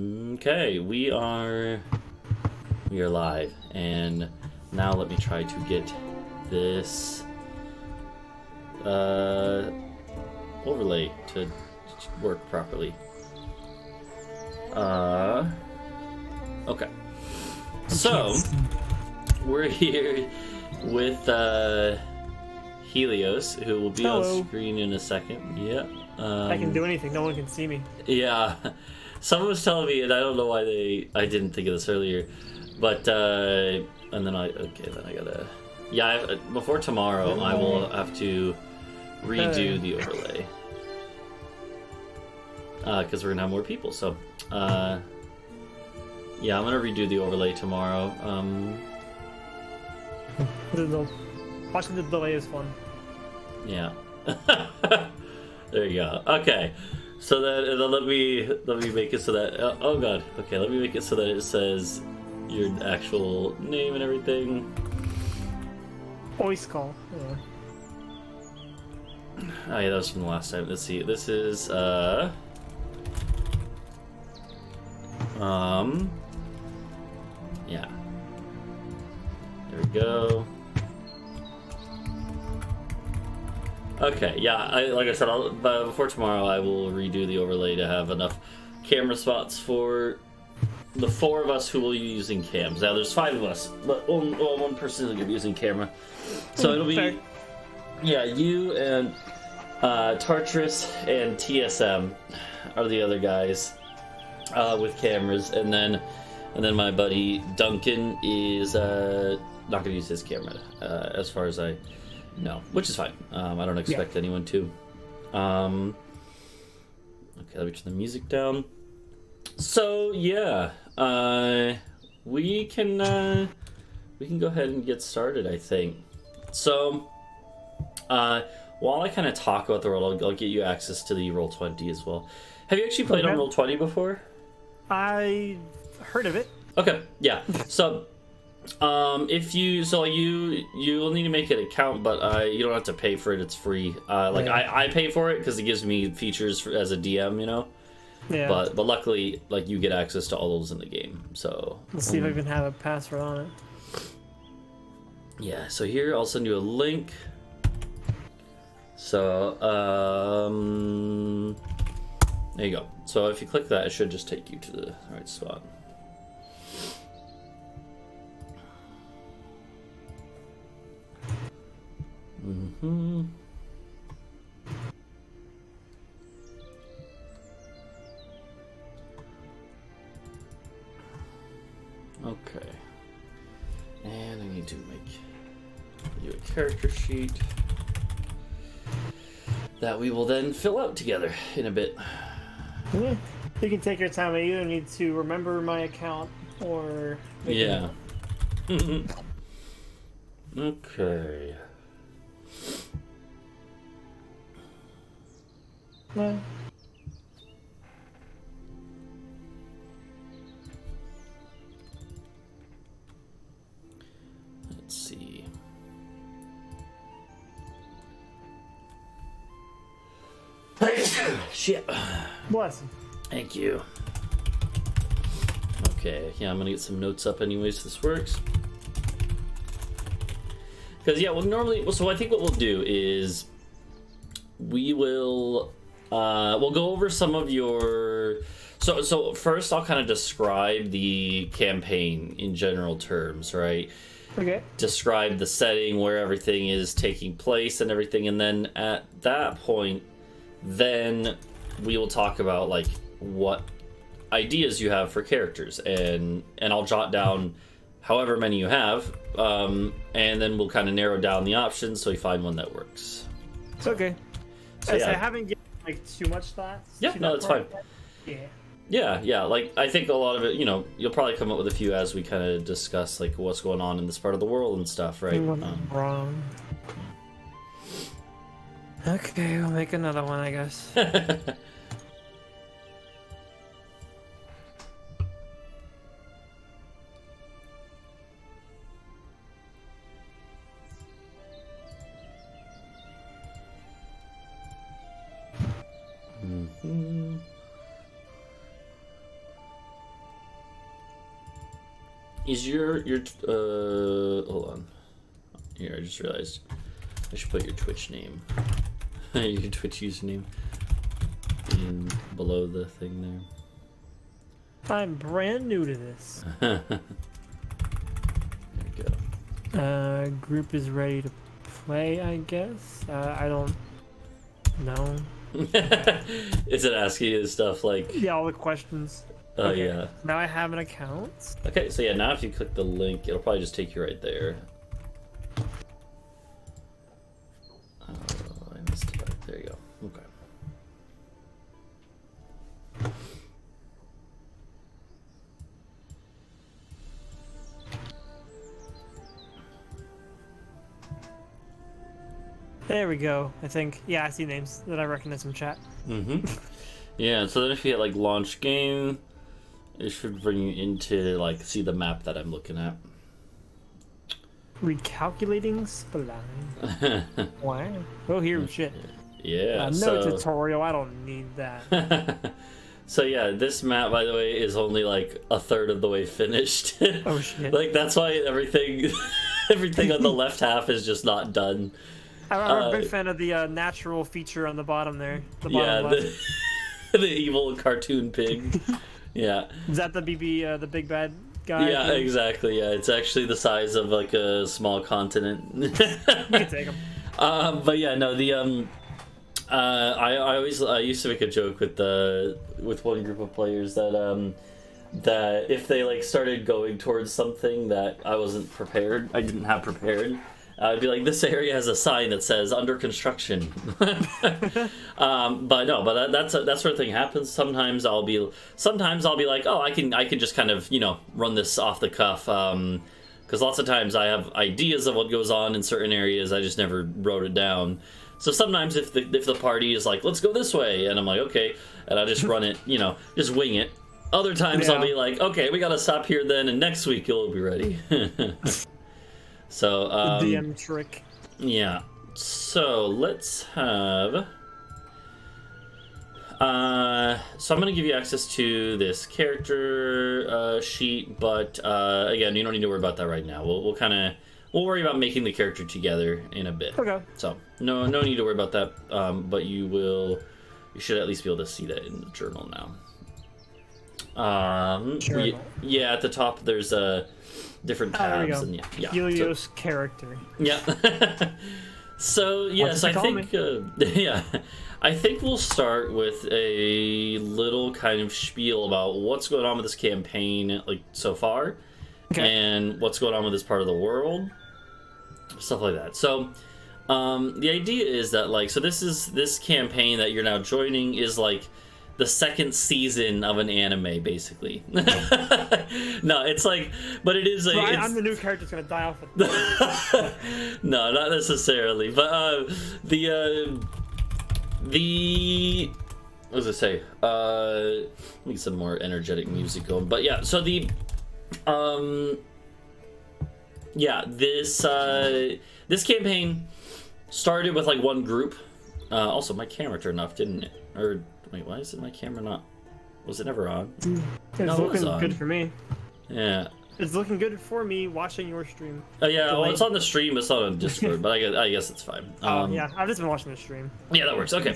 Okay, we are live, and now let me try to get this overlay to work properly. Okay. So we're here with Helios, who will be Hello. on screen in a second. Yeah. I can do anything. No one can see me. Yeah. Someone was telling me, and I don't know why I didn't think of this earlier, but and then I gotta, yeah. Before tomorrow, I will have to redo the overlay because we're gonna have more people. So, yeah, I'm gonna redo the overlay tomorrow. Watching the delay is fun. Yeah. There you go. Okay. So then let me make it so that oh god. Okay, let me make it so that it says your actual name and everything. Voice call. Yeah. Oh yeah, that was from the last time. Let's see. This is yeah. There we go. Okay, yeah, like I said, before tomorrow I will redo the overlay to have enough camera spots for the 4 of us who will be using cams. Now there's 5 of us, but one person is going to be using camera. So it'll be, yeah, you and Tartarus and TSM are the other guys with cameras, and then my buddy Duncan is not going to use his camera as far as I know, which is fine. I don't expect anyone to. Okay, let me turn the music down. So yeah, we can go ahead and get started, I think. So while I kind of talk about the world, I'll get you access to the Roll20 as well. Have you actually played on Roll20 before? I heard of it. Okay, yeah. So if you you'll need to make an account, but you don't have to pay for it. It's free. I pay for it because it gives me features as a DM, you know. Yeah. But luckily, like, you get access to all those in the game. So let's see if I can have a password on it. Yeah. So here, I'll send you a link. So there you go. So if you click that, it should just take you to the right spot. Mm-hmm. Okay. And I need to make you a character sheet that we will then fill out together in a bit. Yeah. You can take your time. I either need to remember my account or yeah. Okay. Yeah. Let's see. Shit. Bless him. Thank you. Okay, yeah, I'm gonna get some notes up anyways so this works. Because, yeah, so I think what we'll do is we'll go over some of your... So first I'll kind of describe the campaign in general terms, right? Okay. Describe the setting, where everything is taking place and everything, and then at that point, then we will talk about, like, what ideas you have for characters, and I'll jot down however many you have, and then we'll kind of narrow down the options so we find one that works. It's okay. So, yeah. I haven't given like too much thought. Yeah, no, that's fine. Yeah. Like, I think a lot of it, you know, you'll probably come up with a few as we kind of discuss, like, what's going on in this part of the world and stuff, right? Wrong. Okay, we'll make another one, I guess. Is your hold on. Here, I just realized I should put your Twitch name. Your Twitch username in below the thing there. I'm brand new to this. There we go. Group is ready to play, I guess. I don't know. Is it asking you stuff like? Yeah, all the questions. Oh Okay. yeah. Now I have an account. Okay, so yeah, now if you click the link, it'll probably just take you right there. Oh, I missed it. There you go. Okay. There we go. I think. Yeah, I see names that I recognize from chat. Mm-hmm. Yeah, so then if you hit like launch game, it should bring you into like see the map that I'm looking at. Recalculating spline. Wow. Oh, here, shit. Yeah. No so... tutorial. I don't need that. So yeah, this map, by the way, is only like a third of the way finished. Oh shit. Like that's why everything on the left half is just not done. I'm a big fan of the natural feature on the bottom there. The bottom Yeah, left. the evil cartoon pig. Yeah. Is that the the big bad guy? Yeah, exactly. Yeah, it's actually the size of like a small continent. You can take him. But yeah, no, the I used to make a joke with one group of players that that if they like started going towards something that I didn't have prepared, I'd be like, this area has a sign that says under construction. But no, but that sort of thing happens. Sometimes I'll be like, oh, I can just kind of, run this off the cuff. Because lots of times I have ideas of what goes on in certain areas, I just never wrote it down. So sometimes if the party is like, let's go this way, and I'm like, okay, and I just run it, just wing it. Other times I'll be like, okay, we gotta stop here then, and next week you'll be ready. So the DM trick. Yeah. So let's have. So I'm gonna give you access to this character sheet, but again, you don't need to worry about that right now. We'll we'll worry about making the character together in a bit. Okay. So no need to worry about that. But you should at least be able to see that in the journal now. Journal. Yeah, at the top there's different tabs. There we go. And yeah. Helios character. Yeah. So yes, I think yeah, I think we'll start with a little kind of spiel about what's going on with this campaign, like so far, and what's going on with this part of the world, stuff like that. So, the idea is that this campaign that you're now joining is like the second season of an anime, basically. No, it's like, but it is. I'm the new character that's gonna die off. No, not necessarily. But what does it say? Let me get some more energetic music going. But yeah, so this campaign started with like one group. Also, my camera turned off, didn't it? Or wait, why is it my camera not? Was it never on? It's looking good for me. Yeah. It's looking good for me watching your stream. Oh yeah, well, it's on the stream, it's not on Discord, but I guess it's fine. Yeah, I've just been watching the stream. Yeah, that works. Okay,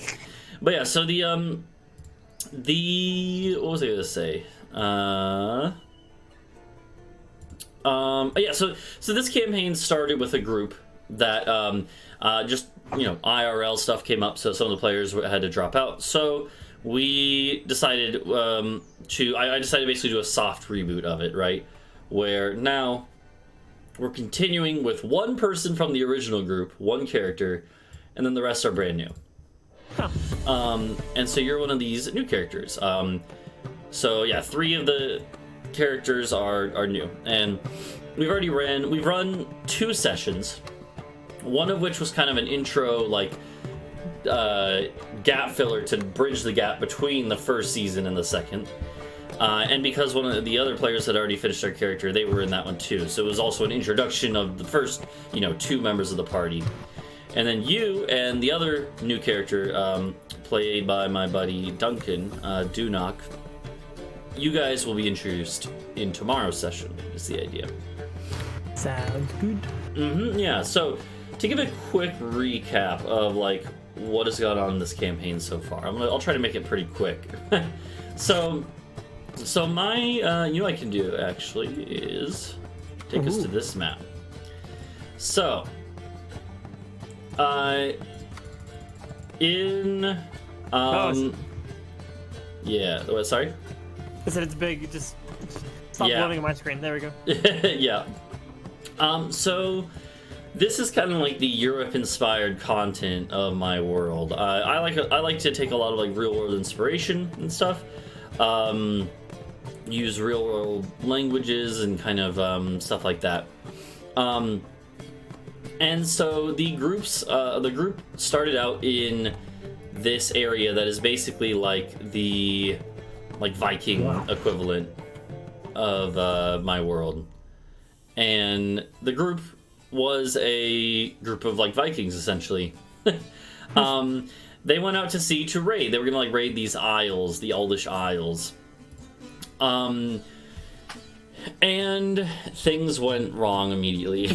but yeah, so the what was I gonna say? Yeah, so this campaign started with a group that just IRL stuff came up, so some of the players had to drop out. So we decided I decided basically to do a soft reboot of it, right? Where now we're continuing with one person from the original group, one character, and then the rest are brand new. Huh. And so you're one of these new characters. So yeah, 3 of the characters are new, and we've run 2 sessions, one of which was kind of an intro, like gap filler to bridge the gap between the first season and the second. And because one of the other players had already finished their character, they were in that one too. So it was also an introduction of the first, 2 members of the party. And then you and the other new character, played by my buddy Duncan, Dunok, you guys will be introduced in tomorrow's session, is the idea. Sounds good. Yeah, so to give a quick recap of like what has gone on in this campaign so far, I'll try to make it pretty quick. so my you know what I can do actually is take us to this map. So in yeah, what, sorry? I said it's big. Just stop loading on my screen. There we go. Yeah. So this is kind of like the Europe-inspired content of my world. I like to take a lot of like real-world inspiration and stuff. Use real-world languages and kind of stuff like that. And so the group started out in this area that is basically like the Viking equivalent of my world. And the group was a group of like Vikings essentially. They went out to sea to raid. They were gonna like raid these isles, the Aldish Isles. And things went wrong immediately.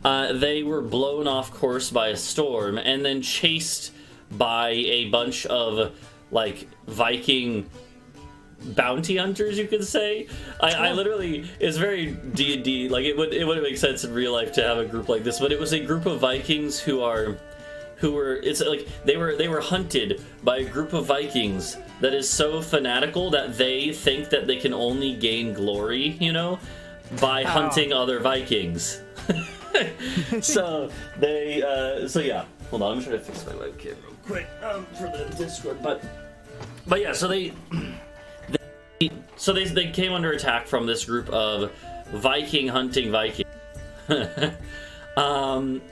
They were blown off course by a storm and then chased by a bunch of like Viking bounty hunters, you could say. I literally, it's very D&D, like it wouldn't make sense in real life to have a group like this, but it was a group of Vikings who were, it's like they were hunted by a group of Vikings that is so fanatical that they think that they can only gain glory, you know, by hunting other Vikings. So they so yeah, hold on, I'm trying to fix my webcam real quick for the Discord, but yeah, so they came under attack from this group of Viking hunting Vikings. And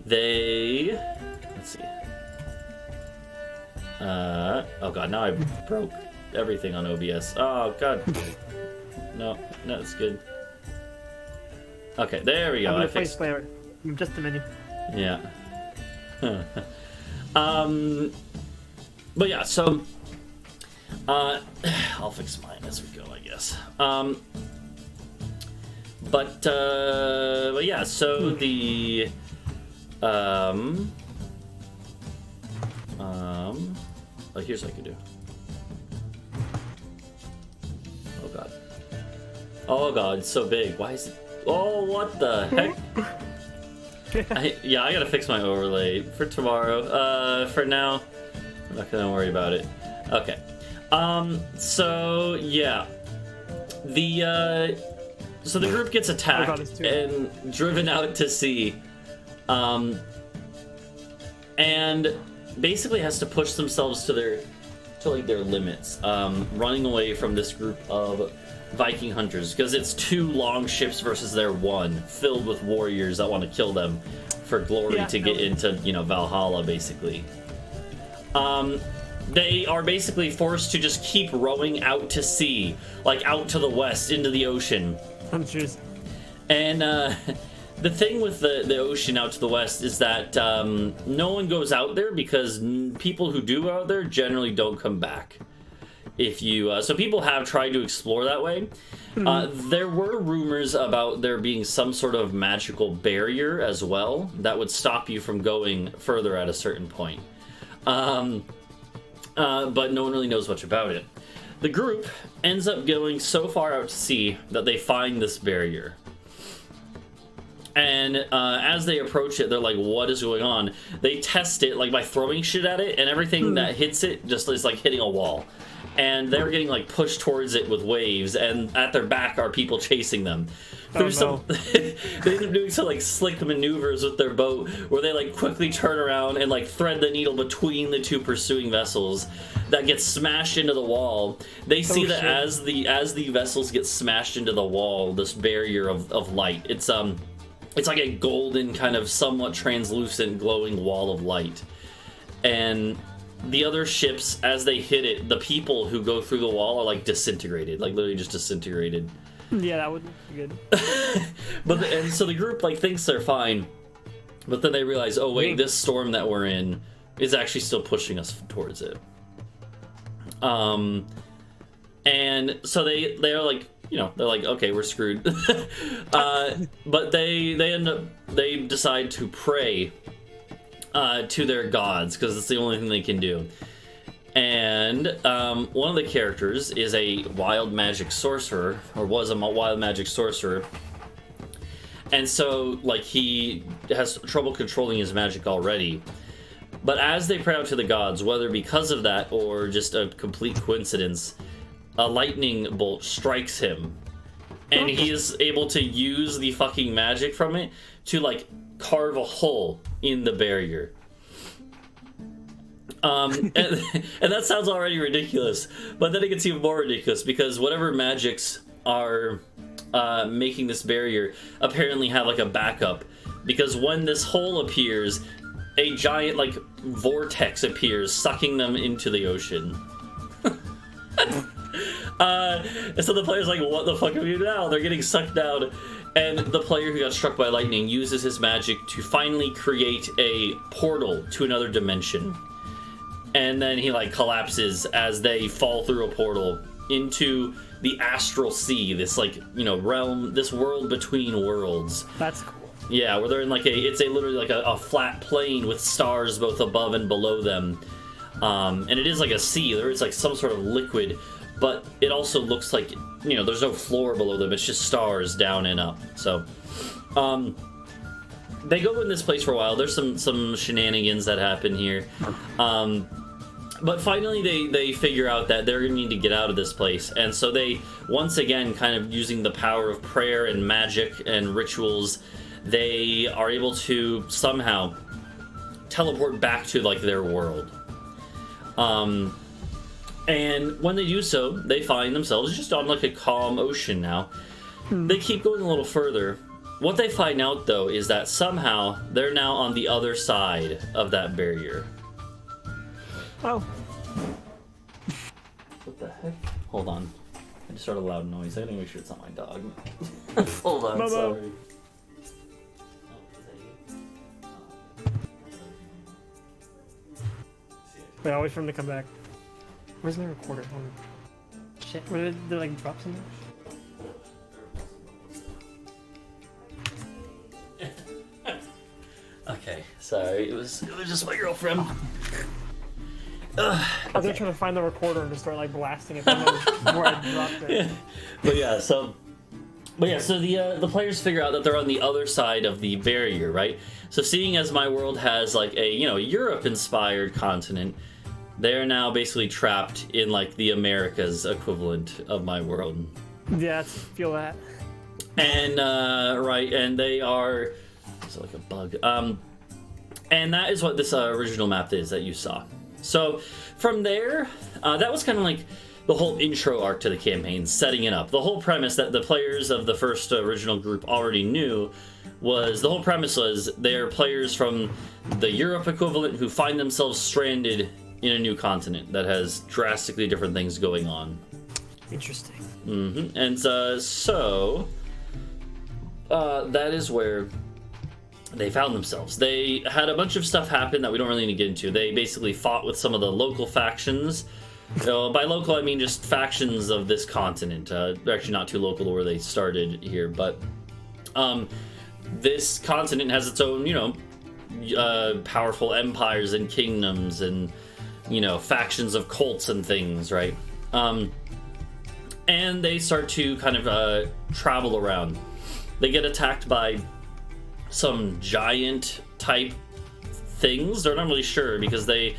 they, let's see. Oh god, now I broke everything on OBS. Oh god. No, it's good. Okay, there we go. I fixed player. Just a minute. Yeah. But yeah, so I'll fix mine as we go, I guess. But yeah, so the oh, here's what I can do. Oh god, it's so big. Why is it? Oh, what the heck? I gotta fix my overlay for tomorrow. For now, I'm not gonna worry about it. Okay. So yeah, so the group gets attacked and driven out to sea, and basically has to push themselves to their limits, running away from this group of Viking hunters because it's 2 long ships versus their 1 filled with warriors that want to kill them for glory to get into, you know, Valhalla, basically. They are basically forced to just keep rowing out to sea, like out to the west into the ocean. Hunters. And the thing with the ocean out to the west is that no one goes out there because people who do go out there generally don't come back. If you so people have tried to explore that way. There were rumors about there being some sort of magical barrier as well that would stop you from going further at a certain point. But no one really knows much about it. The group ends up going so far out to sea that they find this barrier. And as they approach it, they're like, what is going on? They test it like by throwing shit at it, and everything that hits it just is like hitting a wall. And they're getting like pushed towards it with waves, and at their back are people chasing them. They end up doing some like slick maneuvers with their boat where they like quickly turn around and like thread the needle between the 2 pursuing vessels that get smashed into the wall. They see that as the vessels get smashed into the wall, this barrier of light, it's like a golden kind of somewhat translucent glowing wall of light. And the other ships, as they hit it, the people who go through the wall are like disintegrated, like literally just disintegrated. Yeah, that would be good. And so the group like thinks they're fine, but then they realize, oh wait, this storm that we're in is actually still pushing us towards it. And so they're like, they're like, okay, we're screwed. But they decide to pray to their gods because it's the only thing they can do. And one of the characters is a wild magic sorcerer, or was a wild magic sorcerer. And so, like, he has trouble controlling his magic already. But as they pray out to the gods, whether because of that or just a complete coincidence, a lightning bolt strikes him. And he is able to use the fucking magic from it to, like, carve a hole in the barrier. And that sounds already ridiculous, but then it gets even more ridiculous because whatever magics are making this barrier apparently have like a backup, because when this hole appears, a giant like vortex appears, sucking them into the ocean. And so the player's like, what the fuck are we doing now? They're getting sucked down. And the player who got struck by lightning uses his magic to finally create a portal to another dimension. And then he like collapses as they fall through a portal into the astral sea, this like, realm, this world between worlds. That's cool. Yeah, where they're in like it's literally like a flat plane with stars both above and below them. And it is like a sea. There is like some sort of liquid, but it also looks like, there's no floor below them. It's just stars down and up. So, they go in this place for a while. There's some shenanigans that happen here. But finally they figure out that they're going to need to get out of this place. And so they, once again, kind of using the power of prayer and magic and rituals, they are able to somehow teleport back to, like, their world. And when they do so, they find themselves just on, like, a calm ocean now. They keep going a little further. What they find out, though, is that somehow they're now on the other side of that barrier. Oh. What the heck? Hold on. I just heard a loud noise. I gotta make sure it's not my dog. Hold on, Momo. sorry. Wait, I'll wait for him to come back. Where's my recorder? Oh, shit, where did they like drop something? Okay, sorry. It was just my girlfriend. I was trying to find the recorder and just start like blasting it where I dropped it. Yeah. So the players figure out that they're on the other side of the barrier, right? So seeing as my world has like a Europe-inspired continent, they're now basically trapped in like the Americas equivalent of my world. Yeah, I feel that. And right, and they are like a bug. And that is what this original map is that you saw. So from there, that was kind of like the whole intro arc to the campaign, setting it up. The whole premise that the players of the first original group already knew was, the whole premise was they're players from the Europe equivalent who find themselves stranded in a new continent that has drastically different things going on. Interesting. Mm-hmm. And so that is where they found themselves. They had a bunch of stuff happen that we don't really need to get into. They basically fought with some of the local factions. By local, I mean just factions of this continent. They're actually not too local to where they started here, but this continent has its own, powerful empires and kingdoms and, factions of cults and things, right? And they start to kind of travel around. They get attacked by some giant type things. They're not really sure because they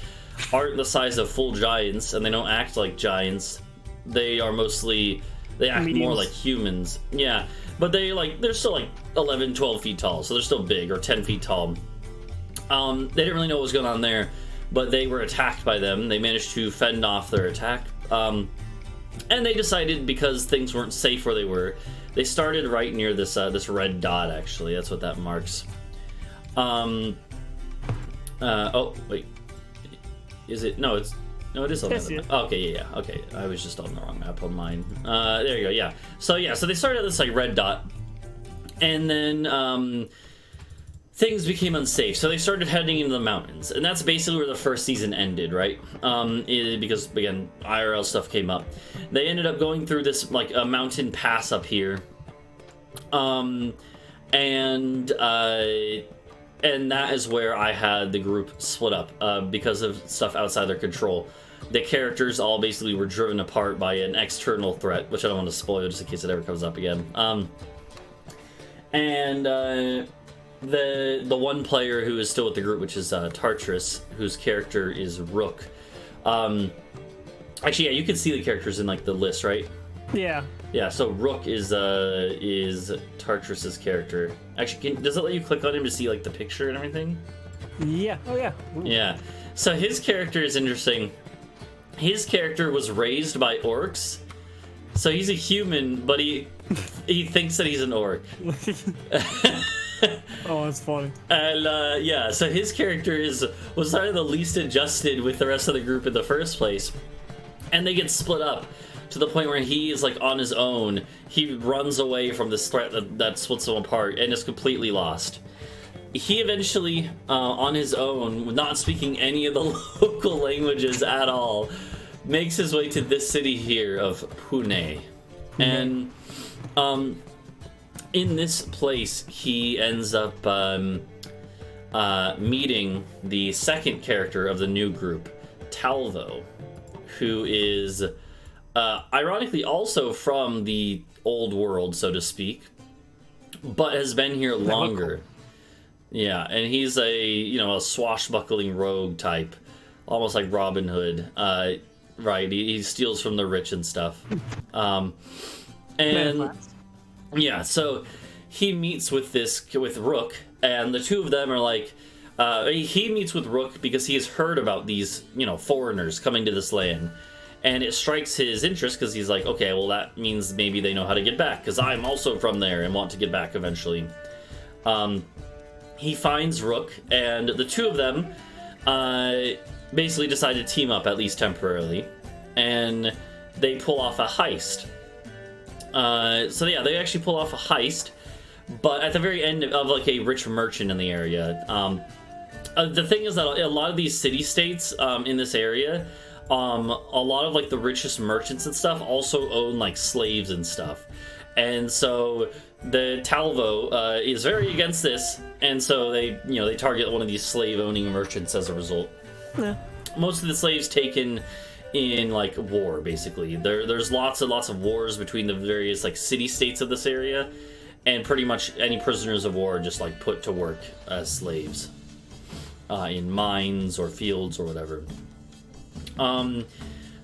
aren't the size of full giants and they don't act like giants. They are mostly, they act Mediums. more like humans. Yeah, but they're still like 11, 12 feet tall, so they're still big, or 10 feet tall. They didn't really know what was going on there, but they were attacked by them. They managed to fend off their attack. And they decided, because things weren't safe where they were, they started right near this this red dot, actually. That's what that marks. Oh, wait. Is it? No, it's... No, it is on the other map. Okay, yeah. Okay, I was just on the wrong map on mine. There you go, yeah. So they started at this, like, red dot. And then, things became unsafe, so they started heading into the mountains, and that's basically where the first season ended, right? Because again, IRL stuff came up. They ended up going through this like a mountain pass up here, and that is where I had the group split up because of stuff outside their control. The characters all basically were driven apart by an external threat, which I don't want to spoil just in case it ever comes up again. The one player who is still with the group, which is Tartarus, whose character is Rook. Actually, yeah, you can see the characters in like the list, right? Yeah. Yeah. So Rook is Tartarus's character. Actually, does it let you click on him to see like the picture and everything? Yeah. Oh yeah. Ooh. Yeah. So his character is interesting. His character was raised by orcs, so he's a human, but he thinks that he's an orc. Oh, that's funny. And yeah, so his character was sort of the least adjusted with the rest of the group in the first place, and they get split up to the point where he is like on his own. He runs away from this threat that splits them apart and is completely lost. He eventually, on his own, not speaking any of the local languages at all, makes his way to this city here of Pune. And in this place, he ends up meeting the second character of the new group, Talvo, who is ironically also from the old world, so to speak, but has been here longer. Yeah, and he's a swashbuckling rogue type, almost like Robin Hood. Right, he steals from the rich and stuff. And yeah, so he meets with Rook, and the two of them are like, he meets with Rook because he has heard about these, foreigners coming to this land. And it strikes his interest because he's like, okay, well, that means maybe they know how to get back, because I'm also from there and want to get back eventually. He finds Rook, and the two of them basically decide to team up, at least temporarily, and they pull off a heist. So yeah, they actually pull off a heist, but at the very end of like a rich merchant in the area. The thing is that a lot of these city-states in this area, a lot of like the richest merchants and stuff also own like slaves and stuff, and so the Talvo is very against this, and so they target one of these slave-owning merchants as a result. Yeah. Most of the slaves taken in like war, basically. There's lots and lots of wars between the various like city-states of this area, and pretty much any prisoners of war are just like put to work as slaves in mines or fields or whatever.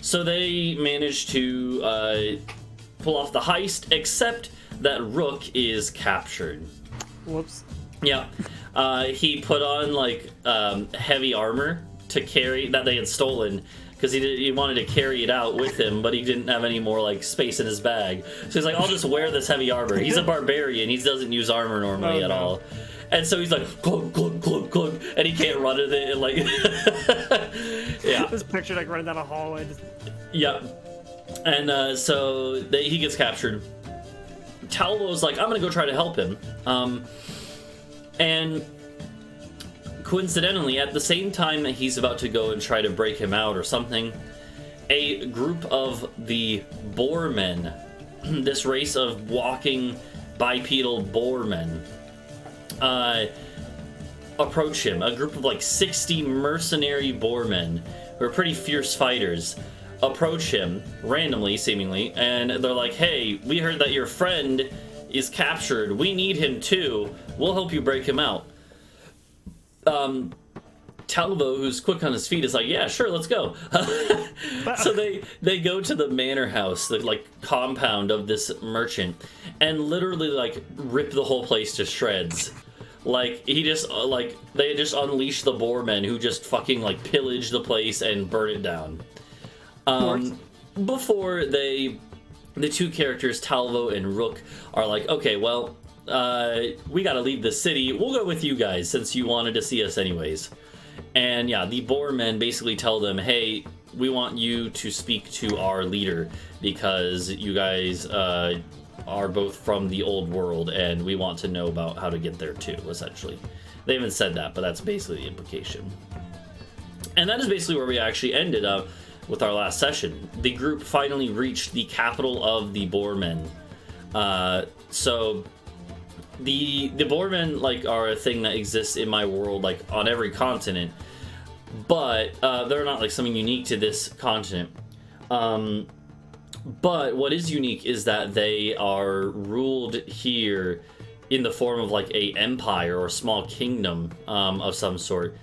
So they managed to pull off the heist, except that Rook is captured. Whoops. Yeah. He put on like heavy armor to carry that they had stolen, because he wanted to carry it out with him, but he didn't have any more like space in his bag. So he's like, I'll just wear this heavy armor. He's a barbarian. He doesn't use armor normally at all. And so he's like, clunk, clunk, clunk, clunk, and he can't run with it. And like, yeah. This picture like running down a hallway. Yep. And so he gets captured. Talvo's like, I'm gonna go try to help him. And coincidentally, at the same time that he's about to go and try to break him out or something, a group of the boarmen, this race of walking bipedal boarmen, approach him. A group of like 60 mercenary boarmen who are pretty fierce fighters approach him randomly, seemingly, and they're like, hey, we heard that your friend is captured. We need him too. We'll help you break him out. Talvo, who's quick on his feet, is like, yeah, sure, let's go. So they go to the manor house, the like compound of this merchant, and literally like rip the whole place to shreds. Like they just unleash the boarmen, who just fucking like pillage the place and burn it down. Before the two characters, Talvo and Rook, are like, okay, well, we gotta leave the city. We'll go with you guys since you wanted to see us anyways. And yeah, the boarmen basically tell them, hey, we want you to speak to our leader because you guys are both from the old world, and we want to know about how to get there too, essentially. They haven't said that, but that's basically the implication. And that is basically where we actually ended up with our last session. The group finally reached the capital of the Boarmen. So the Boarmen, like, are a thing that exists in my world, like, on every continent, but they're not like something unique to this continent. But what is unique is that they are ruled here in the form of like a empire or a small kingdom of some sort.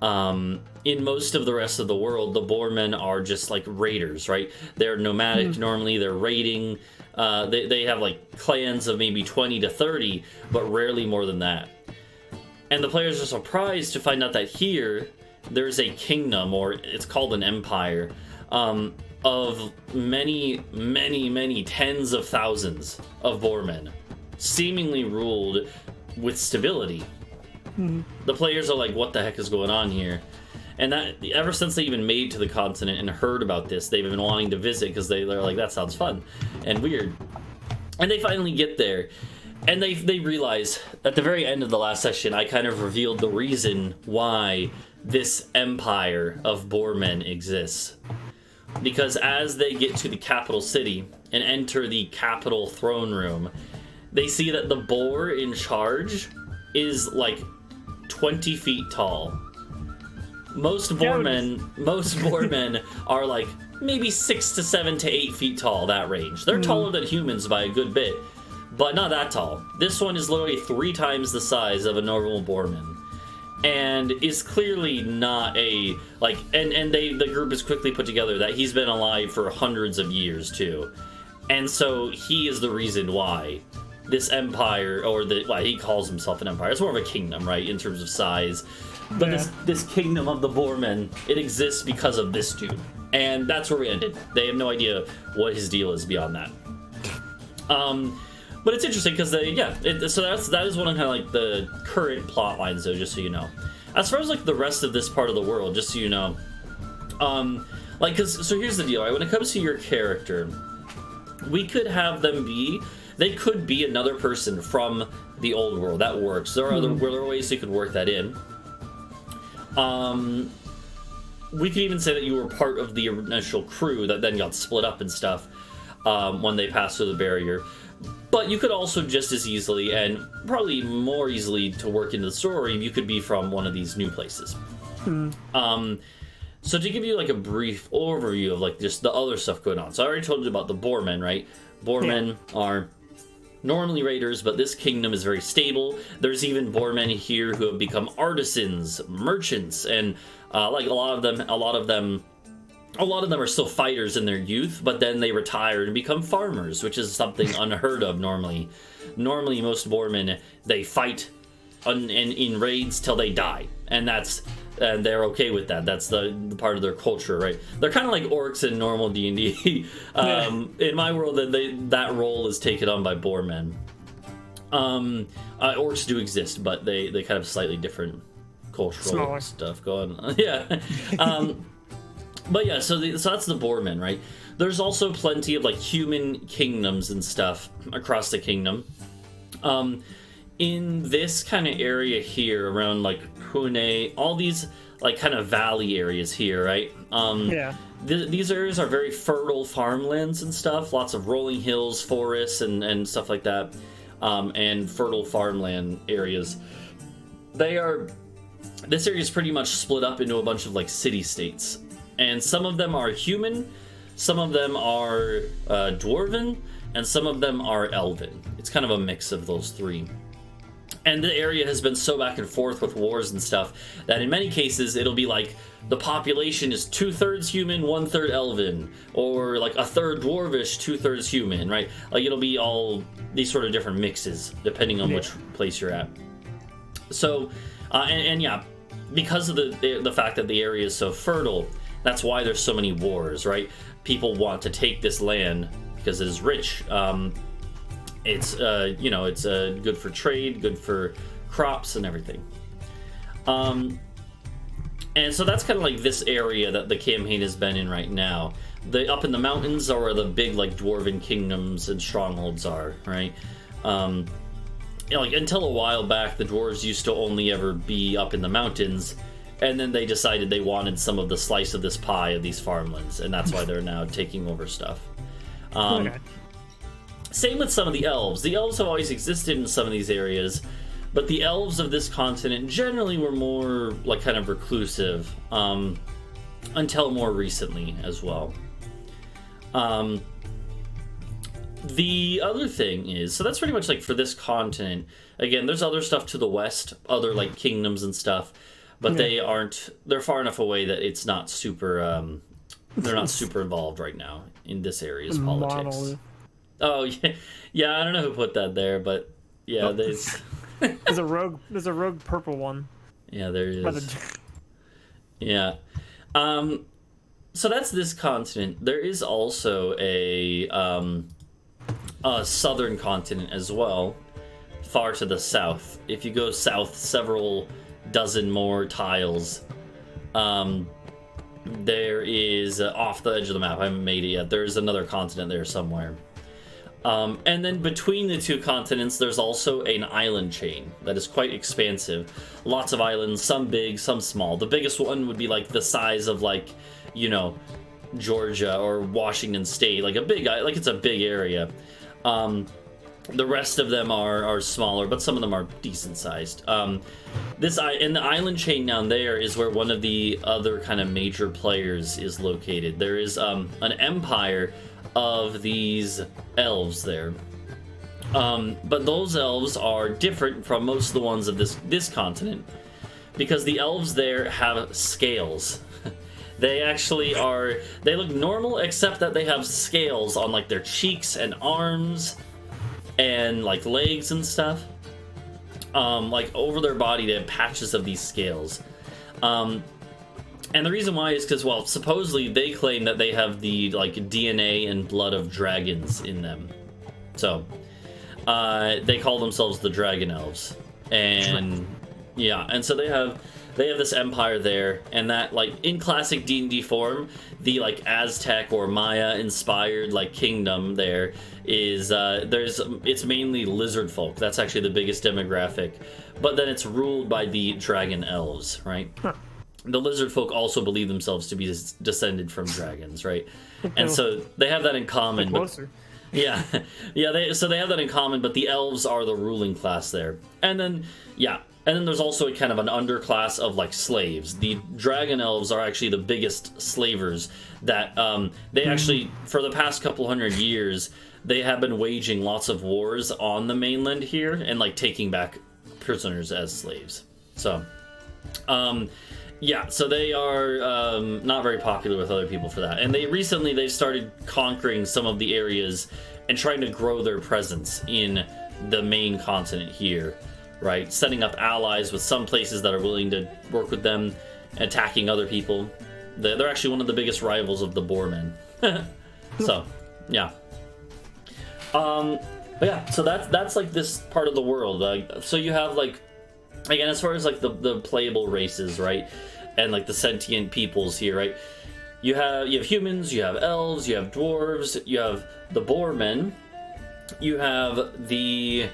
In most of the rest of the world, the Boarmen are just like raiders, right? They're nomadic normally, they're raiding. They have like clans of maybe 20 to 30, but rarely more than that. And the players are surprised to find out that here there's a kingdom, or it's called an empire, of many, many, many tens of thousands of Boarmen, seemingly ruled with stability. The players are like, what the heck is going on here? And that, ever since they even made to the continent and heard about this, they've been wanting to visit because they're like, that sounds fun and weird. And they finally get there, and they realize at the very end of the last session, I kind of revealed the reason why this empire of Boarmen exists. Because as they get to the capital city and enter the capital throne room, they see that the boar in charge is like 20 feet tall. Most Boarmen are like maybe 6 to 7 to 8 feet tall, that range. They're taller than humans by a good bit, but not that tall. This one is literally 3 times the size of a normal Boarman, and is clearly not a, like, and the group is quickly put together that he's been alive for hundreds of years too. And so he is the reason why this empire, or why he calls himself an empire. It's more of a kingdom, right, in terms of size. But this kingdom of the Boarmen, it exists because of this dude. And that's where we ended. They have no idea what his deal is beyond that. But it's interesting because so that is one of kind of like the current plot lines, though, just so you know. As far as like the rest of this part of the world, just so you know, so here's the deal, right? When it comes to your character, we could have them they could be another person from the old world. That works. There are ways you could work that in. We could even say that you were part of the initial crew that then got split up and stuff when they passed through the barrier. But you could also just as easily, and probably more easily to work into the story, you could be from one of these new places. So to give you like a brief overview of like just the other stuff going on. So I already told you about the Boarmen, right? Boarmen are normally raiders, but this kingdom is very stable. There's even Boarmen here who have become artisans, merchants, and like a lot of them are still fighters in their youth, but then they retire and become farmers, which is something unheard of normally. Normally, most Boarmen, they fight in raids till they die, and they're okay with that. That's the part of their culture, right? They're kind of like orcs in normal D&D. In my world, that role is taken on by Boarmen. Orcs do exist, but they kind of slightly different cultural stuff going on. Yeah. But yeah, so that's the Boarmen, right? There's also plenty of like human kingdoms and stuff across the kingdom. In this kind of area here around like Pune, all these like kind of valley areas here, right? These areas are very fertile farmlands and stuff. Lots of rolling hills, forests, and stuff like that, and fertile farmland areas. This area is pretty much split up into a bunch of like city-states. And some of them are human, some of them are dwarven, and some of them are elven. It's kind of a mix of those three. And the area has been so back and forth with wars and stuff that in many cases it'll be like the population is 2/3 human, 1/3 elven, or like 1/3 dwarvish, 2/3 human, right? Like it'll be all these sort of different mixes depending on which place you're at. So, and yeah, because of the fact that the area is so fertile, that's why there's so many wars, right? People want to take this land because it is rich. It's good for trade, good for crops and everything. And so that's kind of like this area that the campaign has been in right now. up in the mountains are where the big like dwarven kingdoms and strongholds are, right? Like until a while back, the dwarves used to only ever be up in the mountains, and then they decided they wanted some of the slice of this pie of these farmlands, and that's why they're now taking over stuff. Okay. Same with some of the elves. The elves have always existed in some of these areas, but the elves of this continent generally were more like kind of reclusive until more recently as well. The other thing is, so that's pretty much like for this continent. Again, there's other stuff to the west, other like kingdoms and stuff, but they're far enough away that it's not super, they're not super involved right now in this area's politics. Monolith. Oh, yeah, I don't know who put that there, but yeah, there's There's a rogue purple one. Yeah, there is. Yeah. So that's this continent. There is also a southern continent as well, far to the south. If you go south several dozen more tiles, there is off the edge of the map. I haven't made it yet. There's another continent there somewhere. And then between the two continents, there's also an island chain that is quite expansive. Lots of islands, some big, some small. The biggest one would be like the size of like, you know, Georgia or Washington State, like it's a big area. The rest of them are smaller, but some of them are decent sized. This in the island chain down there is where one of the other kind of major players is located. There is an empire of these elves there, but those elves are different from most of the ones of this continent, because the elves there have scales. They actually are, they look normal except that they have scales on like their cheeks and arms and like legs and stuff. Like over their body they have patches of these scales. And the reason why is because, well, supposedly they claim that they have the like DNA and blood of dragons in them. So they call themselves the Dragon Elves. And yeah, and so they have this empire there, and that, like, in classic D&D form, the like Aztec or Maya inspired like kingdom there is it's mainly lizard folk. That's actually the biggest demographic, but then it's ruled by the Dragon Elves, right? The lizard folk also believe themselves to be descended from dragons, right? And so they have that in common. Closer. Yeah, yeah. They have that in common, but the elves are the ruling class there. And then there's also a kind of an underclass of like slaves. The dragon elves are actually the biggest slavers. That they actually, for the past couple hundred years, they have been waging lots of wars on the mainland here and like taking back prisoners as slaves. So, yeah, so they are not very popular with other people for that. And they've started conquering some of the areas and trying to grow their presence in the main continent here, right? Setting up allies with some places that are willing to work with them, attacking other people. They're actually one of the biggest rivals of the Boarmen. So, yeah. But yeah, so that's like this part of the world. So you have like, again, as far as like the playable races, right, and like the sentient peoples here, right, you have humans, you have elves, you have dwarves, you have the Boarmen, you have the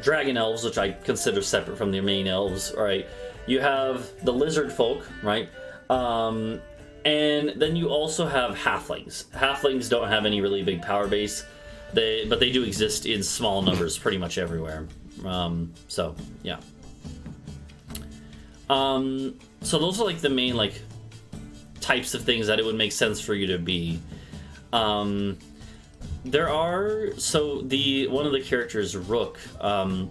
Dragon Elves, which I consider separate from the main elves, right, you have the lizard folk, right, and then you also have halflings. Halflings don't have any really big power base, but they do exist in small numbers pretty much everywhere. So yeah. So those are like the main like types of things that it would make sense for you to be. There are, so one of the characters, Rook,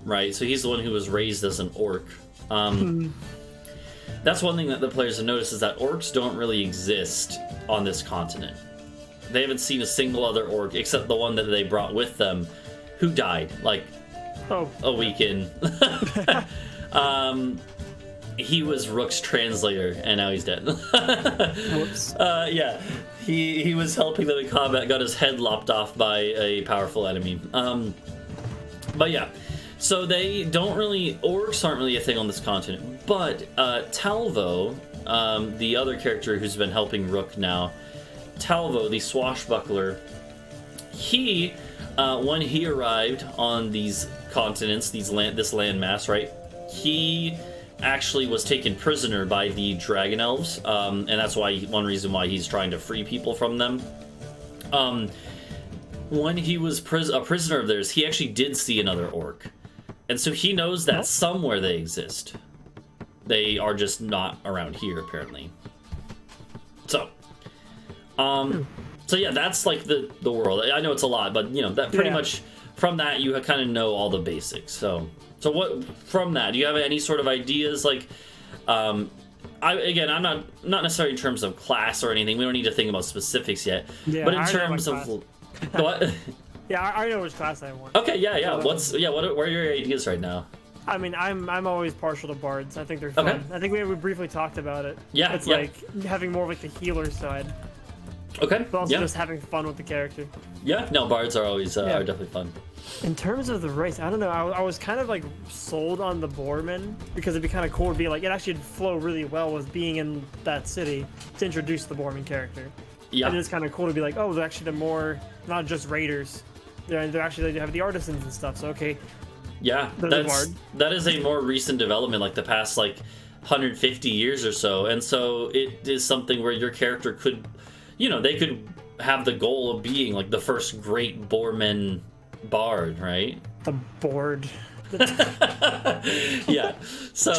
right, so he's the one who was raised as an orc. That's one thing that the players have noticed, is that orcs don't really exist on this continent. They haven't seen a single other orc except the one that they brought with them, who died like a week in. He was Rook's translator, and now he's dead. Whoops. Yeah, he was helping them in combat, got his head lopped off by a powerful enemy. But yeah, so orcs aren't really a thing on this continent. But Talvo, the other character who's been helping Rook now, Talvo, the swashbuckler, he, when he arrived on these continents, this landmass, right, he actually was taken prisoner by the dragon elves, and that's one reason why he's trying to free people from them. When he was a prisoner of theirs, he actually did see another orc, and so he knows that somewhere they exist. They are just not around here, apparently. So, so yeah, that's like the world. I know it's a lot, but that pretty much from that you kind of know all the basics. So what from that? Do you have any sort of ideas? Like, I'm not necessarily in terms of class or anything. We don't need to think about specifics yet. Yeah, but in terms of what? Yeah, I know which class I want. Okay, yeah. What are your ideas right now? I mean, I'm always partial to bards. I think they're fun. Okay. I think we briefly talked about it. Yeah, it's like having more of like the healer side. Okay. But also just having fun with the character. Yeah, no, bards are always are definitely fun. In terms of the race, I don't know. I was kind of like sold on the Boarmen because it'd be kind of cool to be like, it actually would flow really well with being in that city to introduce the Boarmen character. Yeah. And it's kind of cool to be like, oh, they're actually more, not just raiders. They have the artisans and stuff. So, okay. Yeah, that is a more recent development, like the past 150 years or so. And so it is something where your character could, they could have the goal of being like the first great Boarmen bard, right? The board. Yeah. So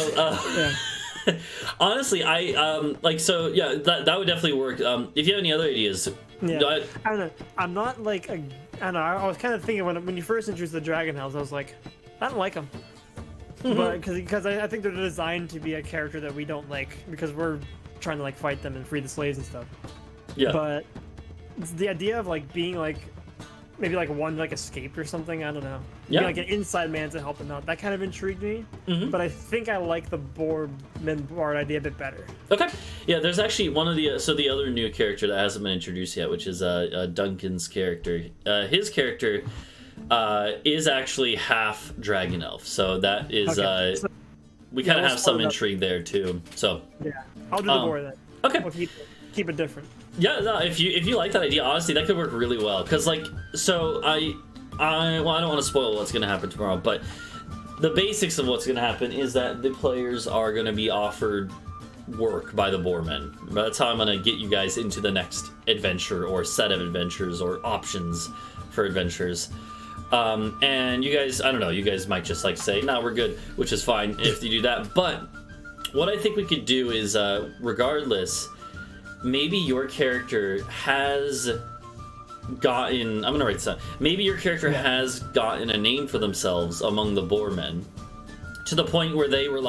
honestly, I that would definitely work. If you have any other ideas, I don't know. I'm not like I don't know. I was kind of thinking when you first introduced the Dragon Hells, I was like, I don't like them, but because I think they're designed to be a character that we don't like because we're trying to fight them and free the slaves and stuff. Yeah. But the idea of being maybe one escaped or something, I don't know. Yeah. Like an inside man to help them out. That kind of intrigued me. But I think I like the Boarmen bard idea a bit better. Okay. Yeah, there's actually one of the the other new character that hasn't been introduced yet, which is Duncan's character. His character is actually half dragon elf, so that is we kind of have some intrigue there too. So yeah, I'll do the board then. Okay. We'll keep it different. Yeah, no, if you like that idea, honestly, that could work really well. Cause I don't want to spoil what's gonna happen tomorrow, but the basics of what's gonna happen is that the players are gonna be offered work by the Boarmen. That's how I'm gonna get you guys into the next adventure or set of adventures or options for adventures. And you guys, I don't know, you guys might just say, nah, we're good, which is fine if you do that. But what I think we could do is, regardless, maybe your character has gotten, I'm gonna write this down, maybe your character has gotten a name for themselves among the Boarmen to the point where they were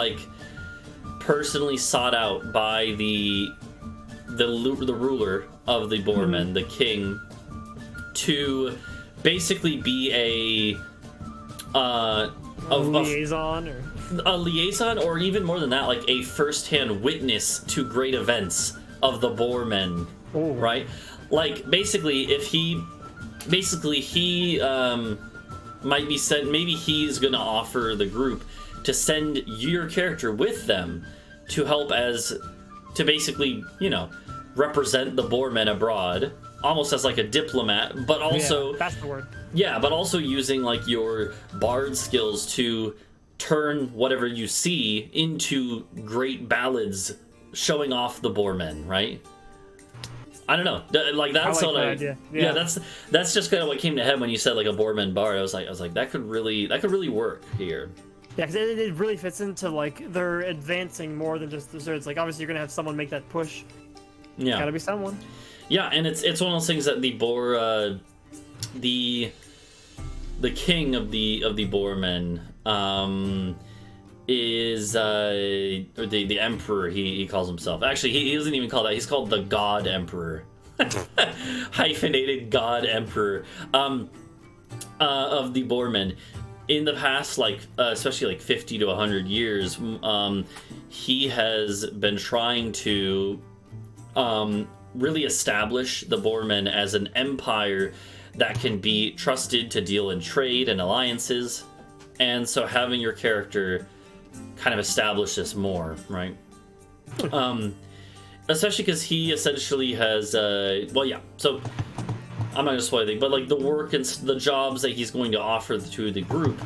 personally sought out by the ruler of the Boarmen, the king, to basically be a liaison, or even more than that, a first-hand witness to great events of the Boarmen. Ooh. Right? Basically, if he might be sent, maybe he's gonna offer the group to send your character with them to help to basically, represent the Boarmen abroad, almost as a diplomat, but also that's the word. Yeah, but also using your bard skills to turn whatever you see into great ballads showing off the Boarmen, right? I don't know. That's what I. Yeah, that's just kind of what came to head when you said a Boarmen bard. I was like, that could really work here. Yeah, because it really fits into they're advancing more than just the swords. Obviously you're gonna have someone make that push. Yeah, gotta be someone. Yeah, and it's one of those things that the king of the Boarmen is or the emperor, he calls himself. Actually, he doesn't even call that. He's called the God Emperor. Hyphenated God Emperor of the Boarmen. In the past, especially 50 to 100 years, he has been trying to really establish the Boarmen as an empire that can be trusted to deal in trade and alliances. And so having your character kind of establish this more, right? especially because he essentially has well, yeah. So I'm not gonna spoil anything, but like the work and the jobs that he's going to offer to the group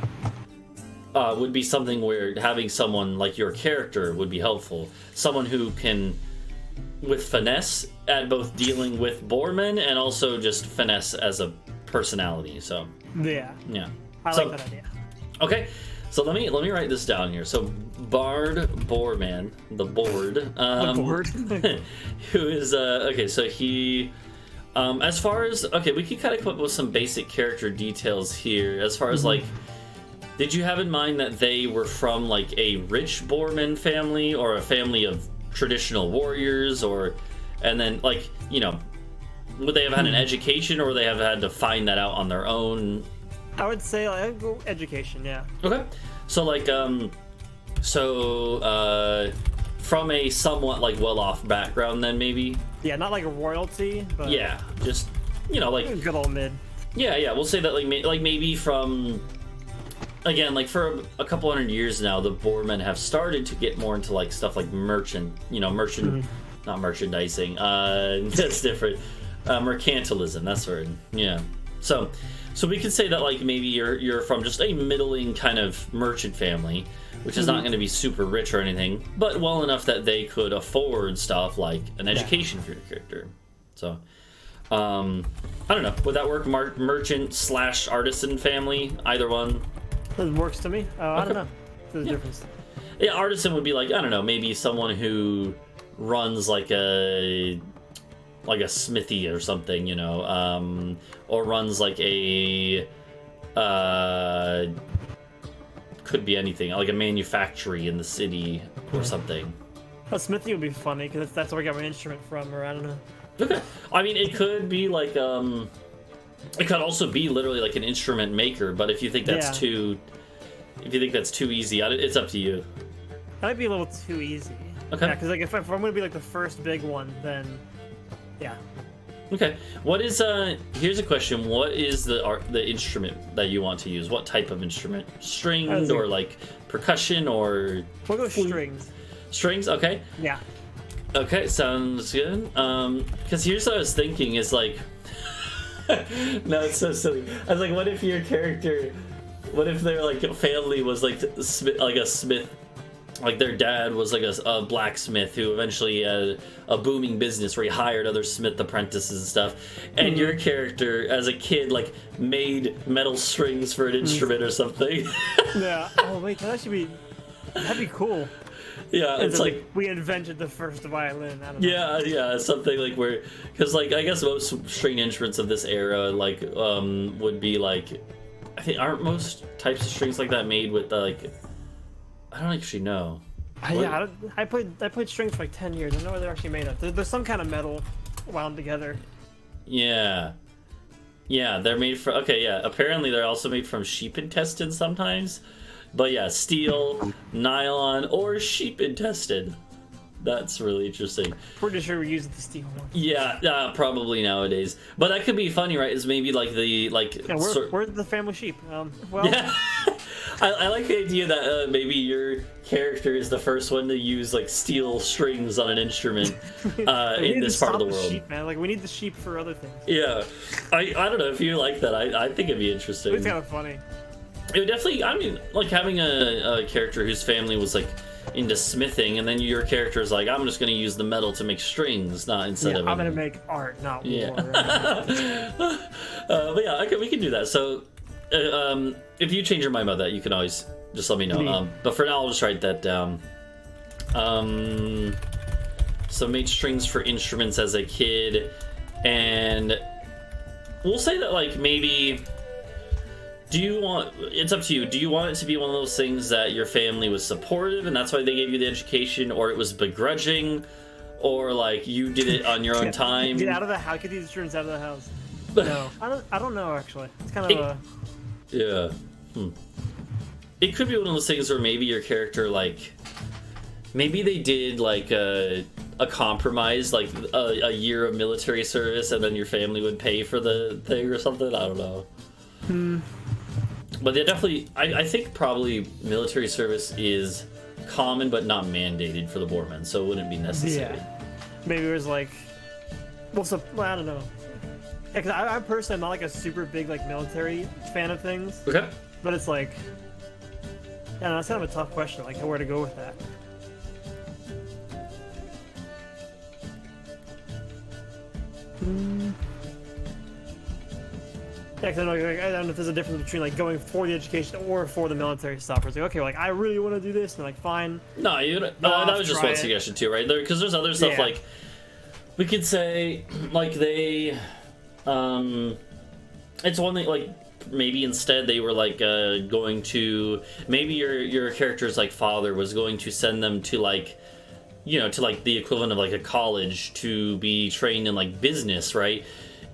would be something where having someone like your character would be helpful. Someone who can, with finesse, at both dealing with boarmen and also just finesse as a personality. So yeah, I so, like that idea. Okay, so let me write this down here. So Bard Boarman, the board, The board. who is okay. So he, as far as okay, we can kind of come up with some basic character details here. As far as like, did you have in mind that they were from like a rich Boarman family or a family of traditional warriors, or and then like would they have had an education, or would they have had to find that out on their own? I would say I'd go education, yeah. Okay, so like from a somewhat like well-off background, then maybe. Yeah, not like a royalty, but Yeah, just like good old mid. Yeah, we'll say that like maybe from. Again, like for a couple hundred years now, the Boarmen have started to get more into like stuff like not merchandising. That's different. Mercantilism. That's right. Yeah. So we could say that like maybe you're from just a middling kind of merchant family, which is not going to be super rich or anything, but well enough that they could afford stuff like an education for your character. So, I don't know. Would that work? Merchant/artisan family, either one. It works to me. I don't know. There's a difference. Yeah, artisan would be like, I don't know, maybe someone who runs like a smithy or something, or runs like a could be anything, like a manufactory in the city or something. A smithy would be funny because that's where I got my instrument from, or I don't know. Okay, I mean it could be like it could also be literally like an instrument maker, but if you think that's too easy, it's up to you. That might be a little too easy. Okay. Yeah, because like if I'm going to be like the first big one, then yeah. Okay. What is here's a question. What is the instrument that you want to use? What type of instrument? Stringed or like percussion or we'll go strings. Strings, okay. Yeah. Okay, sounds good. Because here's what I was thinking is like no, it's so silly. I was like, what if your character, what if their like family was like a smith, like their dad was like a blacksmith who eventually had a booming business where he hired other smith apprentices and stuff, and your character as a kid like made metal strings for an instrument or something. Yeah. Oh wait, that'd be cool. Yeah, it's like we invented the first violin. I don't know. Yeah, something like where, because like I guess most string instruments of this era like would be like, I think aren't most types of strings like that made with like, I don't actually know. Yeah, I played strings for like 10 years. I don't know what they're actually made of. There's some kind of metal wound together. Yeah, they're made from. Okay, yeah. Apparently they're also made from sheep intestine sometimes. But yeah, steel, nylon, or sheep intestine. That's really interesting. Pretty sure we use the steel one. Yeah, probably nowadays. But that could be funny, right? Is maybe like the like. Yeah, we're the family sheep. Well. Yeah. I like the idea that maybe your character is the first one to use like steel strings on an instrument in this part of the world. Sheep, man. Like we need the sheep for other things. Yeah, I don't know if you like that. I think it'd be interesting. It's kind of funny. It would definitely, I mean, like having a character whose family was like into smithing, and then your character is like, I'm just going to use the metal to make strings, not instead of. I'm going to make art, not war. But yeah, okay, we can do that. So, if you change your mind about that, you can always just let me know. But for now, I'll just write that down. So made strings for instruments as a kid, and we'll say that like maybe. It's up to you. Do you want it to be one of those things that your family was supportive and that's why they gave you the education, or it was begrudging, or like you did it on your own time? Get out of the house. Get these instruments out of the house. No, I don't know actually. It's kind of yeah. It could be one of those things where maybe your character like, maybe they did like a compromise, like a year of military service, and then your family would pay for the thing or something. I don't know. But they definitely, I think probably military service is common but not mandated for the Boarmen, so it wouldn't be necessary. Yeah. maybe it was like, well, I don't know. Yeah, cause I personally am not like a super big like military fan of things. Okay. But it's like, yeah, that's kind of a tough question, like where to go with that. Yeah, cause I don't know if there's a difference between like going for the education or for the military stuff. Where it's like, okay, like I really want to do this, and like fine. No, that was just one suggestion too, right? Because there's other stuff like we could say like they, it's one thing like maybe instead they were like going to maybe your character's like father was going to send them to like, you know, to like the equivalent of like a college to be trained in like business, right?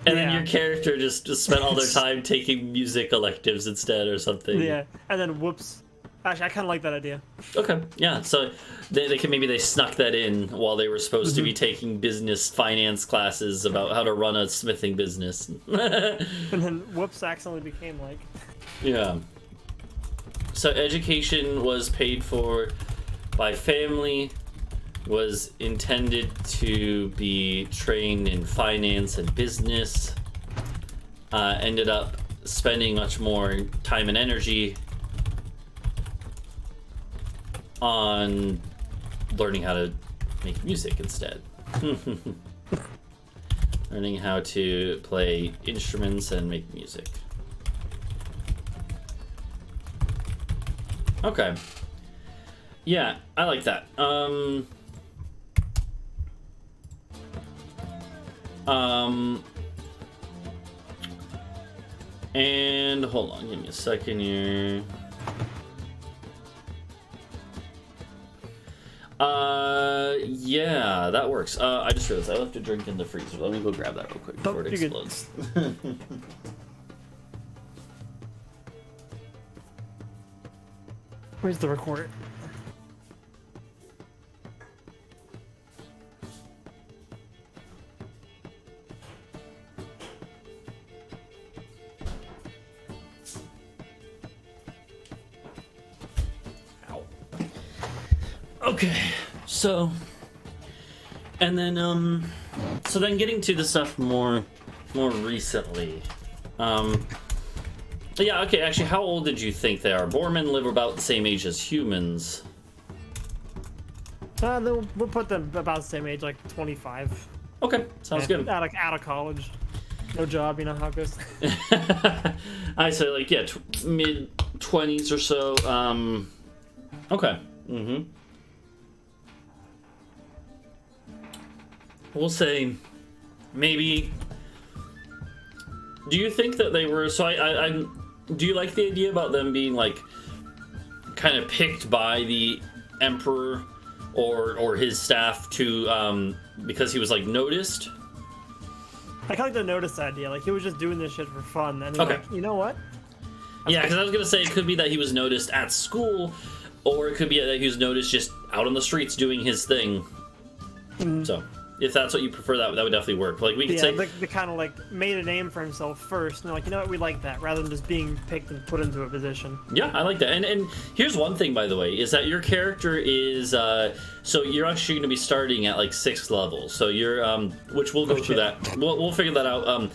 And then your character just spent all their time taking music electives instead or something. Yeah, and then whoops. Actually, I kind of like that idea. Okay, yeah. So they snuck that in while they were supposed to be taking business finance classes about how to run a smithing business. And then whoops accidentally became like. Yeah. So education was paid for by family. Was intended to be trained in finance and business. Ended up spending much more time and energy on learning how to make music instead. Learning how to play instruments and make music. Okay. Yeah, I like that. And hold on, give me a second here. Yeah, that works. I just realized I left a drink in the freezer. Let me go grab that real quick before it explodes. Where's the recorder? Okay, so, and then, so then getting to the stuff more recently, yeah, okay, actually, how old did you think they are? Boarmen live about the same age as humans. We'll put them about the same age, like 25. Okay, sounds good. Out of college. No job, you know how it goes. I say, like, yeah, mid-20s or so, okay, We'll say maybe. Do you think that they were? So I do you like the idea about them being like kind of picked by the emperor or his staff to because he was like noticed? I kind of like the notice idea. Like he was just doing this shit for fun, and like, you know what? Yeah, because I was gonna say it could be that he was noticed at school, or it could be that he was noticed just out on the streets doing his thing. So. If that's what you prefer, that would definitely work. Like we could say, they kind of like made a name for himself first, and like, you know what, we like that rather than just being picked and put into a position. Yeah, I like that. And here's one thing, by the way, is that your character is so you're actually going to be starting at like 6th level. So you're which we'll go through that. We'll figure that out.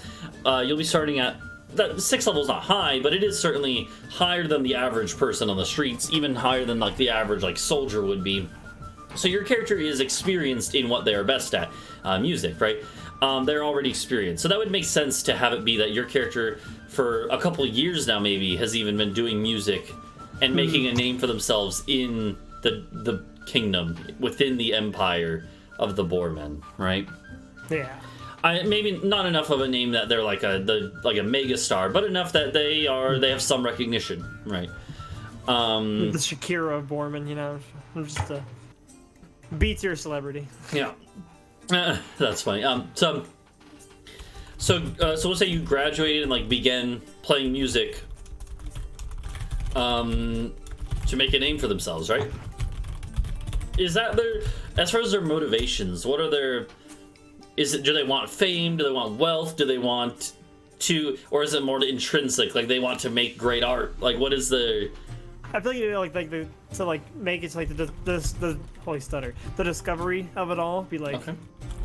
You'll be starting at that 6th level is not high, but it is certainly higher than the average person on the streets, even higher than like the average like soldier would be. So your character is experienced in what they are best at, music, right? They're already experienced. So that would make sense to have it be that your character, for a couple of years now maybe, has even been doing music and making a name for themselves in the kingdom, within the empire of the Boarmen, right? Yeah. Maybe not enough of a name that they're like a mega star, but enough that they have some recognition, right? The Shakira of Boarmen, you know, just a B-tier celebrity. Yeah, that's funny. So we'll say you graduated and like began playing music, to make a name for themselves, right? Is that as far as their motivations? What are their? Do they want fame? Do they want wealth? Do they want to, or is it more intrinsic? Like they want to make great art? Like what is the? I feel like you know, like the to like make it to, like the holy stutter, the discovery of it all be like, Okay.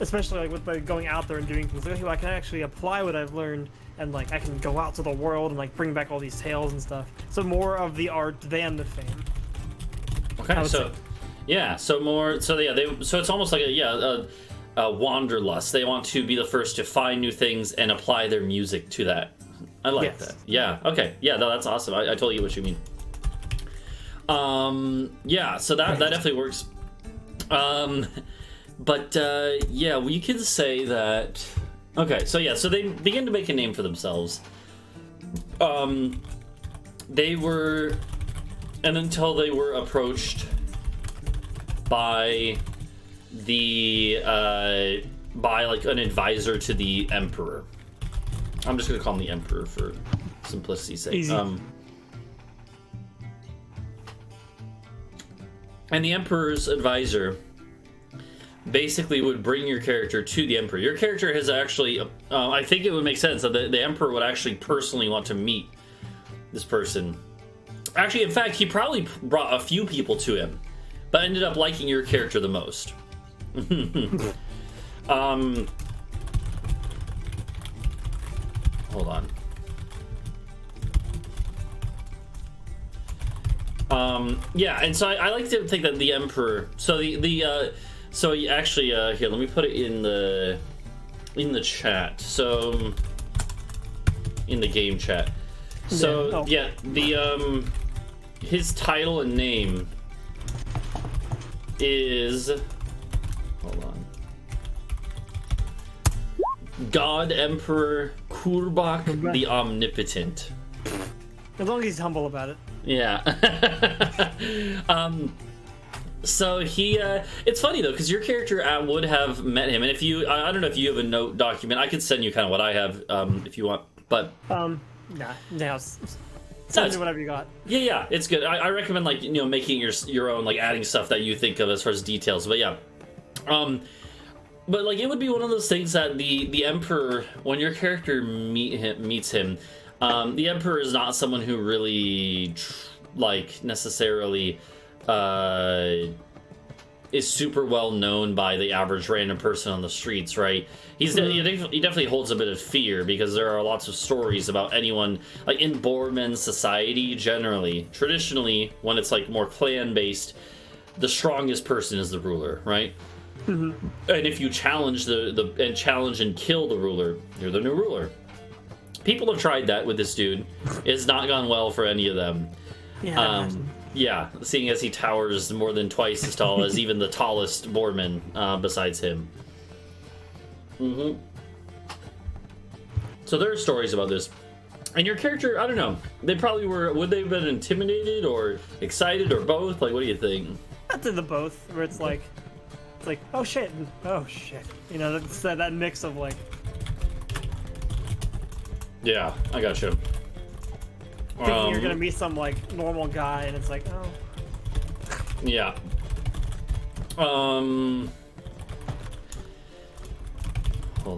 especially like with like going out there and doing things. Like, okay, well, I can actually apply what I've learned, and like I can go out to the world and like bring back all these tales and stuff. So more of the art than the fame. Okay, so yeah, so more, so yeah, so it's almost like a wanderlust. They want to be the first to find new things and apply their music to that. I like that. Yeah. Okay. Yeah. No, that's awesome. I totally get what you mean. Yeah. So that definitely works. But yeah, we can say that. Okay. So yeah. So they begin to make a name for themselves. They were, and until they were approached by by like an advisor to the emperor. I'm just gonna call him the emperor for simplicity's sake. Easy. And the emperor's advisor basically would bring your character to the emperor. Your character has actually, I think it would make sense that the emperor would actually personally want to meet this person. Actually, in fact, he probably brought a few people to him, but ended up liking your character the most. Hold on. Yeah, and so I like to think that the emperor. So so actually, here, let me put it in the chat. So in the game chat. So yeah, the his title and name is, hold on, God Emperor Kurbak the Omnipotent. As long as he's humble about it. Yeah. So he, it's funny though, because your character would have met him, and if you, I don't know if you have a note document, I could send you kind of what I have, if you want, but nah, send me whatever you got. Yeah, it's good. I recommend, like, you know, making your own, like, adding stuff that you think of as far as details, but yeah. But like, it would be one of those things that the emperor, when your character meets him, the emperor is not someone who really like necessarily is super well known by the average random person on the streets, right? He definitely holds a bit of fear, because there are lots of stories about anyone, like in Boorman society generally, traditionally, when it's like more clan based, the strongest person is the ruler, right? And if you challenge challenge and kill the ruler, you're the new ruler. People have tried that with this dude. It's not gone well for any of them. Yeah, seeing as he towers more than twice as tall as even the tallest Boorman besides him. So there are stories about this. And your character, I don't know, they probably were, would they have been intimidated or excited or both? Like, what do you think? I did the both, where it's like, oh shit, you know, that's that mix of like, yeah, I gotcha. Thinking you're gonna meet some like normal guy, and it's like, oh. Yeah. Hold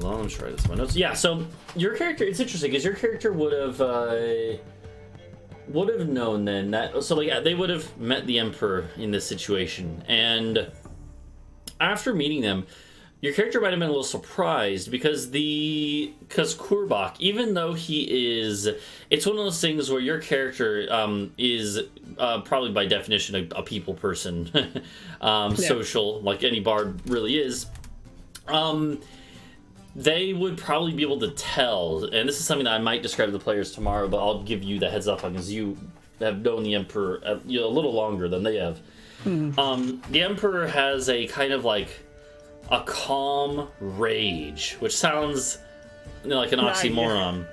on, let me try this in my notes. Yeah, so your character, it's interesting because your character would have known then that, so like they would have met the emperor in this situation, and after meeting them, your character might have been a little surprised because Kurbak, even though he is, it's one of those things where your character is probably by definition a people person, social, like any bard really is. They would probably be able to tell, and this is something that I might describe to the players tomorrow, but I'll give you the heads up on, because you have known the emperor a little longer than they have. The emperor has a kind of like a calm rage, which sounds, you know, like an oxymoron,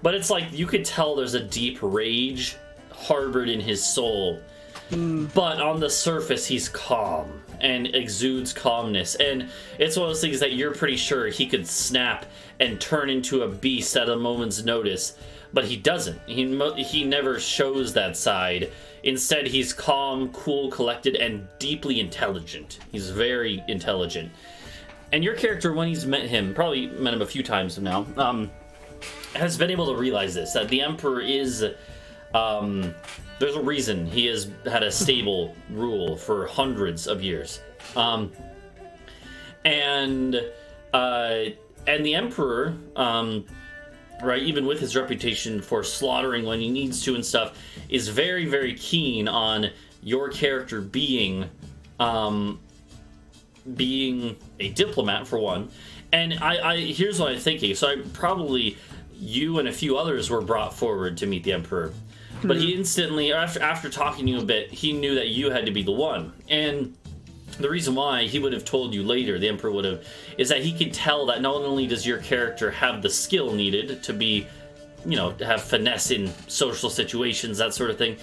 but it's like you could tell there's a deep rage harbored in his soul, but on the surface he's calm and exudes calmness, and it's one of those things that you're pretty sure he could snap and turn into a beast at a moment's notice, but he doesn't. He never shows that side. Instead, he's calm, cool, collected, and deeply intelligent. He's very intelligent. And your character, when he's met him, probably met him a few times now, has been able to realize this, that the Emperor is There's a reason he has had a stable rule for hundreds of years. And the Emperor, right, even with his reputation for slaughtering when he needs to and stuff, is very, very keen on your character being a diplomat, for one. And here's what I'm thinking. So you and a few others were brought forward to meet the Emperor. But he instantly, after talking to you a bit, he knew that you had to be the one. And the reason why he would have told you later, the Emperor would have, is that he could tell that not only does your character have the skill needed to be, to have finesse in social situations, that sort of thing,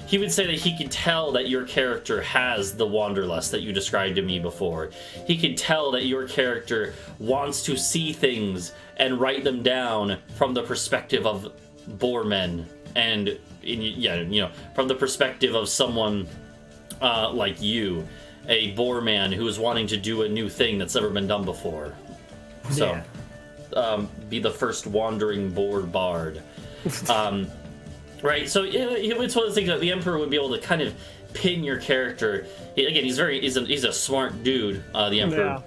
he would say that he could tell that your character has the wanderlust that you described to me before. He could tell that your character wants to see things and write them down from the perspective of boarmen, and from the perspective of someone like you, a boarman who is wanting to do a new thing that's never been done before. So, be the first wandering boar bard. Right, so it's one of the things that the Emperor would be able to kind of pin your character. Again, he's a smart dude, the Emperor,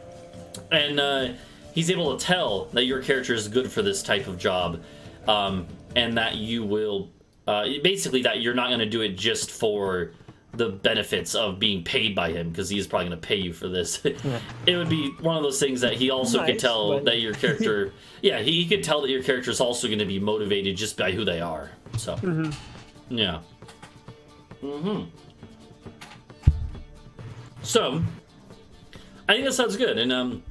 and he's able to tell that your character is good for this type of job, and that you will, basically, that you're not going to do it just for the benefits of being paid by him, because he's probably going to pay you for this. It would be one of those things that he also could tell that your character, he could tell that your character is also going to be motivated just by who they are. So, So, I think that sounds good, and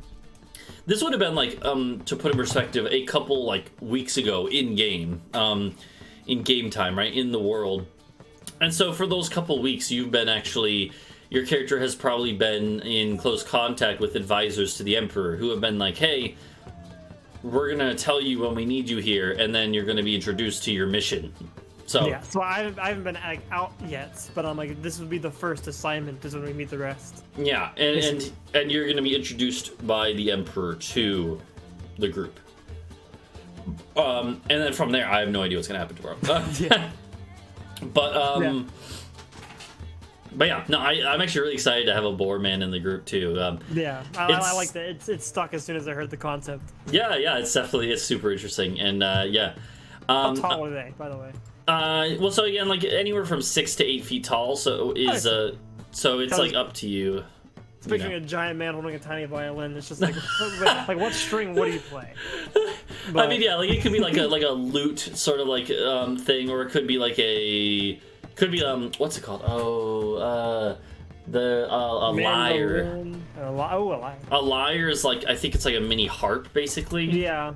this would have been like, to put in perspective, a couple weeks ago in game time, right, in the world. And so for those couple weeks, you've been your character has probably been in close contact with advisors to the Emperor who have been like, hey, we're going to tell you when we need you here, and then you're going to be introduced to your mission. So I haven't been out yet, but I'm like, this would be the first assignment is when we meet the rest. Yeah, and you're going to be introduced by the Emperor to the group. And then from there, I have no idea what's going to happen tomorrow. But no, I'm actually really excited to have a boar man in the group too. I like that. It stuck as soon as I heard the concept. Yeah, it's super interesting, and How tall are they, by the way? Well, so again, anywhere from 6 to 8 feet tall. So it's up to you. It's picturing a giant man holding a tiny violin. It's just like what string would he play? But, I mean, it could be like a lute sort of thing, or it could be what's it called? A lyre. A lyre. A lyre is I think it's like a mini harp, basically. Yeah.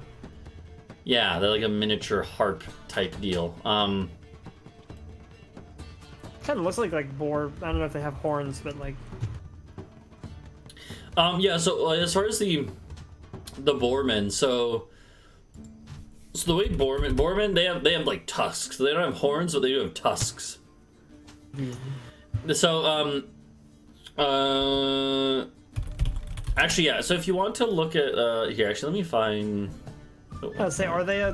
Yeah, they're like a miniature harp type deal. Kind of looks like boar. I don't know if they have horns, but So as far as the boarmen, so the way boarmen they have tusks. So they don't have horns, but they do have tusks. Mm-hmm. So actually, yeah. So if you want to look at here, actually, let me find. Are they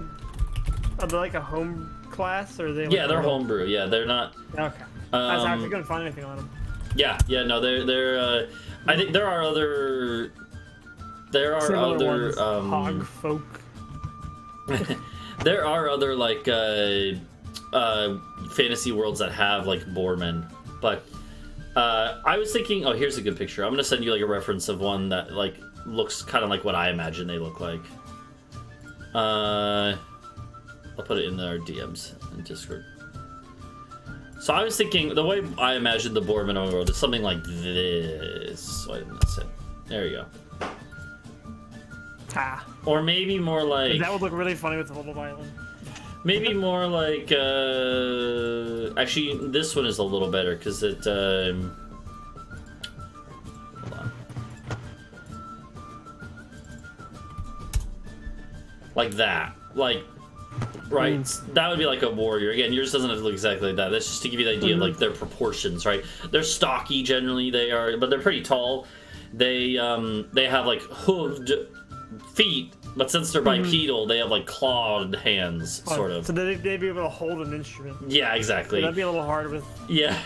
like a home class, or are they? They're homebrew. Yeah, they're not. Okay. I was actually couldn't find anything on them. No, they're. I think there are other. Hog folk. There are other fantasy worlds that have boarmen, but I was thinking. Oh, here's a good picture. I'm gonna send you a reference of one that looks kind of like what I imagine they look like. I'll put it in our DMs in Discord. So I was thinking, the way I imagined the boarmen on the world is something like this. Wait, that's it. There you go. Or maybe more like... That would look really funny with the little violin. Maybe more like... Actually, this one is a little better, because it... Hold on. Like that. Right? That would be like a warrior. Again, yours doesn't have to look exactly like that. That's just to give you the idea of their proportions, right? They're stocky generally, they are, but they're pretty tall. They have hooved feet, but since they're bipedal, they have like clawed hands, sort of. So they'd be able to hold an instrument. Yeah, exactly. That'd be a little hard with. Yeah,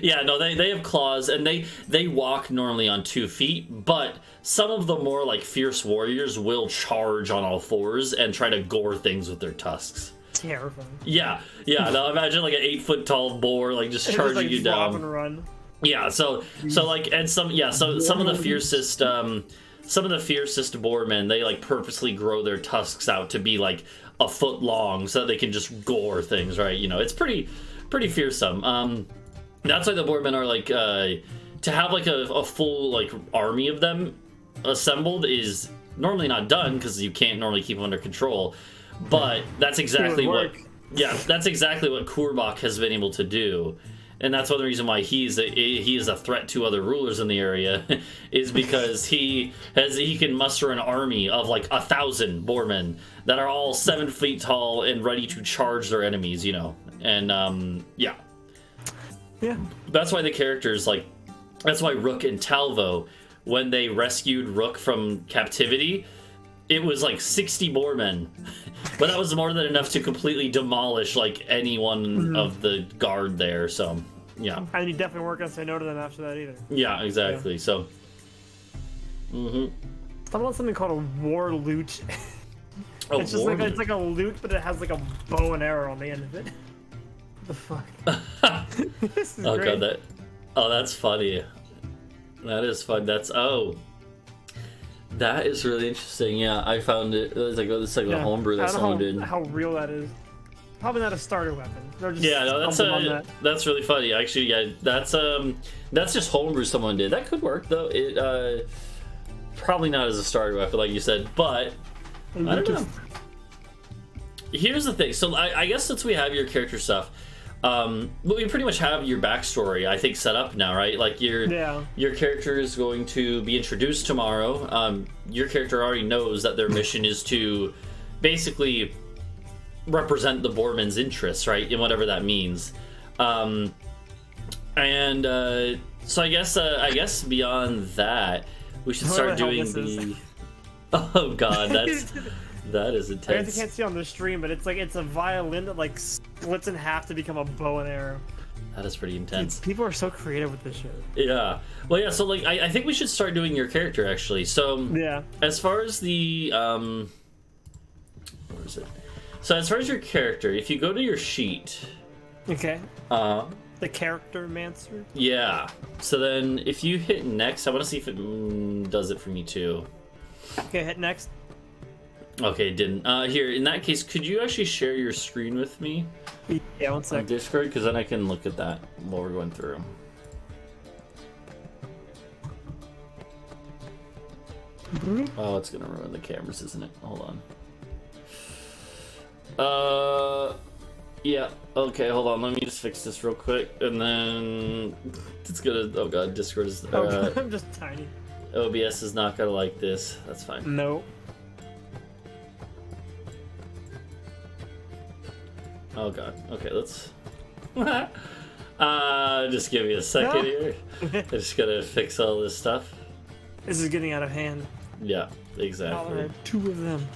yeah. No, they have claws, and they walk normally on 2 feet. But some of the more like fierce warriors will charge on all fours and try to gore things with their tusks. Terrifying. Yeah, yeah. Now imagine like an 8-foot tall boar like just charging like, you drop down. And run. Yeah. So like, and some of the fiercest boarmen, they like purposely grow their tusks out to be like a foot long so that they can just gore things, right? You know, it's pretty fearsome. That's why the boarmen are like to have like a full like army of them assembled is normally not done because you can't normally keep them under control. But that's exactly what Kurbach has been able to do. And that's one of the reasons why he is a threat to other rulers in the area, is because he can muster an army of like 1,000 boarmen that are all 7 feet tall and ready to charge their enemies, you know. And yeah, that's why the characters that's why Rook and Talvo, when they rescued Rook from captivity, it was like 60 boarmen, but that was more than enough to completely demolish like any one of the guard there. So yeah, and you definitely weren't gonna say no to them after that either. Yeah, exactly. Yeah. So I want something called a war lute. It's just it's like a lute, but it has like a bow and arrow on the end of it. What the fuck? This is great. God, that's funny. That is fun. That is really interesting. Yeah, I found it. It's like a homebrew that someone did. How real that is. Probably not a starter weapon. That's really funny. Actually, yeah, that's just homebrew someone did. That could work though. It probably not as a starter weapon, like you said, but I don't know. Here's the thing. So I guess since we have your character stuff, we pretty much have your backstory, I think, set up now, right? Like your character is going to be introduced tomorrow. Your character already knows that their mission is to basically represent the Boarman's interests, right? And whatever that means. So I guess beyond that, we should start doing the. Oh God, that is intense. I guess you can't see on the stream, but it's a violin that like splits in half to become a bow and arrow. That is pretty intense. Dude, people are so creative with this shit. Yeah. Well, yeah. So like, I think we should start doing your character actually. So yeah. As far as the where is it? So as far as your character, if you go to your sheet. Okay. The character mancer. Yeah. So then, if you hit next, I want to see if it does it for me too. Okay, hit next. Okay, it didn't. Here, in that case, could you actually share your screen with me? Yeah, 1 second. On Discord, because then I can look at that while we're going through. Oh, it's gonna ruin the cameras, isn't it? Hold on. Yeah. Okay, hold on. Let me just fix this real quick, and then it's gonna. Oh God, Discord is. I'm just tiny. OBS is not gonna like this. That's fine. No. Oh God. Okay, let's. Just give me a second here. I just gotta fix all this stuff. This is getting out of hand. Yeah, exactly. There are 2 of them.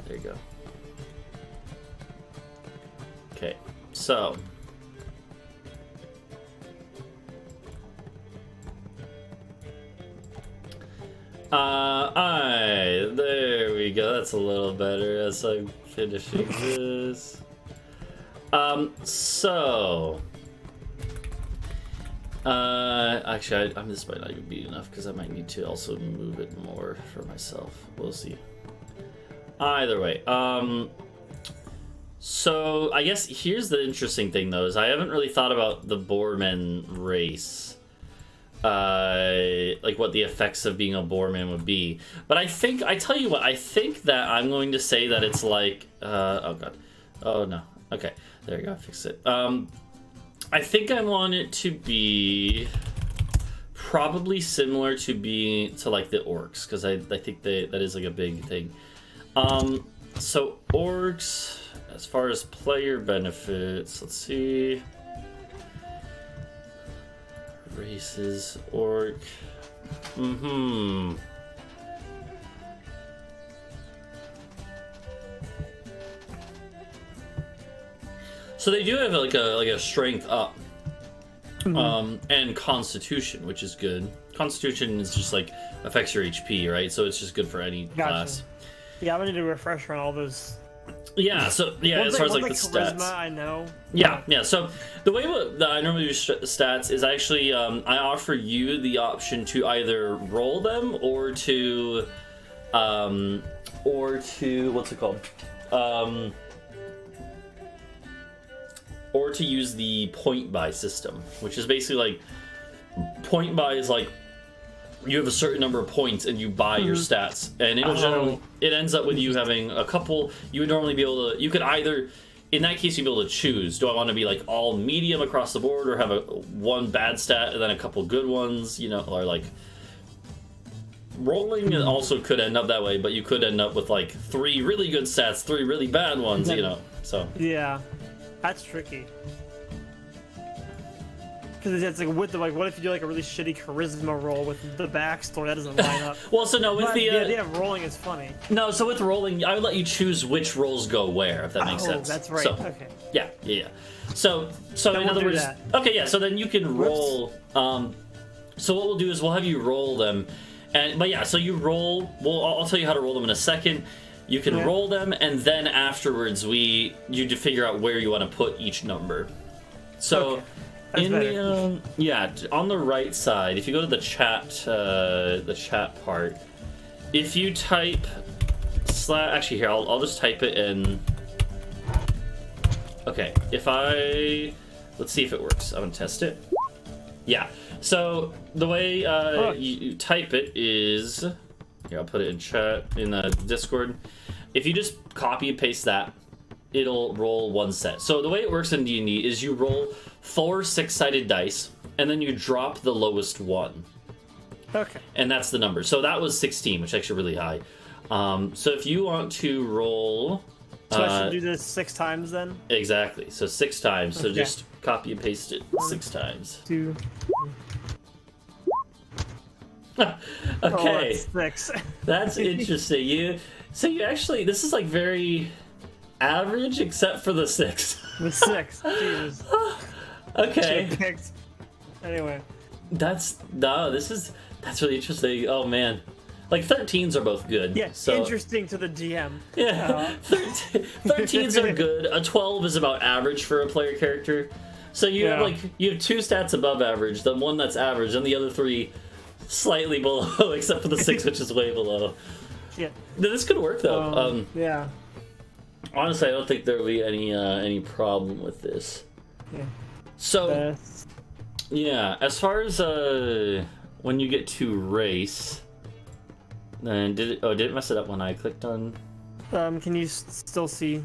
There you go. Okay, so. There we go. That's a little better as I'm finishing this. Actually, this might not even be enough because I might need to also move it more for myself. We'll see. Either way, so I guess here's the interesting thing though, is I haven't really thought about the Boarman race. Like what the effects of being a Boarman would be. But I think that I'm going to say that it's like, oh God. Oh no. Okay. There you go. I fixed it. I think I want it to be probably similar to like the orcs, because I think that is like a big thing. So orcs, as far as player benefits, let's see. races, orc. Mm-hmm. So they do have like a strength up, and constitution, which is good. Constitution is just like affects your HP, right? So it's just good for any class. Yeah, I'm gonna need a refresher on all those. Yeah, so yeah, as far as like the charisma, stats, I know. Yeah. So the way that I normally do stats is actually I offer you the option to either roll them or to what's it called, or to use the point buy system, which is basically like point buy is like you have a certain number of points and you buy your stats, and it'll generally, it ends up with you having a couple. You would normally be able to, you could either, in that case, you'd be able to choose, do I want to be like all medium across the board, or have one bad stat and then a couple good ones, you know, or like rolling also could end up that way, but you could end up with like 3 really good stats, 3 really bad ones, you know, so. Yeah, that's tricky. Because it's like with the, like, what if you do like a really shitty charisma roll with the backstory? That doesn't line up. Well, so no, with the idea of rolling is funny. No, so with rolling, I would let you choose which rolls go where, if that makes sense. That's right. So, okay. Yeah. So in other words, that. Okay, yeah. So then you can roll. So what we'll do is we'll have you roll them, but yeah. So you roll. Well, I'll tell you how to roll them in a second. You can roll them, and then afterwards you figure out where you want to put each number. So. Okay. In the on the right side, if you go to the chat part, if you type actually here, I'll just type it in. Okay, let's see if it works. I'm gonna test it. Yeah. So the way you type it is, here, I'll put it in chat in Discord. If you just copy and paste that, it'll roll one set. So the way it works in D&D is you roll 4 6-sided dice, and then you drop the lowest one. Okay. And that's the number. So that was 16, which is actually really high. So if you want to roll... So I should do this 6 times then? Exactly. So 6 times. So just copy and paste it 6 times. 2. Okay. Oh, that's 6. That's interesting. So you actually... This is like very... average, except for the 6. The 6, Jesus. Okay. Anyway. That's really interesting. Oh man, like 13s are both good. Yeah, so. Interesting to the DM. Yeah, 13s are good. A 12 is about average for a player character. So you have 2 stats above average, the one that's average, and the other 3 slightly below, except for the 6, which is way below. Yeah. This could work though. Yeah. Honestly, I don't think there will be any problem with this. Yeah. So, yeah, as far as when you get to race, then did it mess it up when I clicked on? Can you still see?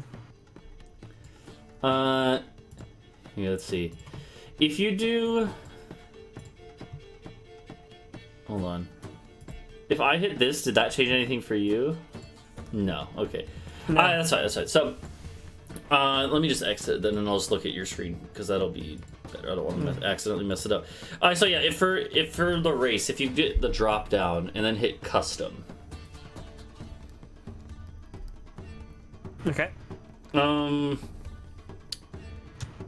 Yeah, let's see. If you do, hold on. If I hit this, did that change anything for you? No. Okay. No. That's fine. So, let me just exit then, and I'll just look at your screen because that'll be better. I don't want to accidentally mess it up. So yeah, if for the race, if you get the drop down and then hit custom. Okay.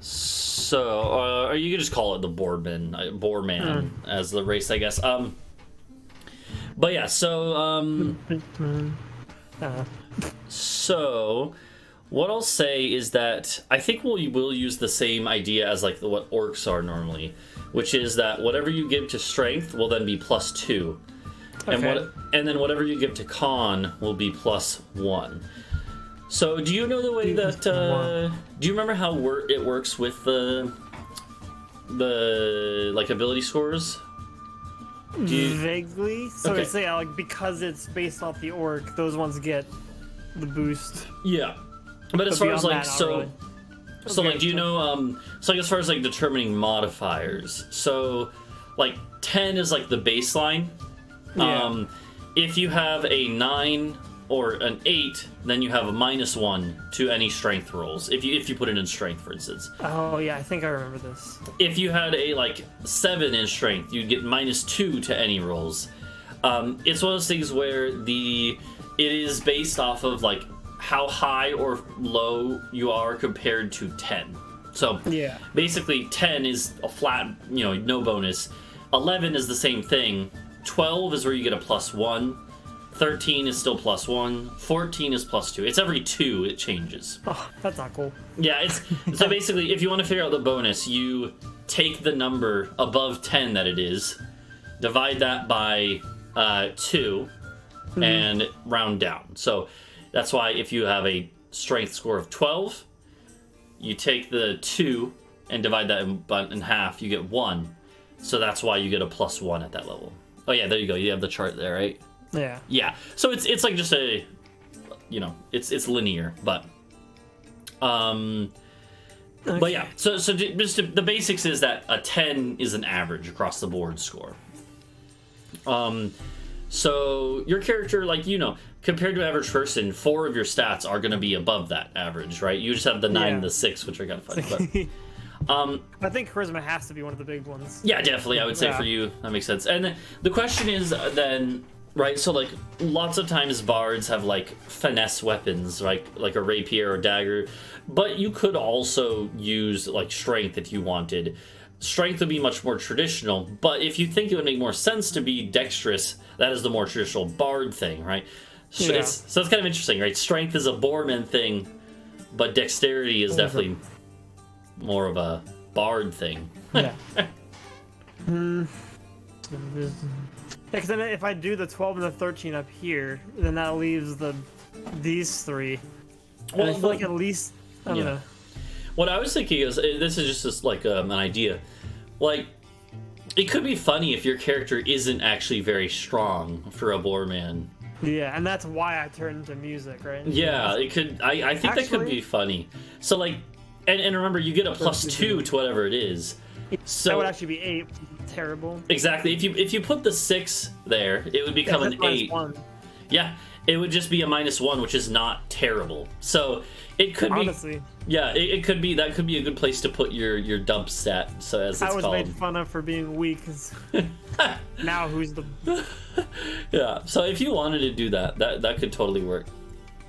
So, or you could just call it the Boarman as the race, I guess. But yeah, so So, what I'll say is that I think we will use the same idea as like what orcs are normally, which is that whatever you give to strength will then be +2, and then whatever you give to con will be +1. So, do you know the way that? Do you remember how it works with the like ability scores? Vaguely. So it's like because it's based off the orc, those ones get the boost. Yeah, but as far as like really. like do you know so like as far as like determining modifiers, so like 10 is like the baseline. If you have a 9 or an 8, then you have a -1 to any strength rolls. If you put it in strength, for instance. Oh yeah, I think I remember this. If you had a like 7 in strength, you'd get -2 to any rolls. It's one of those things where it is based off of like how high or low you are compared to 10. So yeah, basically 10 is a flat, no bonus. 11 is the same thing. 12 is where you get a +1. 13 is still +1. 14 is +2. It's every 2 it changes. Oh, that's not cool. Yeah, it's so basically if you want to figure out the bonus, you take the number above 10 that it is, divide that by 2, and round down. So that's why if you have a strength score of 12, you take the 2 and divide that in half, you get 1. So that's why you get a +1 at that level. Oh yeah, there you go. You have the chart there, right? Yeah. Yeah. So it's like just a, it's linear, but okay. But yeah. So just the basics is that a 10 is an average across the board score. So your character, like, compared to an average person, 4 of your stats are going to be above that average, right? You just have the 9 and the 6, which are kind of funny. But I think charisma has to be one of the big ones. yeah, definitely. I would say for you, that makes sense. And the question is then, right? So like lots of times bards have like finesse weapons, like a rapier or dagger, but you could also use like strength if you wanted. Strength would be much more traditional, but if you think it would make more sense to be dexterous, that is the more traditional bard thing, right? So, Yeah. so it's kind of interesting, right? Strength is a boarman thing, but dexterity is definitely more of a bard thing. Yeah. Because then if I do the 12 and the 13 up here, then that leaves these 3. And I feel like at least, I don't know. What I was thinking is, this is just like an idea. Like, it could be funny if your character isn't actually very strong for a boarman. Yeah, and that's why I turned into music, right? Yeah, it could. I think that could be funny. So like, and remember, you get a +2 to whatever it is. So that would actually be 8. Terrible. Exactly. If you put the 6 there, it would become an 8. -1. Yeah, it would just be a -1, which is not terrible. So it could Honestly. be. Yeah, it could be. That could be a good place to put your dump stat. So as it's called. I was made fun of for being weak. Now who's the? Yeah. So if you wanted to do that could totally work.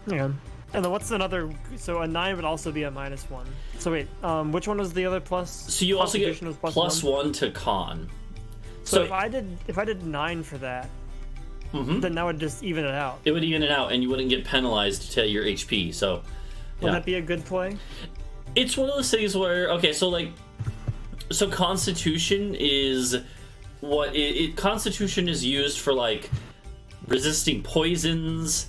Yeah. And then what's another? So a 9 would also be a -1. So wait, which one was the other plus? So you also get +1 to con. So if I did 9 for that, then that would just even it out. It would even it out, and you wouldn't get penalized to your HP. So would that be a good play? It's one of those things where so Constitution is what Constitution is used for like resisting poisons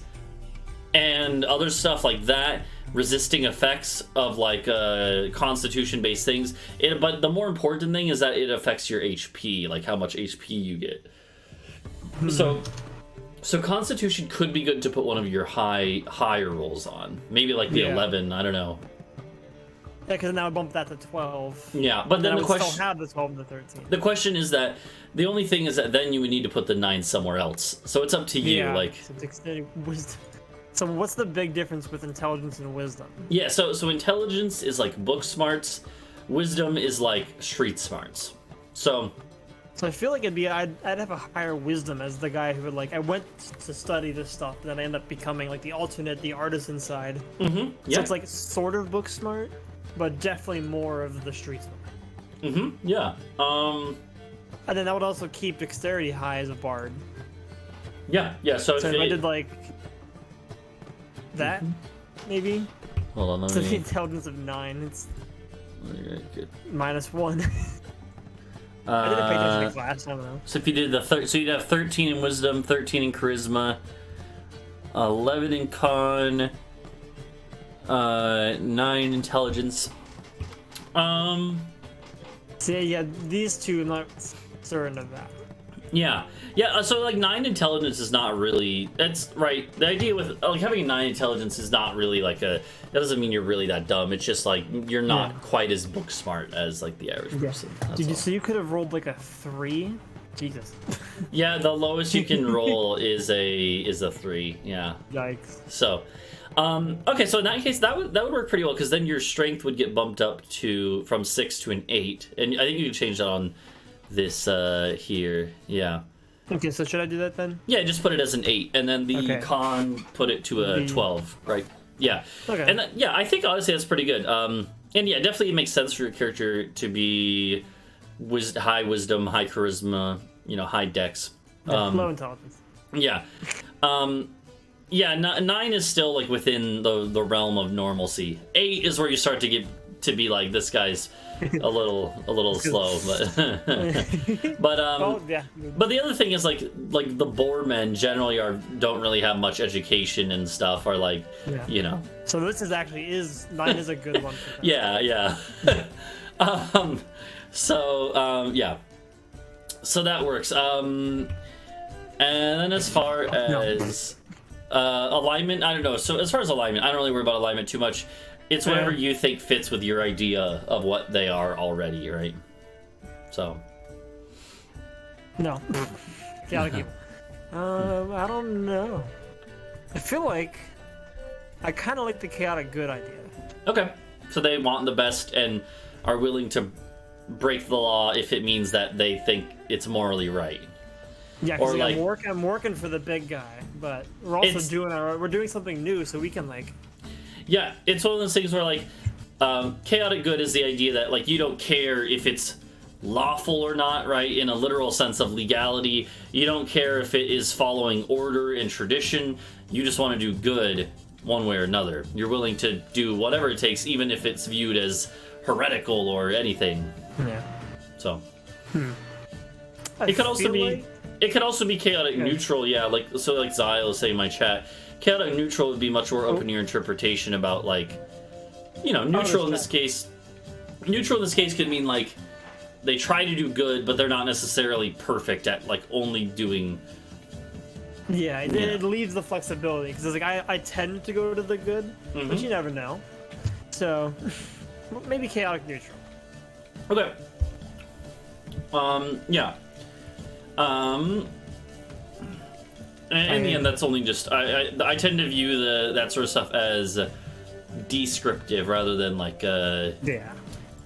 and other stuff like that, resisting effects of like Constitution-based things. But the more important thing is that it affects your HP, like how much HP you get. So Constitution could be good to put one of your higher rolls on, maybe like the 11. I don't know. Yeah, because then I would bump that to 12. Yeah, but then I the would question still have the 12 and the 13. The question is that the only thing is that then you would need to put the 9 somewhere else. So it's up to you. Yeah, like. So dexterity, wisdom. So what's the big difference with intelligence and wisdom? Yeah, so intelligence is like book smarts, wisdom is like street smarts. So I feel like I'd have a higher wisdom as the guy who would like I went to study this stuff, and then I end up becoming like the alternate, the artisan side. Yeah. So it's like sort of book smart, but definitely more of the street smart. Yeah. And then that would also keep dexterity high as a bard. Yeah. So if I did like that, maybe. Hold on, let So me. the intelligence of 9, it's Good. -1. I didn't pay attention to class. I don't know. So if you did so you'd have 13 in wisdom, 13 in charisma, 11 in con, 9 intelligence. See, yeah, these two, I'm not certain of that. Yeah. So like 9 intelligence is not really. That's right. The idea with like having 9 intelligence is not really like a. That doesn't mean you're really that dumb. It's just like you're not quite as book smart as like the average person. So you could have rolled like a 3 Jesus. Yeah, the lowest you can roll is a 3. Yeah. Yikes. So, okay, so in that case, that would work pretty well, because then your strength would get bumped up from 6 to an 8, and I think you can change that on this here. Yeah. Okay, so should I do that then? Yeah, just put it as an 8, and then the con put it to a 12, right? Yeah. Okay. And yeah, I think honestly that's pretty good. And yeah, definitely it makes sense for your character to be high wisdom, high charisma, high dex. Low intelligence. Yeah. Yeah, 9 is still like within the realm of normalcy. 8 is where you start to get to be like, this guy's a little slow, but but the other thing is like the boarmen generally don't really have much education and stuff, are like, So this is 9 is a good one for them. Yeah. Yeah. So that works. And then as far as alignment, I don't know. So as far as alignment, I don't really worry about alignment too much. It's whatever you think fits with your idea of what they are already, right? So. No. Chaotic evil. I don't know. I feel like I kind of like the chaotic good idea. Okay. So they want the best and are willing to break the law if it means that they think it's morally right. Yeah, because I'm working for the big guy, but we're also doing something new, so we can like. Yeah, it's one of those things where like chaotic good is the idea that like you don't care if it's lawful or not, right? In a literal sense of legality, you don't care if it is following order and tradition. You just want to do good one way or another. You're willing to do whatever it takes, even if it's viewed as heretical or anything. Yeah. So. It could also be chaotic neutral, yeah. Like Zyle was saying in my chat, chaotic neutral would be much more open to your interpretation about like, neutral in this case. Neutral in this case could mean like they try to do good, but they're not necessarily perfect at like only doing. Yeah, it leaves the flexibility because it's like I tend to go to the good, but you never know. So maybe chaotic neutral. Okay. Yeah. In the end, that's only just I tend to view that sort of stuff as descriptive rather than like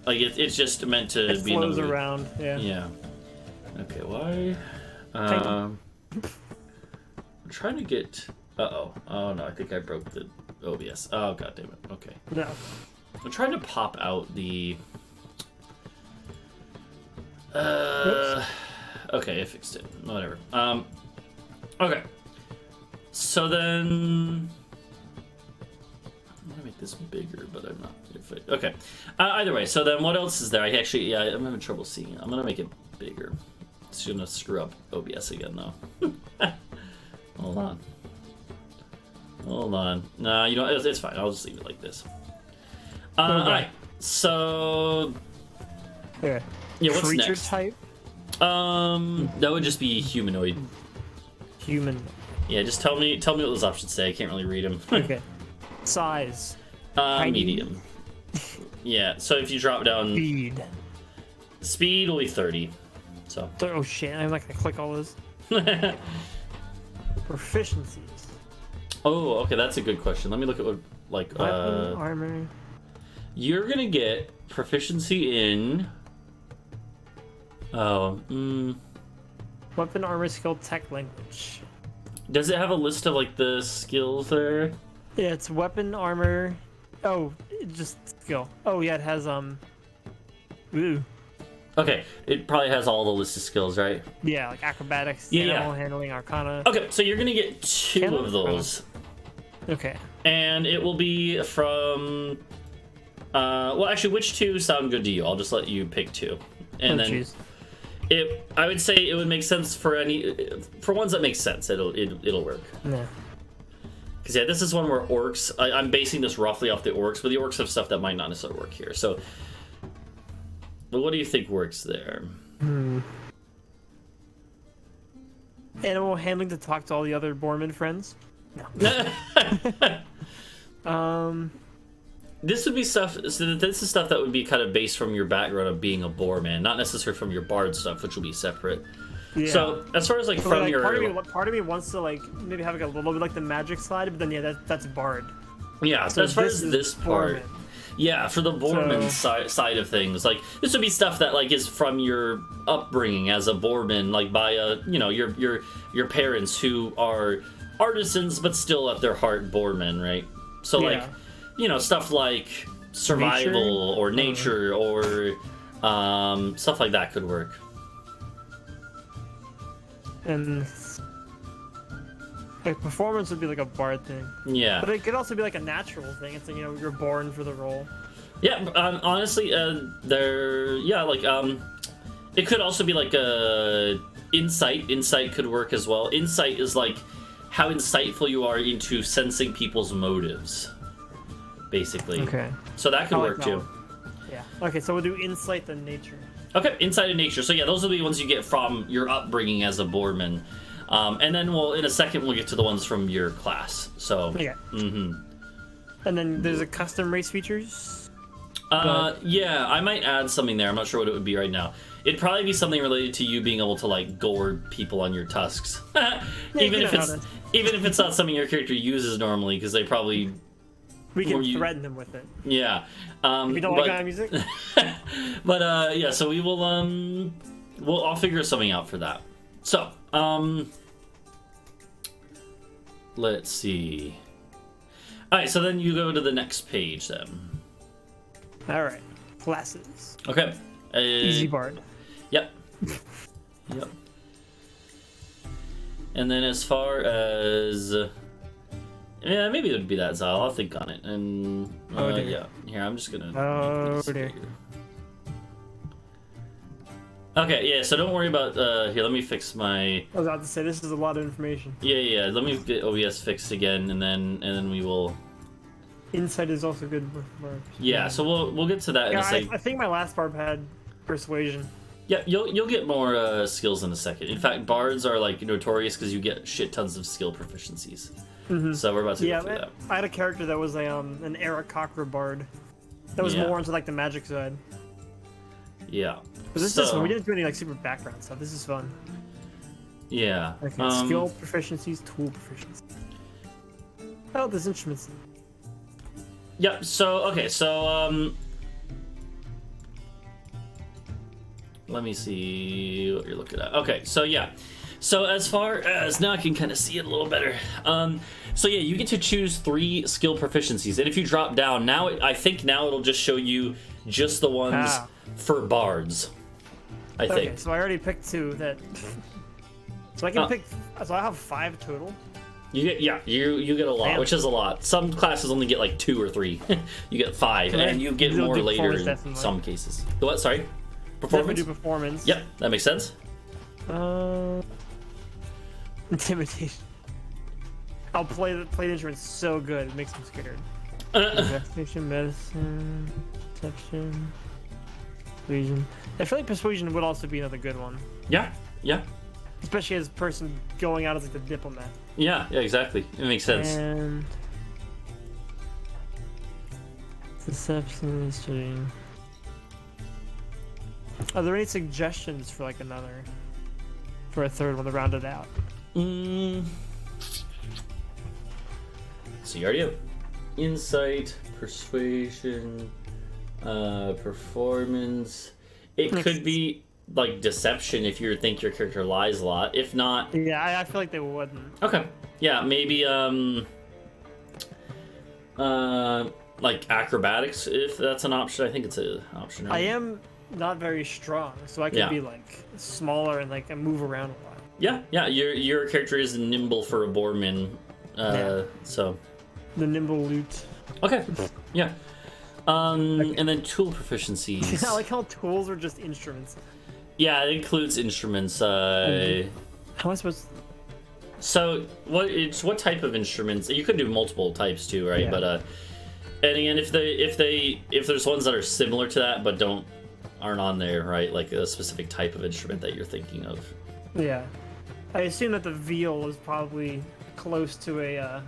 like it's just meant to be flows around. Yeah. Okay. Why? I'm trying to get. Oh no! I think I broke the OBS. Oh god damn it! Okay. No. I'm trying to pop out the. Okay, I fixed it. Whatever. Okay. So then, I'm gonna make this bigger, but I'm not. Okay. Either way, so then what else is there? I'm having trouble seeing it. I'm gonna make it bigger. It's gonna screw up OBS again, though. Hold on. No, it's fine. I'll just leave it like this. Okay. All right. So. Yeah. Yeah. What's Creature next? Type. That would just be humanoid. Human. Yeah, just tell me what those options say. I can't really read them. Okay. Size. Medium. Yeah. So if you drop down. Speed will be 30. So. Oh shit! I'm not gonna click all this. Proficiencies. Oh, okay. That's a good question. Let me look at what weapon, armor. You're gonna get proficiency in. Weapon, armor, skill, tech, language. Does it have a list of like the skills there? Yeah, it's weapon, armor. Oh, just skill. Oh yeah, it has Ooh. Okay, it probably has all the list of skills, right? Yeah, like acrobatics, animal handling, arcana. Okay, so you're gonna get 2 of those. Okay. And it will be from. Well, actually, which 2 sound good to you? I'll just let you pick 2, and then. Geez. I would say it would make sense for ones that make sense. It'll work. Yeah. Because this is one where orcs. I'm basing this roughly off the orcs, but the orcs have stuff that might not necessarily work here. So, but what do you think works there? Animal handling to talk to all the other Borman friends. No. This would be stuff. So this is stuff that would be kind of based from your background of being a boar man, not necessarily from your bard stuff, which will be separate. Yeah. So as far as like But, from like, your part of me wants to like maybe have like a little bit like the magic side, but then yeah, that's Bard. yeah, so as far as this part, Borman. yeah, for the Borman side of things, like this would be stuff that like is from your upbringing as a Borman, like by your parents who are artisans but still at their heart Borman, right? So like stuff like survival or nature or stuff like that could work. And like performance would be like a Bard thing. Yeah. But it could also be like a natural thing. It's like, you're born for the role. Yeah, honestly, it could also be like a insight. Insight could work as well. Insight is like how insightful you are into sensing people's motives, basically. Okay. So that could work too. Yeah. Okay, so we'll do insight then nature. Okay, insight and nature. So yeah, those are the ones you get from your upbringing as a Boardman. And then in a second we'll get to the ones from your class. So yeah. Mm-hmm. And then there's a custom race features. Yeah, I might add something there. I'm not sure what it would be right now. It'd probably be something related to you being able to like gore people on your tusks, even if it's not something your character uses normally, because they probably we can threaten them with it. Yeah. If you don't like my music. But yeah, so we will I'll figure something out for that. So let's see. All right, so then you go to the next page then. All right, classes. Okay. Easy Bard. Yep. Yep. And then as far as yeah, maybe it would be that Zal. I'll think on it. And yeah, here I'm just gonna. Oh dear. Okay, yeah. So don't worry about here. Let me fix my. I was about to say this is a lot of information. Yeah. Let me get OBS fixed again, and then we will. Insight is also good for yeah, so we'll get to that in a second. I think my last barb had persuasion. Yeah, you'll get more skills in a second. In fact, bards are like notorious because you get shit tons of skill proficiencies. Mm-hmm. So we're about to go through that. I had a character that was an Aarakocra bard. That was more into like the magic side. Yeah. But this is fun. We didn't do any like super background stuff. This is fun. Yeah. Okay, skill proficiencies, tool proficiencies. Oh, there's instruments. Yep. So okay. So let me see what you're looking at. Okay. So yeah. So as far as now, I can kind of see it a little better. So yeah, you get to choose 3 skill proficiencies, and if you drop down now, I think now it'll just show you just the ones for bards. I think. Okay. So I already picked 2 that. So I can pick. So I have 5 total. You get you get a lot, which is a lot. Some classes only get like 2 or 3. You get 5, and you get more later in some cases. The what? Sorry, performance. Definitely do performance. Yep, that makes sense. Intimidation. I'll play the instrument so good it makes me scared. Investigation, medicine, perception, persuasion. I feel like persuasion would also be another good one. Yeah. Especially as a person going out as like the diplomat. Yeah, exactly. It makes sense. And deception is doing. Are there any suggestions for like for a third one to round it out? So you already have insight, persuasion, performance. It could be like deception if you think your character lies a lot. If not, yeah, I feel like they wouldn't. Okay, yeah, maybe like acrobatics if that's an option. I think it's an option. Right? I am not very strong, so I can be like smaller and like move around a lot. Yeah. Your character is nimble for a Boarman, so the nimble loot. Okay, yeah. And then tool proficiencies. I like how tools are just instruments. Yeah, it includes instruments. How am I supposed to... So what type of instruments? You could do multiple types too, right? Yeah. But and again, if there's ones that are similar to that but aren't on there, right? Like a specific type of instrument that you're thinking of. Yeah, I assume that the viol is probably close to a.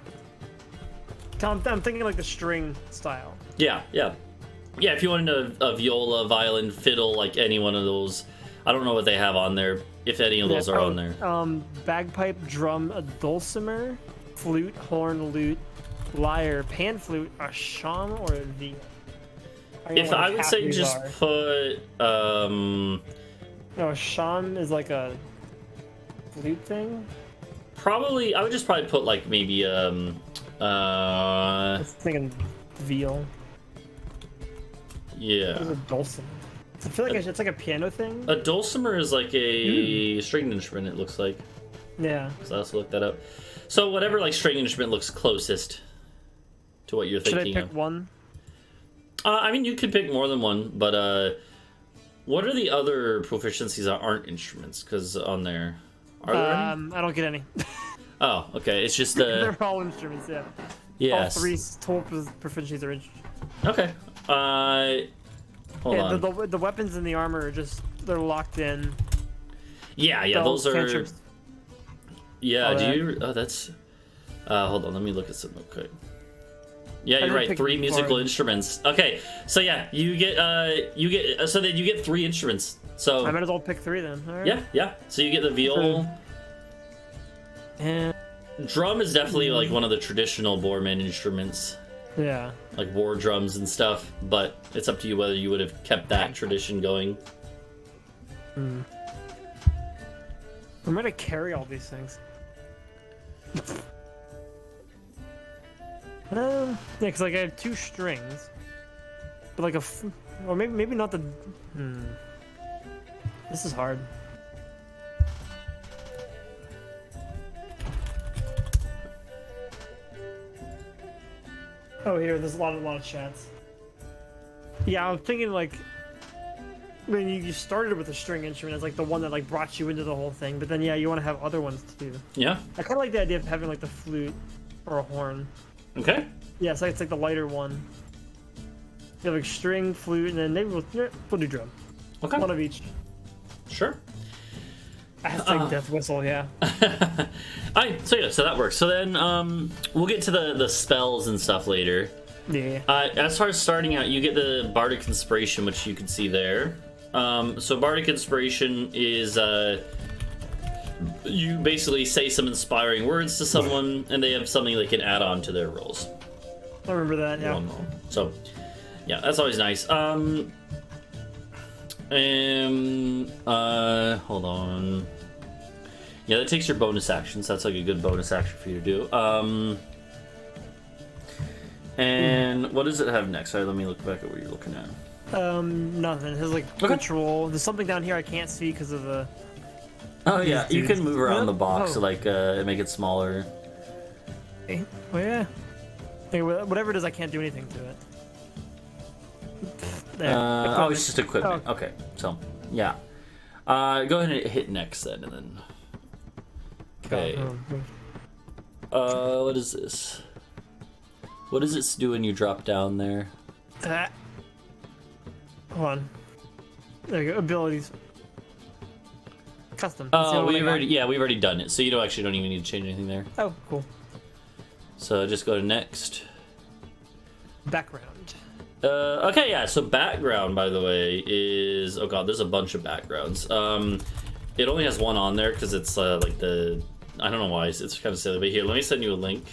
I'm thinking like the string style. Yeah. If you wanted a viola, violin, fiddle, like any one of those. I don't know what they have on there if any of those are on there. Bagpipe, drum, a dulcimer, flute, horn, lute, lyre, pan flute, a sham, or a v. If I would say just put No, a sham is like a flute thing. Probably, I would just probably put like maybe I was thinking veal. Yeah. What is a dulcimer? I feel like it's like a piano thing. A dulcimer is like a stringed instrument, it looks like. Yeah. So I also looked that up. So whatever like string instrument looks closest to what you're thinking. Should I pick one? I mean, you could pick more than one, but what are the other proficiencies that aren't instruments? Because on there, are there any? I don't get any. Oh, okay. It's just They're all instruments, yeah. Yes. All 3 total proficiencies are instruments. Okay. Hold on. The weapons and the armor are just they're locked in. Yeah, those are. Cantrips. Yeah, do you? Oh, that's. Hold on, let me look at something real quick. Yeah, you're right. 3 musical instruments. Okay, so yeah, you get so then you get 3 instruments. So I might as well pick 3 then. All right. Yeah. So you get the viol. And drum is definitely like one of the traditional Boorman instruments. Yeah. Like war drums and stuff, but it's up to you whether you would have kept that tradition going. I'm gonna carry all these things. Yeah, because like I have 2 strings, but like or maybe not the. This is hard. Oh, here, there's a lot of chats. Yeah, I'm thinking like when you started with a string instrument as like the one that like brought you into the whole thing, but then yeah, you want to have other ones too. Yeah. I kind of like the idea of having like the flute or a horn. Okay. Yeah, it's like the lighter one. You have like string, flute, and then maybe we'll do drum. Okay. One of each. Sure. Aztec death whistle, yeah. Alright, so yeah, so that works. So then we'll get to the spells and stuff later. Yeah. As far as starting out, you get the Bardic Inspiration, which you can see there. So Bardic Inspiration is you basically say some inspiring words to someone, and they have something they can add on to their rolls. I remember that, yeah. So, yeah, that's always nice. Hold on. Yeah, that takes your bonus actions. That's like a good bonus action for you to do. And what does it have next? Sorry, let me look back at what you're looking at. Nothing. It has like control. There's something down here I can't see because of the. Oh yeah, you can move around the box to like make it smaller. Okay. Oh yeah. Okay, whatever it is, I can't do anything to it. There. Oh, it's just equipment. Oh. Okay, so yeah. Go ahead and hit next then, and then. Okay. What is this? What does it do when you drop down there? Hold on. There you go. Abilities. Custom. We've already done it, so you don't even need to change anything there. Oh, cool. So just go to next. Background. Okay, yeah. So background, by the way, is there's a bunch of backgrounds. It only has one on there because it's like the I don't know why it's kind of silly, but here, let me send you a link.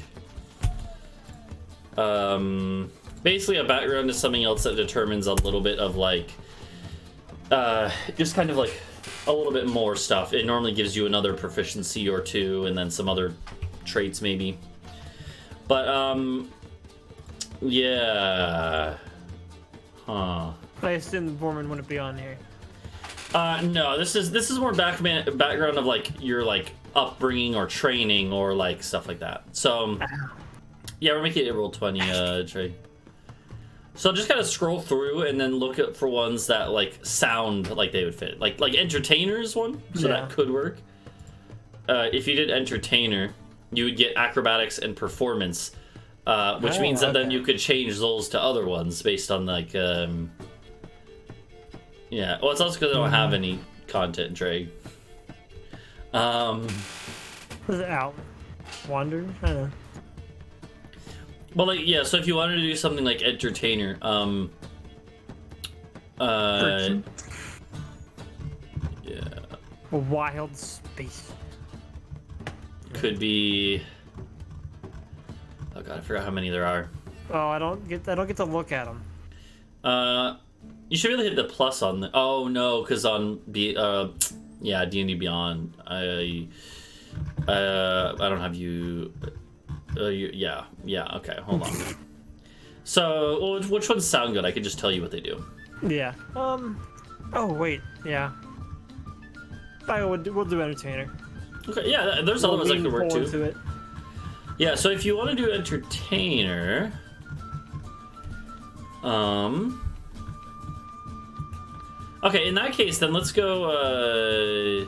Basically, a background is something else that determines a little bit of like, just kind of like a little bit more stuff. It normally gives you another proficiency or 2, and then some other traits maybe. But yeah, huh. I assume the Boorman wouldn't be on here. No, this is more background of like your like upbringing or training or like stuff like that. So yeah, we're making it roll 20, Trey. So just kind of scroll through and then look for ones that like sound like they would fit. Like entertainer is one, so that could work. If you did entertainer, you would get acrobatics and performance, which means that then you could change those to other ones based on like yeah. Well, it's also because I don't have any content, Trey. What is it out? Wander? I don't know. Well, like, yeah, so if you wanted to do something like entertainer, yeah. A wild space. Could be. Oh god, I forgot how many there are. Oh, I don't get to look at them. You should really hit the plus on the. Oh no, because on yeah, D&D Beyond, I don't have you. Yeah, okay, hold on. So, well, which ones sound good? I could just tell you what they do. Yeah. Oh wait. Yeah. We'll do entertainer. Okay. Yeah, there's other ones that could work too. It. Yeah. So if you want to do entertainer, okay. In that case, then let's go.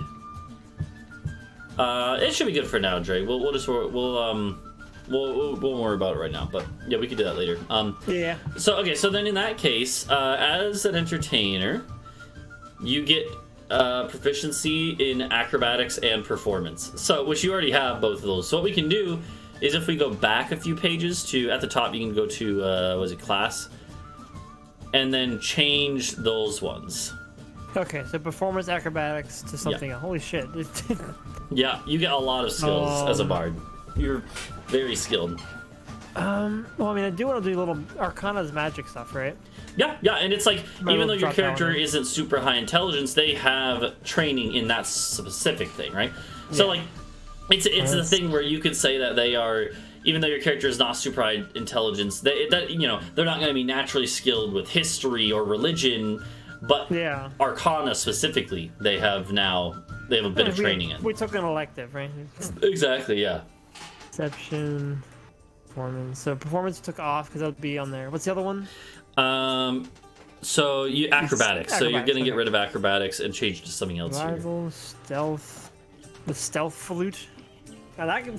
It should be good for now, Dre. We'll worry about it right now, but yeah, we can do that later. Yeah. So okay, so then in that case, as an entertainer, you get proficiency in acrobatics and performance. So which you already have both of those. So what we can do is if we go back a few pages to at the top, you can go to was it class, and then change those ones. Okay, so performance acrobatics to something else. Holy shit. Yeah, you get a lot of skills as a bard. You're very skilled. Well, I mean, I do want to do little Arcana's magic stuff, right? Yeah, and it's like, even though your character isn't super high intelligence, they have training in that specific thing, right? So, like, it's the thing where you could say that they are, even though your character is not super high intelligence, they're not going to be naturally skilled with history or religion, but Arcana specifically, they have a bit of training in. We took an elective, right? Exactly, yeah. Perception, performance. So performance took off because that would be on there. What's the other one? So you acrobatics. So you're gonna get rid of acrobatics and change to something else. Survival, stealth, the stealth flute. Now that can.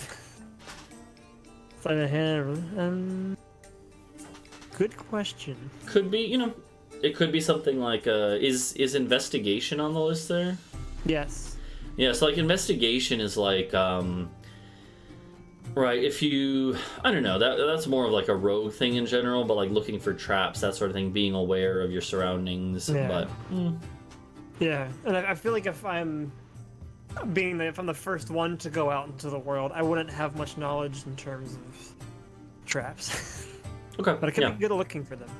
Sleight of hand. Good question. Could be, it could be something like is investigation on the list there? Yes. Yeah. So like investigation is like right, if you, I don't know, that's more of like a rogue thing in general, but like looking for traps, that sort of thing, being aware of your surroundings, but... Yeah, and I feel like if I'm the first one to go out into the world, I wouldn't have much knowledge in terms of traps. Okay, but it could be good at looking for them.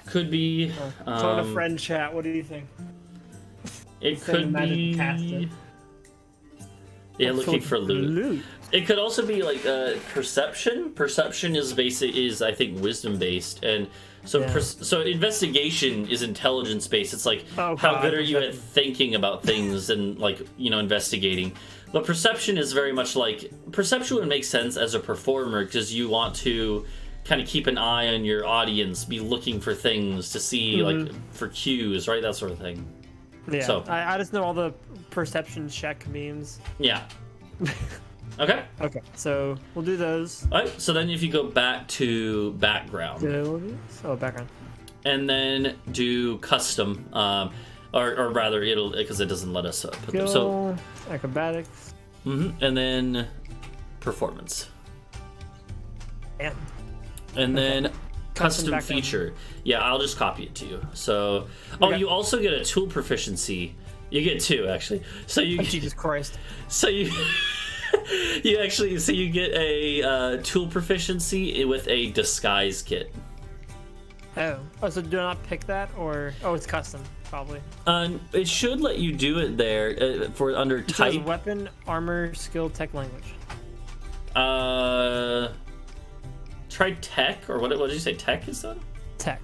Could be... Phone a friend chat, what do you think? It could be... Yeah, looking for loot. It could also be like perception. Perception is I think wisdom based, and so so investigation is intelligence based. It's like how good are you at thinking about things and like investigating. But perception is very much like perception would make sense as a performer because you want to kind of keep an eye on your audience, be looking for things to see like for cues, right? That sort of thing. Yeah. So I just know all the perception check memes. Yeah. Okay. Okay. So we'll do those. All right. So then, if you go back to background, background, and then do custom, or rather, it'll because it doesn't let us put them. So acrobatics. And then performance. Yeah. And then custom feature. Yeah, I'll just copy it to you. So, you also get a tool proficiency. You get 2 actually. So you Jesus Christ. So you you get a tool proficiency with a disguise kit. Oh, so do I not pick that, or it's custom probably. It should let you do it there for under type. It says weapon, armor, skill, tech, language. Try tech, or what did you say? Tech is that? Tech.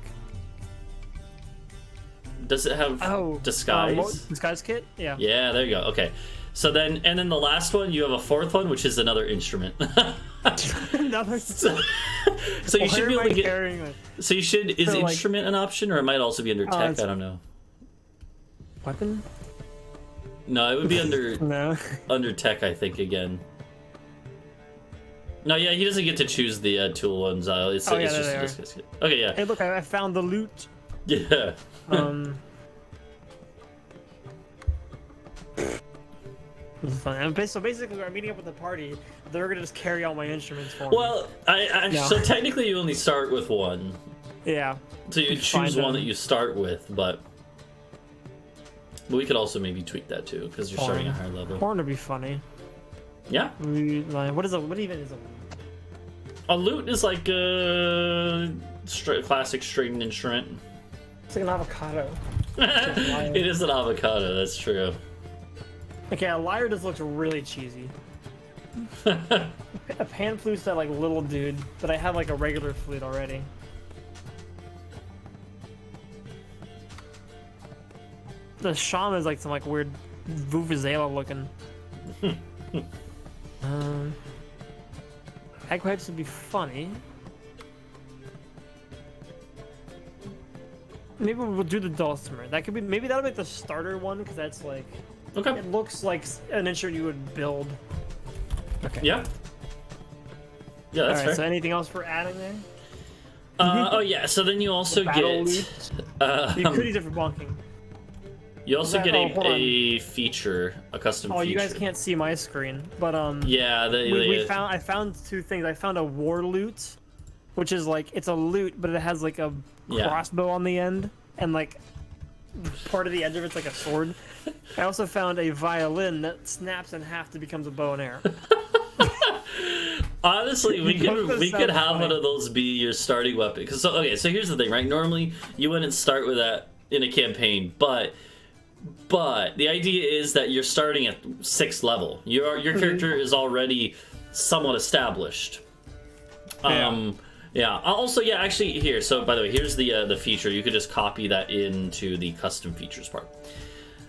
Does it have disguise? Disguise kit? Yeah. Yeah, there you go. Okay. So then, and then the last one, you have a 4th one, which is another instrument. Another. So you should be able to get. So you should. Is instrument an option, or it might also be under tech? I don't know. Weapon? No, it would be under under tech, I think again. No, yeah, he doesn't get to choose the tool ones. It's just okay, yeah. Hey, look, I found the loot. Yeah. This is fun. So basically, we're meeting up with the party. They're gonna just carry all my instruments for me. Well, so technically, you only start with one. Yeah. So you choose one that you start with, but But we could also maybe tweak that too, because you're starting at a higher level. Horn would be funny. Yeah. What even is a loot? A lute is like a classic stringed instrument. It's like an avocado. It is an avocado, that's true. Okay, a lyre just looks really cheesy. A pan flute's that like little dude, but I have like a regular flute already. The shaman is like some like weird vuvuzela looking. Bagpipes would be funny. Maybe we'll do the dulcimer. That could be, maybe that'll be the starter one, because that's like, Okay. it looks like an instrument you would build. Okay. Yeah. Yeah, that's fair. So anything else for adding there? Oh yeah, so then you also get... You could use it for bonking. You also get a feature, a custom feature. Oh, you guys can't see my screen, but yeah, I found two things. I found a war lute, which is like, it's a lute, but it has like a crossbow on the end, and like part of the edge of it's like a sword. I also found a violin that snaps in half to becomes a bow and arrow. Honestly, we could have one of those be your starting weapon. Cause so here's the thing, right? Normally you wouldn't start with that in a campaign, but the idea is that you're starting at 6th level. Your character is already somewhat established. Yeah. Also, yeah, actually, here. So, by the way, here's the feature. You could just copy that into the custom features part.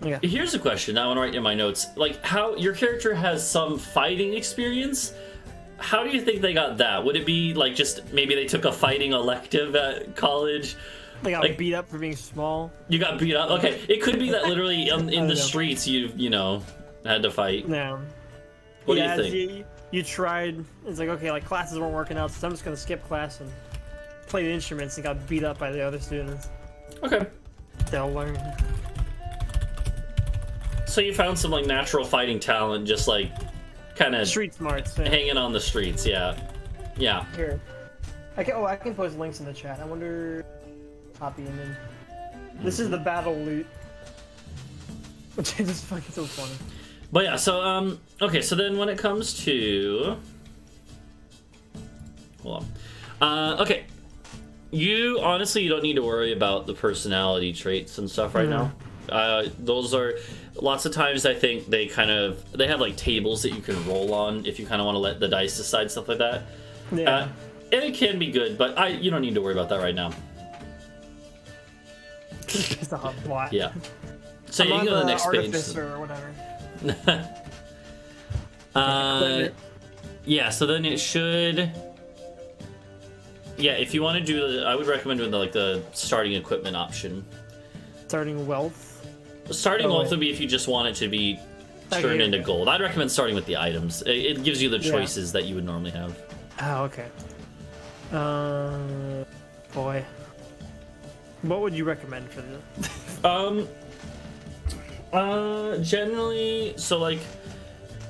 Yeah. Here's a question I want to write in my notes. Like, how your character has some fighting experience. How do you think they got that? Would it be like just maybe they took a fighting elective at college? They got beat up for being small. You got beat up? Okay. It could be that literally in the streets you know, had to fight. Yeah. What do you think? You tried, it's like, okay, like classes weren't working out, so I'm just going to skip class and play the instruments, and got beat up by the other students. Okay. They'll learn. So you found some like natural fighting talent, just like kind of street smarts, hanging on the streets. Yeah. Here, I can post links in the chat. I wonder, copy and then. This is the battle loot, which is just fucking so funny. But yeah, so okay, so then when it comes to, hold on, okay, you honestly don't need to worry about the personality traits and stuff right now. Those are lots of times I think they have like tables that you can roll on if you kind of want to let the dice decide stuff like that. Yeah. And it can be good, but you don't need to worry about that right now. It's a hot plot. Yeah. So you can go to the next page. Or whatever. Yeah, so then it should, if you want to do I would recommend doing the starting equipment option. Starting wealth? Starting wealth would be if you just want it to be turned into gold. I'd recommend starting with the items. It gives you the choices that you would normally have. Oh, okay. Boy. What would you recommend for this? Generally, so like,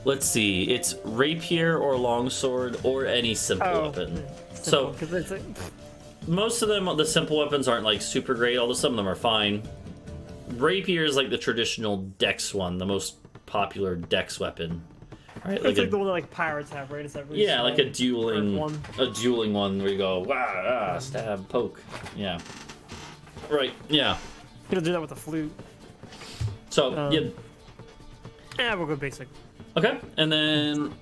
let's see, it's rapier or longsword or any simple weapon. Simple, so it's like... most of them, the simple weapons aren't like super great, although some of them are fine. Rapier is like the traditional dex one, the most popular dex weapon. Right? It's like the one that like pirates have, right? Is that really like a dueling one where you go stab, poke. Yeah. Right. Yeah. You can do that with a flute. So yeah, we'll go basic. Okay, and then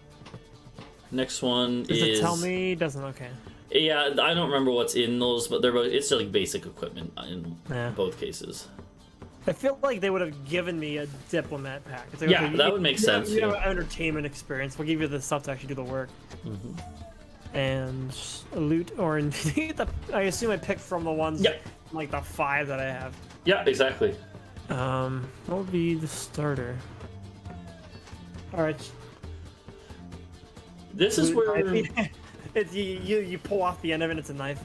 next one Does it tell me? Doesn't. Okay. Yeah, I don't remember what's in those, but they're both, it's like basic equipment in both cases. I feel like they would have given me a diplomat pack. It's like, yeah, that would make sense. You know, entertainment experience. We'll give you the stuff to actually do the work. And a loot, or I assume I picked from the ones like the 5 that I have. Yeah, exactly. What would be the starter? All right. This is where it's you pull off the end of it. It's a knife.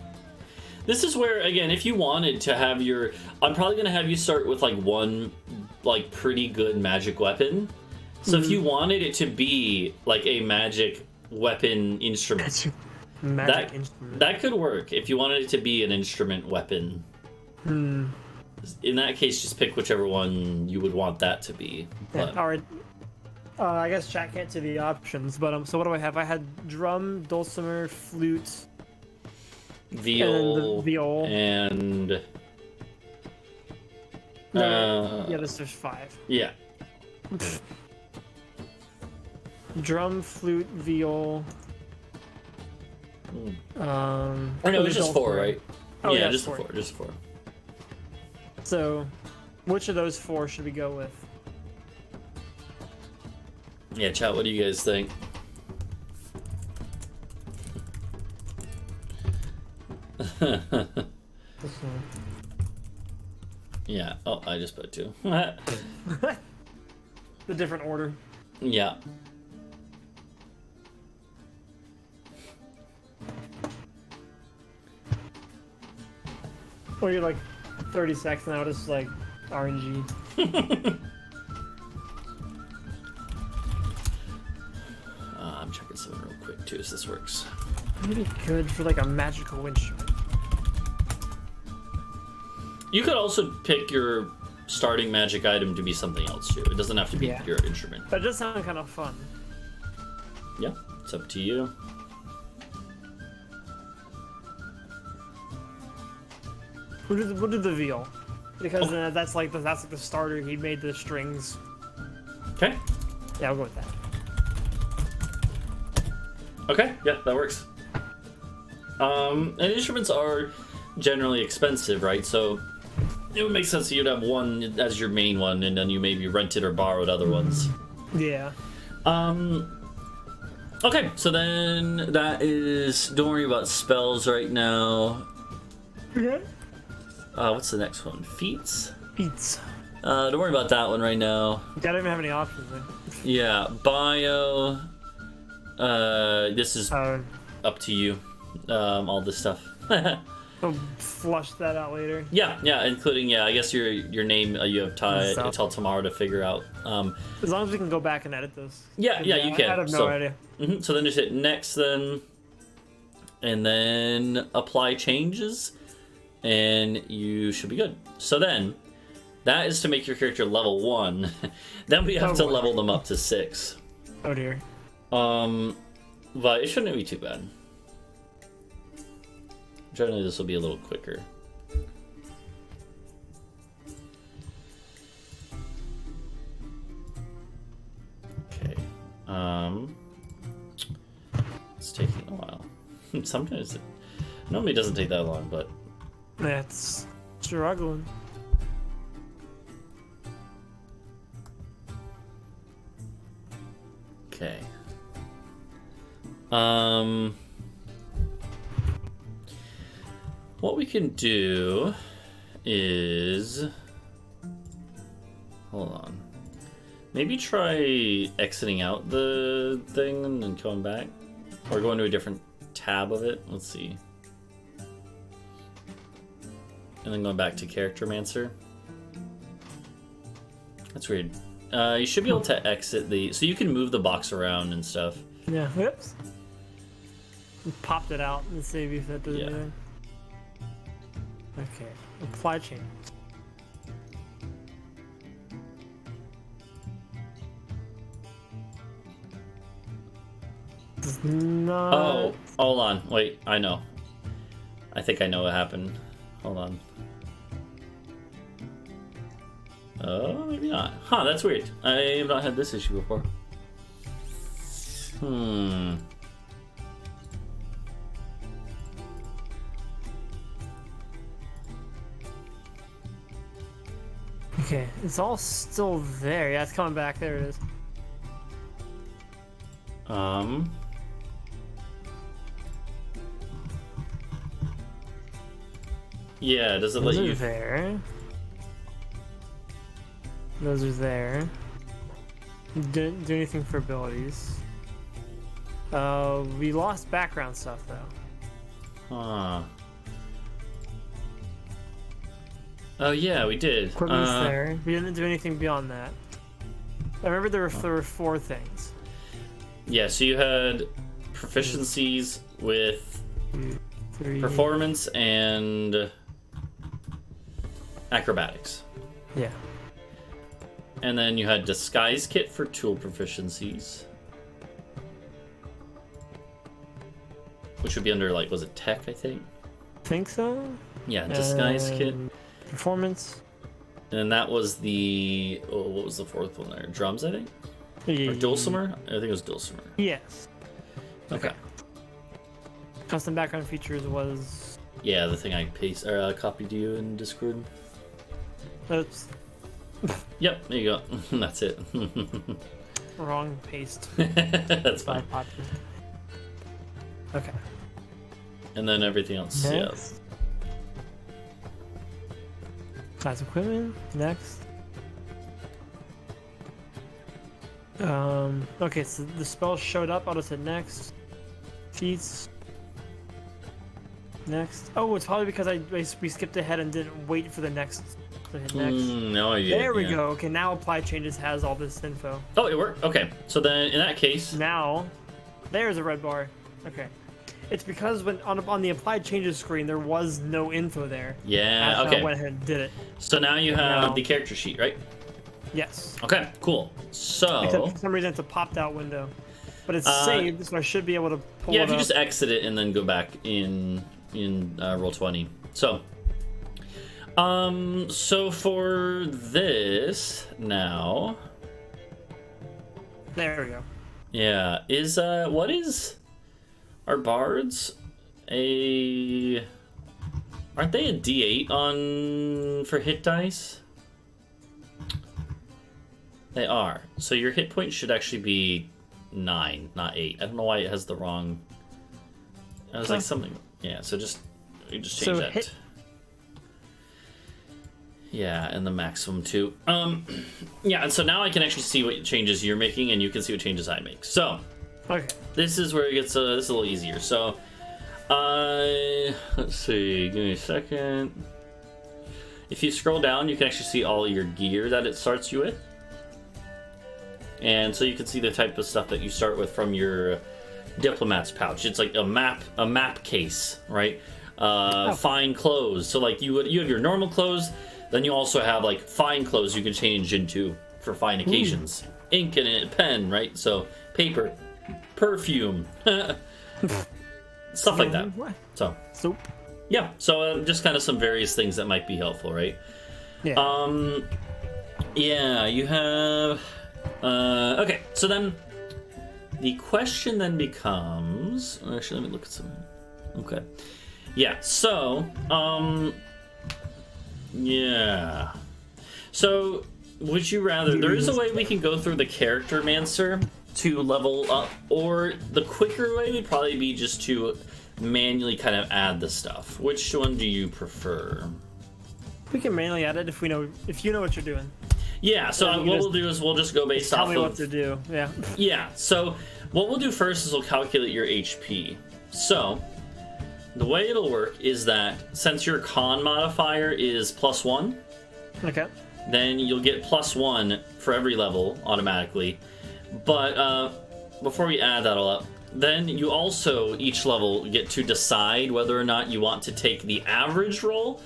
This is where, again, if you wanted to have your, I'm probably gonna have you start with like one like pretty good magic weapon. So if you wanted it to be like a magic weapon instrument, instrument. that could work. If you wanted it to be an instrument weapon. in that case, just pick whichever one you would want that to be. Yeah, But, all right. I guess chat can't see the options, but so what do I have? I had drum, dulcimer, flute, viol, and yeah, there's 5. Yeah. Drum, flute, viol. Oh no, it's just 4, right? Oh, yeah, yeah, just 4. 4. Just 4. So, which of those 4 should we go with? Yeah, chat. What do you guys think? Yeah. Oh, I just put 2. The different order. Yeah. Or you're like 30 seconds now, just like RNG. I'm checking something real quick too, so this works. Maybe good for like a magical instrument. You could also pick your starting magic item to be something else too. It doesn't have to be your instrument. That does sound kind of fun. Yeah, it's up to you. We'll do the viol, because that's like the starter. He made the strings. Okay. Yeah, I'll go with that. Okay, yeah, that works. And instruments are generally expensive, right? So it would make sense that you'd have one as your main one, and then you maybe rented or borrowed other ones. Yeah. Okay, so then that is. Don't worry about spells right now. Okay. What's the next one? Feats? Feats. Don't worry about that one right now. I don't even have any options there. Yeah, bio. This is up to you. All this stuff. I'll flush that out later. Yeah, including I guess your name you have until tomorrow to figure out. As long as we can go back and edit this. Yeah, you can. I have no idea. So then just hit next then, and then apply changes, and you should be good. So then, that is to make your character level 1. Then we have to level them up to 6. Oh dear. But it shouldn't be too bad. Generally, this will be a little quicker. Okay. It's taking a while. Sometimes it normally doesn't take that long, but That's struggling. okay. What we can do is, hold on, maybe try exiting out the thing and then coming back, or going to a different tab of it. Let's see, and then going back to Charactermancer. That's weird. You should be able to exit so you can move the box around and stuff. Yeah. Whoops. Popped it out and save if that does anything. Okay. Apply change. Does not... Oh, hold on. Wait, I know. I think I know what happened. Hold on. Oh, maybe not. Huh, that's weird. I have not had this issue before. Okay, it's all still there. Yeah, it's coming back. There it is. Yeah, does it let you... Those are there. Those are there. Didn't do anything for abilities. We lost background stuff though. Huh. Oh yeah, we did. Equipment's there. We didn't do anything beyond that. I remember there were 4 things. Yeah, so you had proficiencies with 2, 3, performance and acrobatics. Yeah. And then you had disguise kit for tool proficiencies. Which would be under, like, was it tech, I think? Think so? Yeah, disguise kit. Performance. And then that was the... Oh, what was the fourth one there? Drums, I think? Or dulcimer? I think it was dulcimer. Yes. Okay. Custom background features was... Yeah, the thing I copied to you in Discord. Oops. Yep, there you go. That's it. Wrong paste. That's fine. Okay. And then everything else, Next. Class equipment. Next. Okay, so the spell showed up. I'll just hit next. Feats. Next. Oh, it's probably because we skipped ahead and didn't wait for the next. So hit next. No idea. There we go. Okay, now apply changes has all this info. Oh, it worked. Okay, so then in that case, now there's a red bar. Okay, it's because when on the applied changes screen there was no info there. Yeah. Okay. I went ahead and did it. So now you have the character sheet, right? Yes. Okay. Cool. So. Except for some reason it's a popped out window, but it's saved, so I should be able to pull it Yeah, if you up. just exit it and then go back in Roll20. So. So for this now. There we go. Yeah. What is our bards? Aren't they a D8 for hit dice? They are. So your hit point should actually be 9, not 8. I don't know why it has the wrong. I was like something. Yeah. So you just change that. Hit. Yeah, and the maximum too. Yeah, and so now I can actually see what changes you're making, and you can see what changes I make. So, Okay. this is where it gets this is a little easier. So, let's see. Give me a second. If you scroll down, you can actually see all your gear that it starts you with, and so you can see the type of stuff that you start with from your diplomat's pouch. It's like a map case, right? Fine clothes. So like you have your normal clothes. Then you also have like fine clothes you can change into for fine occasions. Ink in it, pen, right? So paper, perfume, stuff like that. So Soap. yeah, so just kind of some various things that might be helpful, right? Yeah. Yeah, you have. Okay, so then the question then becomes. Actually, let me look at some. Okay. Yeah. So yeah. So, would you rather... There is a way we can go through the Character Mancer to level up, or the quicker way would probably be just to manually kind of add the stuff. Which one do you prefer? We can manually add it if you know what you're doing. Yeah, so what we'll do is we'll just go based off of... Tell me what to do, yeah. Yeah, so what we'll do first is we'll calculate your HP. So... the way it'll work is that since your con modifier is +1, Okay. then you'll get +1 for every level automatically. But before we add that all up, then you also each level get to decide whether or not you want to take the average roll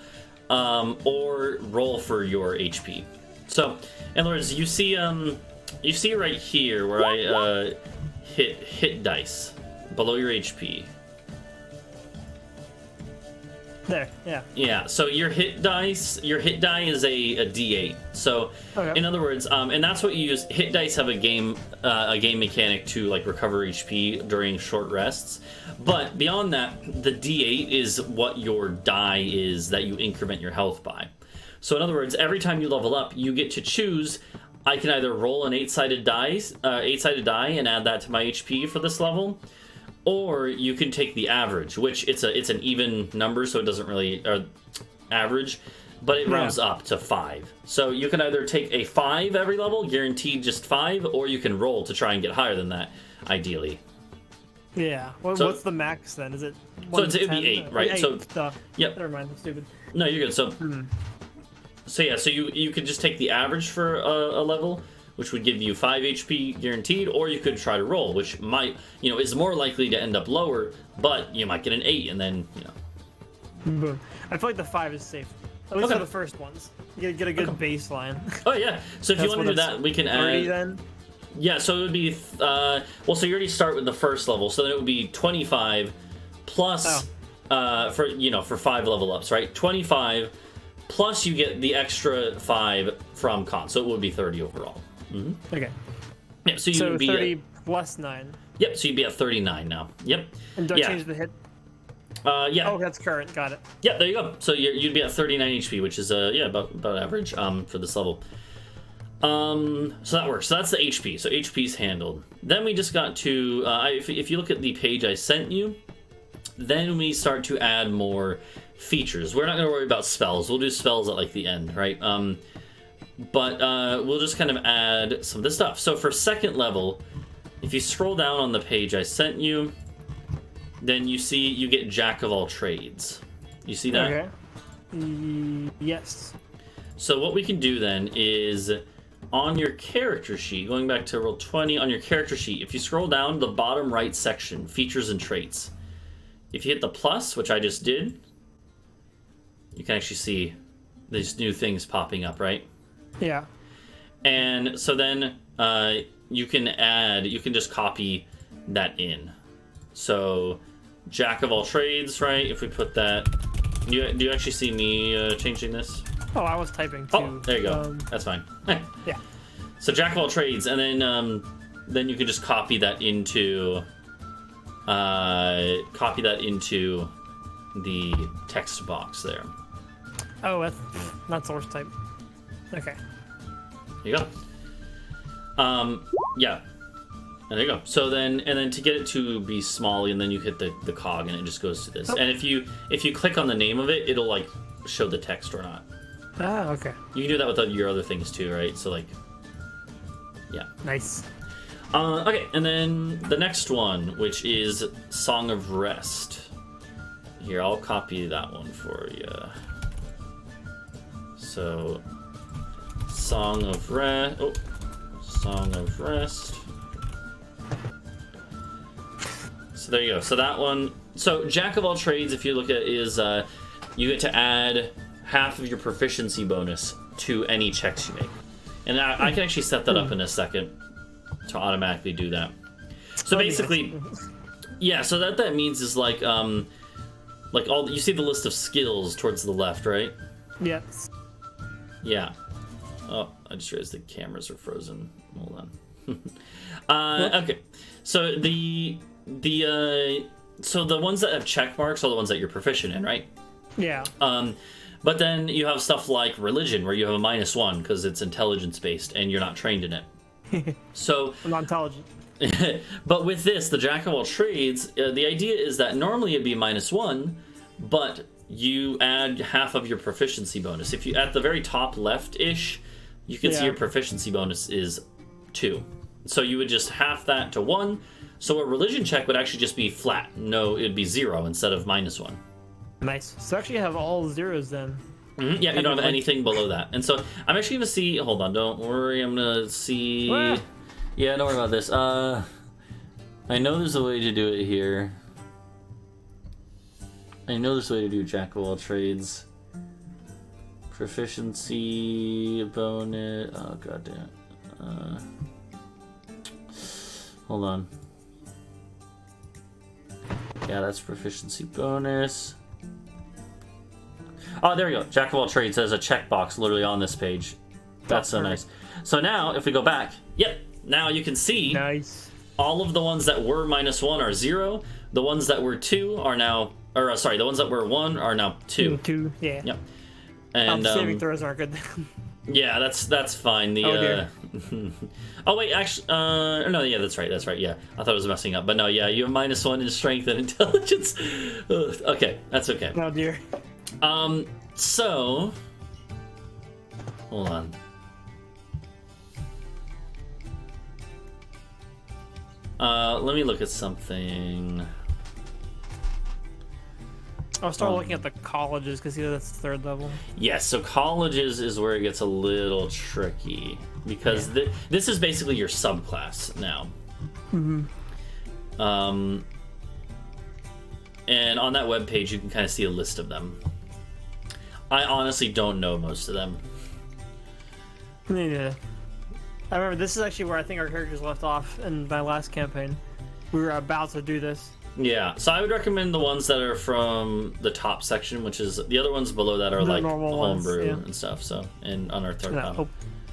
or roll for your HP. So, in other words, you see right here where I hit dice below your HP. There, yeah. Yeah, so your hit die is a D8. So, Okay. in other words, and that's what you use. Hit dice have a game mechanic to like recover HP during short rests. But beyond that, the D8 is what your die is that you increment your health by. So, in other words, every time you level up, you get to choose. I can either roll an 8-sided die and add that to my HP for this level. Or you can take the average, which it's an even number, so it doesn't really average, but it rounds up to 5. So you can either take a 5 every level, guaranteed just 5, or you can roll to try and get higher than that, ideally. Yeah. Well, So- what's the max then? Is it? So it'd be 1 to 10? 8, right? 8. So yep. Never mind. I'm stupid. No, you're good. So yeah, so you could just take the average for a level, which would give you 5 HP guaranteed, or you could try to roll, which might, is more likely to end up lower, but you might get an 8, and then, Boom. I feel like the 5 is safe. At least for the first ones. You get a good baseline. Oh yeah. So if you want to do that, we can 30 add. then. Yeah. So it would be well. So you already start with the first level, so then it would be 25 plus for 5 level ups, right? 25 plus you get the extra 5 from con, so it would be 30 overall. Mm-hmm. Okay. Yeah. So you would be 30 plus 9. Yep. So you'd be at 39 now. Yep. And do I change the hit? Yeah. Oh, that's current. Got it. Yeah, there you go. So you'd be at 39 HP, which is about average for this level. So that works. So that's the HP. So HP's handled. Then we just got to if you look at the page I sent you, then we start to add more features. We're not going to worry about spells. We'll do spells at like the end, right? But we'll just kind of add some of this stuff. So for second level, if you scroll down on the page I sent you, then you get Jack of all trades. You see that? Okay. Yes. So what we can do then is on your character sheet, going back to roll 20, on your character sheet, if you scroll down the bottom right section, features and traits, if you hit the plus, which I just did, you can actually see these new things popping up, right? Yeah. And so then you can just copy that in. So Jack of all trades, right? If we put that, do you actually see me changing this? Oh, I was typing too. Oh, there you go. That's fine. Yeah. So Jack of all trades, and then you can just copy that into the text box there. Oh, that's not source type. Okay. There you go. Yeah. And there you go. So then to get it to be small, and then you hit the cog, and it just goes to this. Oh. And if you click on the name of it, it'll like show the text or not. Ah, okay. You can do that with your other things too, right? So like, yeah. Nice. Okay, and then the next one, which is Song of Rest. Here, I'll copy that one for you. So, Song of Rest. Oh, Song of Rest. So there you go. So that one. So Jack of all trades, if you look at, is you get to add half of your proficiency bonus to any checks you make, and I can actually set that up in a second to automatically do that. So basically, yeah. So that means is like all you see the list of skills towards the left, right? Yes. Yeah. Oh, I just realized the cameras are frozen. Hold on. Okay. So the ones that have check marks are the ones that you're proficient in, right? Yeah. But then you have stuff like religion, where you have a -1 because it's intelligence based and you're not trained in it. So I'm not intelligent. But with this, the Jack of all trades, the idea is that normally it'd be -1, but you add half of your proficiency bonus. If you at the very top left-ish, you can see your proficiency bonus is 2. So you would just half that to 1. So a religion check would actually just be flat. No, it'd be 0 instead of -1. Nice. So actually you have all zeros then. Mm-hmm. Yeah, you don't have anything below that. And so I'm actually going to see... Hold on, don't worry. I'm going to see... What? Yeah, don't worry about this. I know there's a way to do it here. I know there's a way to do Jack of all trades. Proficiency bonus... Oh, god damn it. Hold on. Yeah, that's proficiency bonus. Oh, there we go. Jack of all trades has a checkbox literally on this page. That's so nice. So now, if we go back, yep, now you can see all of the ones that were -1 are 0. The ones that were 2 are now, or sorry, the ones that were 1 are now 2. 2, yeah. Yep. And saving throws aren't good. Yeah, that's fine. The oh wait, actually, no, yeah, that's right. Yeah, I thought I was messing up, but no, yeah, you have -1 in strength and intelligence. Okay, that's okay. Oh dear. So, hold on. Let me look at something. I'll start looking at the colleges because that's 3rd level. Yes, so colleges is where it gets a little tricky because this is basically your subclass now. Mm-hmm. And on that webpage, you can kind of see a list of them. I honestly don't know most of them. Yeah. I remember this is actually where I think our characters left off in my last campaign. We were about to do this. Yeah, so I would recommend the ones that are from the top section, which is the other ones below that are The like normal ones, homebrew yeah. and stuff. So, and Unearthed I'm Arcana.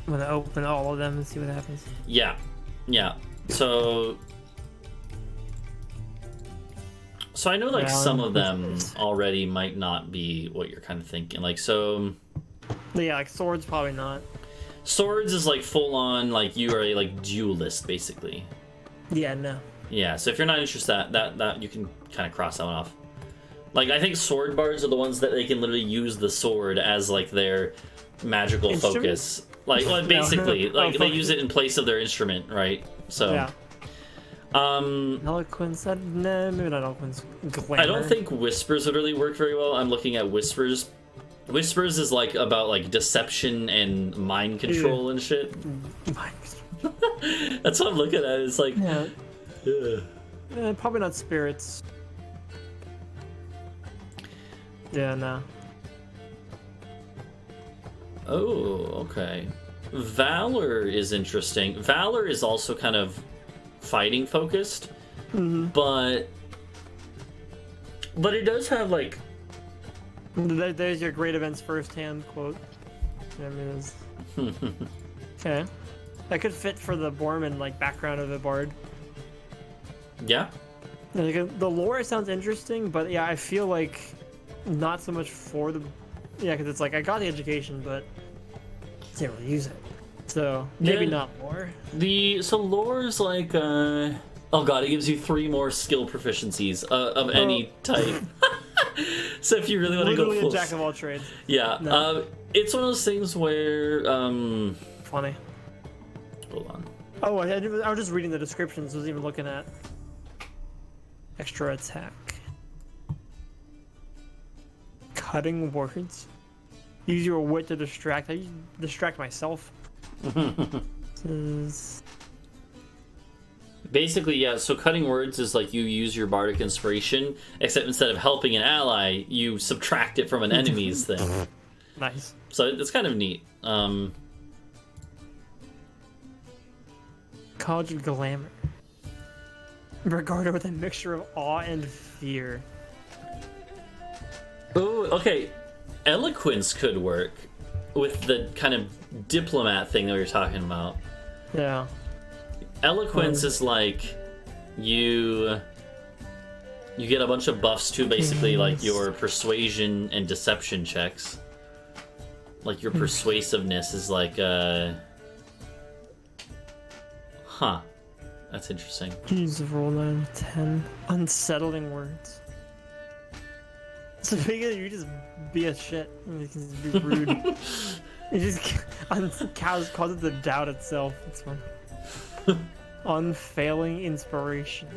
gonna open all of them and see what happens. Yeah, yeah. So I know like some of them already might not be what you're kind of thinking. Like so. Yeah, like swords probably not. Swords is like full on like you are a like duelist basically. Yeah, no. Yeah, so if you're not interested, that you can kind of cross that one off. Like I think sword bards are the ones that they can literally use the sword as like their magical focus. Like basically, like they use it in place of their instrument, right? So yeah. Eloquence, no, maybe not eloquence. Glamour. I don't think whispers would really work very well. I'm looking at whispers. Whispers is like about like deception and mind control and shit. That's what I'm looking at. It's like probably not spirits. Yeah, no. Oh, okay. Valor is interesting. Valor is also kind of fighting focused, but it does have like. There's your great events firsthand quote. I mean, okay, that could fit for the Borman like background of the bard. Yeah. Like, the lore sounds interesting, but yeah, I feel like not so much for the because it's like I got the education, but I didn't really use it. So maybe not lore. So lore is like oh god, it gives you 3 more skill proficiencies of any type. So if you really want to go full, a jack of all trades. Yeah, no. It's one of those things where funny. Hold on. Oh, I was just reading the descriptions. I was even looking at extra attack, cutting words. Use your wit to distract. I distract myself. Basically, yeah, so cutting words is like you use your bardic inspiration, except instead of helping an ally, you subtract it from an enemy's thing. Nice. So it's kind of neat. College of Glamour. Regarded with a mixture of awe and fear. Oh, okay. Eloquence could work with the kind of diplomat thing that we were talking about. Yeah. Eloquence is like you get a bunch of buffs to basically like your persuasion and deception checks. Like your persuasiveness is like that's interesting. Use of roll 9, 10. Unsettling words. So basically you just be a shit. You can just be rude. You just cause it to doubt itself. It's fun. Unfailing inspiration.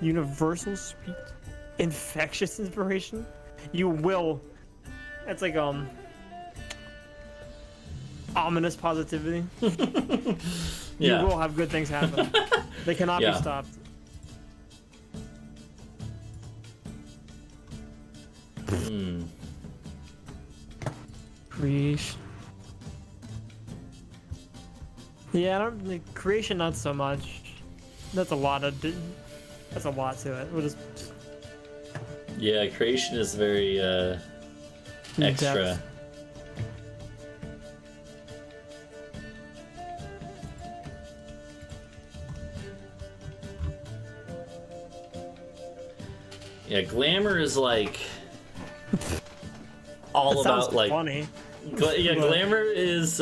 Universal speech. Infectious inspiration. You will. It's like ominous positivity. Yeah. You will have good things happen. They cannot be stopped. Creation. Yeah, I don't like creation. Not so much. That's a lot to it. We'll just. Yeah, creation is very extra. Depth. Yeah, glamour is like all that about like funny. Glamour is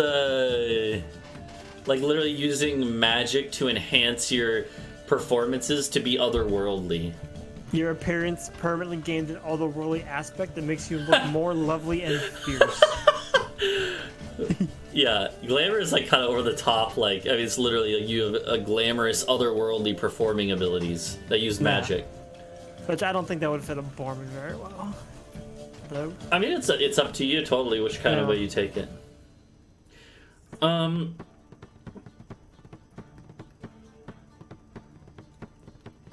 like literally using magic to enhance your performances to be otherworldly. Your appearance permanently gains an otherworldly aspect that makes you look more lovely and fierce. Yeah, glamour is like kind of over the top. Like, I mean, it's literally like you have a glamorous, otherworldly performing abilities that use magic. Which I don't think that would fit a Borman very well. Though. I mean, it's up to you totally which kind of way you take it.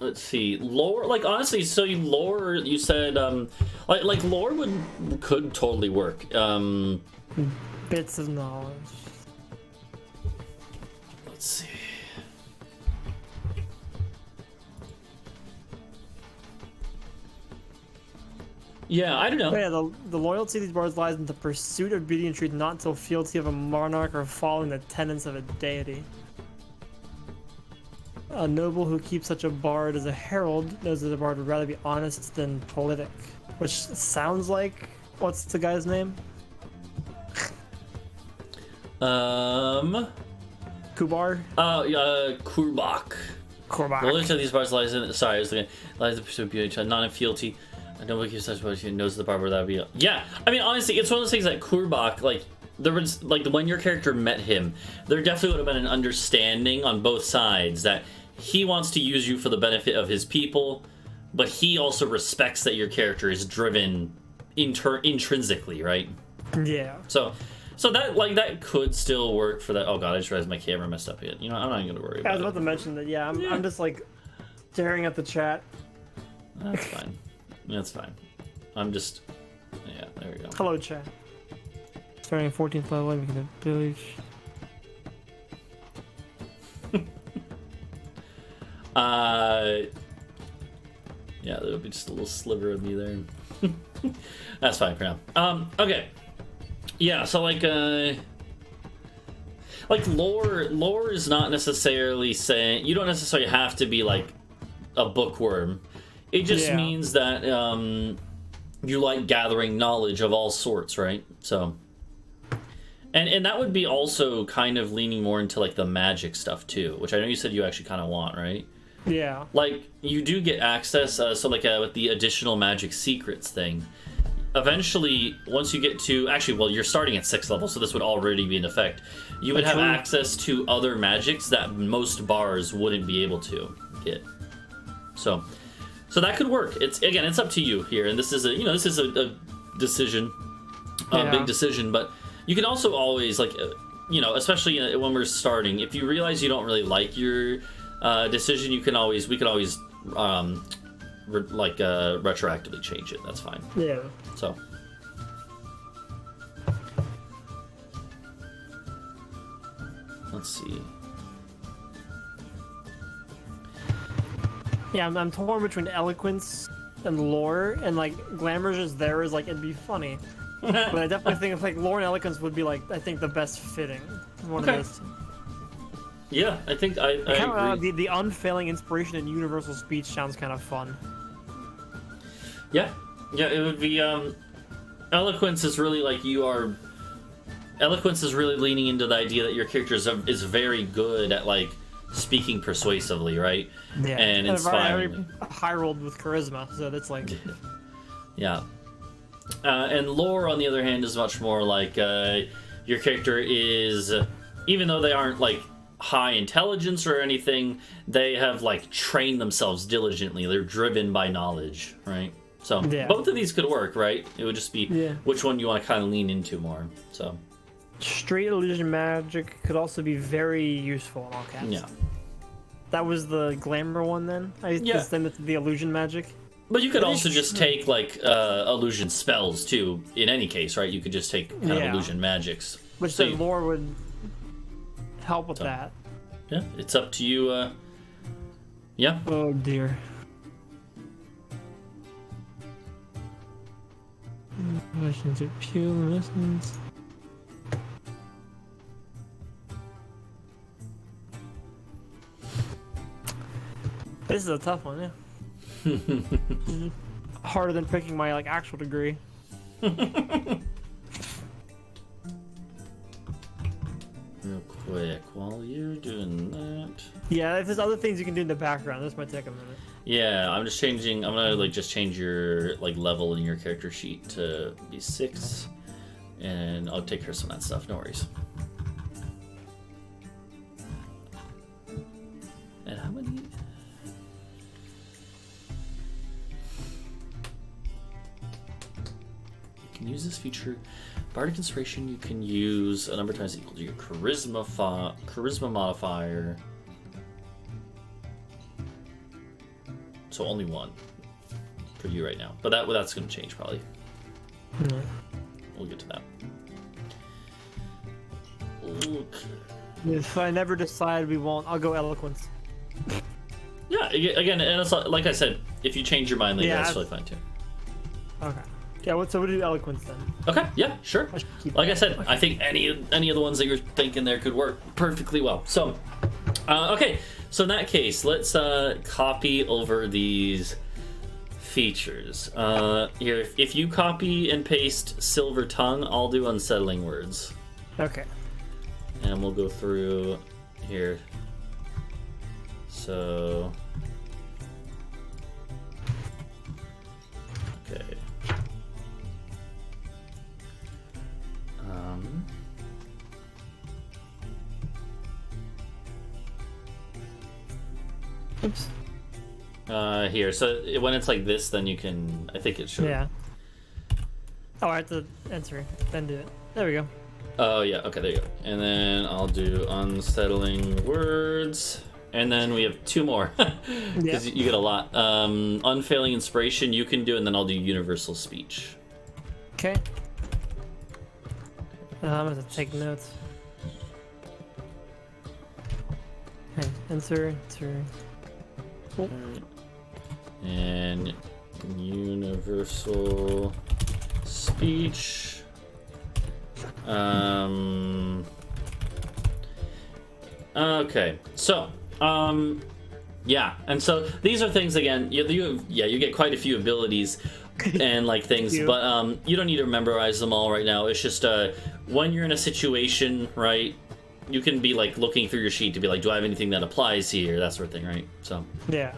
let's see, lore. Like honestly, so lore. You said like lore could totally work. Bits of knowledge. Let's see. Yeah, I don't know. Yeah, the loyalty of these bards lies in the pursuit of beauty and truth, not until fealty of a monarch or following the tenets of a deity. A noble who keeps such a bard as a herald knows that the bard would rather be honest than politic. Which sounds like... What's the guy's name? Kubar? Kurbak. Kurbak. The loyalty of these bards lies in... Sorry, I was thinking... Lies in the pursuit of beauty, not in fealty. Nobody keeps such a knows the barber that would be. Yeah, I mean honestly, it's one of those things that Kurbak, like there was like when your character met him, there definitely would have been an understanding on both sides that he wants to use you for the benefit of his people, but he also respects that your character is driven intrinsically, right? Yeah. So that like that could still work for that. Oh god, I just realized my camera messed up again. You know, I'm not even gonna worry about it. I was about to mention that. Yeah, I'm just like staring at the chat. That's fine. That's fine. I'm just... Yeah, there we go. Hello, chat. Starting at 14th level, we can village. Yeah, there'll be just a little sliver of me there. That's fine for now. Okay. Yeah, so like lore is not necessarily saying... You don't necessarily have to be like a bookworm. It just means that you like gathering knowledge of all sorts, right? So, and that would be also kind of leaning more into like the magic stuff too, which I know you said you actually kind of want, right? Yeah. Like you do get access, so like with the additional magic secrets thing. Eventually, once you get to you're starting at 6th level, so this would already be in effect. You would have access to other magics that most bars wouldn't be able to get. So that could work. It's up to you here, and this is a decision, big decision. But you can also always especially when we're starting, if you realize you don't really like your decision, we can always retroactively change it. That's fine. Yeah. So. Let's see. Yeah, I'm torn between eloquence and lore, and like glamour just there is like it'd be funny, but I definitely think like lore and eloquence would be like I think the best fitting one of those. Yeah, I think I agree. The unfailing inspiration and universal speech sounds kind of fun. Yeah, it would be. Eloquence is really like Eloquence is really leaning into the idea that your character is very good at like speaking persuasively, right? Yeah, and inspiring. High rolled with charisma, so that's like. Yeah, and lore, on the other hand, is much more like your character is, even though they aren't like high intelligence or anything, they have like trained themselves diligently. They're driven by knowledge, right? So both of these could work, right? It would just be which one you want to kind of lean into more. So. Straight illusion magic could also be very useful in all caps. Yeah. That was the glamour one then? I just send it to the illusion magic. But you could also just take like illusion spells too, in any case, right? You could just take kind of illusion magics. Which the lore would help with that. Yeah, it's up to you. Yeah. Oh dear. Questions of pure lessons. This is a tough one, yeah. Harder than picking my like actual degree. Real quick, while you're doing that. Yeah, if there's other things you can do in the background, this might take a minute. Yeah, I'm gonna like just change your like level in your character sheet to be 6, and I'll take care of some of that stuff. No worries. And how many? You can use this feature. Bardic Inspiration, you can use a number of times equal to your charisma modifier. so only one for you right now. But that's going to change probably. Mm. We'll get to that. Okay. If I never decide we won't, I'll go eloquence. Yeah, again, and it's like I said, if you change your mind later, that's totally fine too. Okay. Yeah, so we'll do eloquence then. Okay, yeah, sure. Like I said, I think any of the ones that you're thinking there could work perfectly well. So, okay, so in that case, let's copy over these features. Here, if you copy and paste Silver Tongue, I'll do unsettling words. Okay. And we'll go through here. So, okay. Oops. Here. So when it's like this, then you can. I think it should. Yeah. Oh, I have to enter it, then do it. There we go. Oh yeah. Okay, there you go. And then I'll do unsettling words. And then we have two more. Because you get a lot. Unfailing inspiration you can do, and then I'll do universal speech. Okay. I'm gonna take notes. Okay, enter. Oh. And universal speech. Okay, so yeah, and so these are things again. You get quite a few abilities and like things, but you don't need to memorize them all right now. It's just when you're in a situation, right? You can be like looking through your sheet to be like, do I have anything that applies here? That sort of thing, right? So yeah.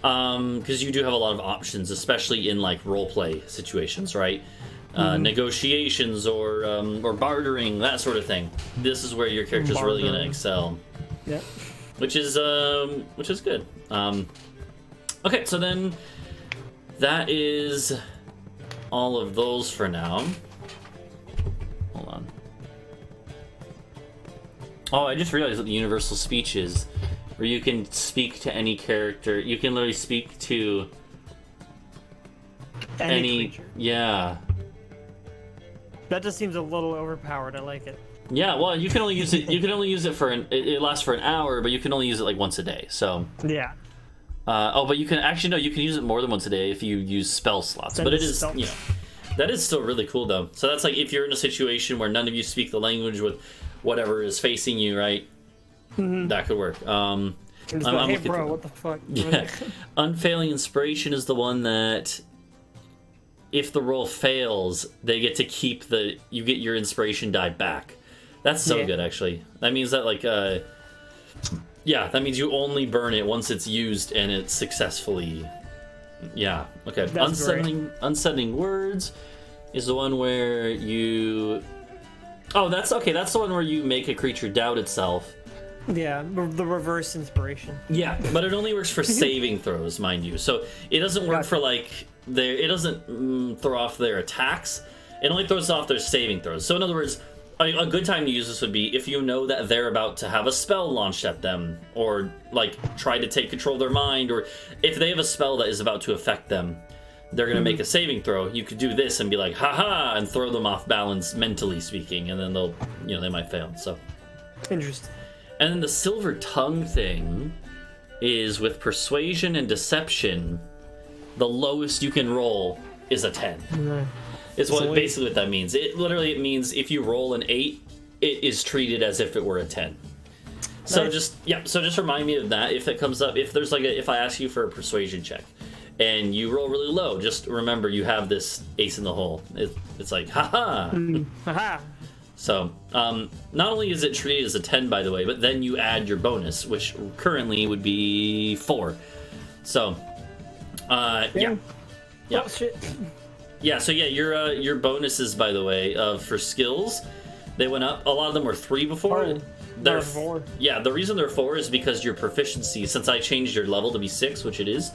Because you do have a lot of options, especially in like role play situations, right? Negotiations or bartering, that sort of thing. This is where your character's really going to excel. Yeah. Which is good. Okay, so then that is all of those for now. Hold on. Oh, I just realized what the universal speech is, where you can speak to any character. You can literally speak to any creature. Yeah. That just seems a little overpowered. I like it. Yeah, well, you can only use it. You can only use it for it lasts for an hour, but you can only use it like once a day. So yeah. But you can actually no, you can use it more than once a day if you use spell slots. But it is that is still really cool though. So that's like if you're in a situation where none of you speak the language with whatever is facing you, right? That could work. I'm like, hey, bro, what the fuck? Yeah, unfailing inspiration is the one that if the roll fails, they get to keep you get your inspiration die back. That's so good, actually. That means that, like, yeah, that means you only burn it once it's used and it's successfully. Yeah, okay. Unsettling words is the one where you. Oh, that's okay. That's the one where you make a creature doubt itself. Yeah, the reverse inspiration. Yeah, but it only works for saving throws, mind you. So it doesn't work for like it doesn't throw off their attacks. It only throws off their saving throws. So in other words, a good time to use this would be if you know that they're about to have a spell launched at them, or like try to take control of their mind, or if they have a spell that is about to affect them, they're going to make a saving throw. You could do this and be like, haha, and throw them off balance, mentally speaking, and then they'll, they might fail. So interesting. And then the silver tongue thing is with persuasion and deception, the lowest you can roll is a 10. Mm-hmm. It's basically what that means. It means if you roll an 8, it is treated as if it were a 10. So just remind me of that if it comes up. If there's if I ask you for a persuasion check and you roll really low, just remember you have this ace in the hole. It's like haha. Haha. So not only is it treated as a 10, by the way, but then you add your bonus, which currently would be 4. So yeah. Oh, shit. Yeah, so yeah, your bonuses, by the way, for skills, they went up. A lot of them were 3 before. Oh, they're 4. Yeah, the reason they're 4 is because your proficiency, since I changed your level to be 6, which it is,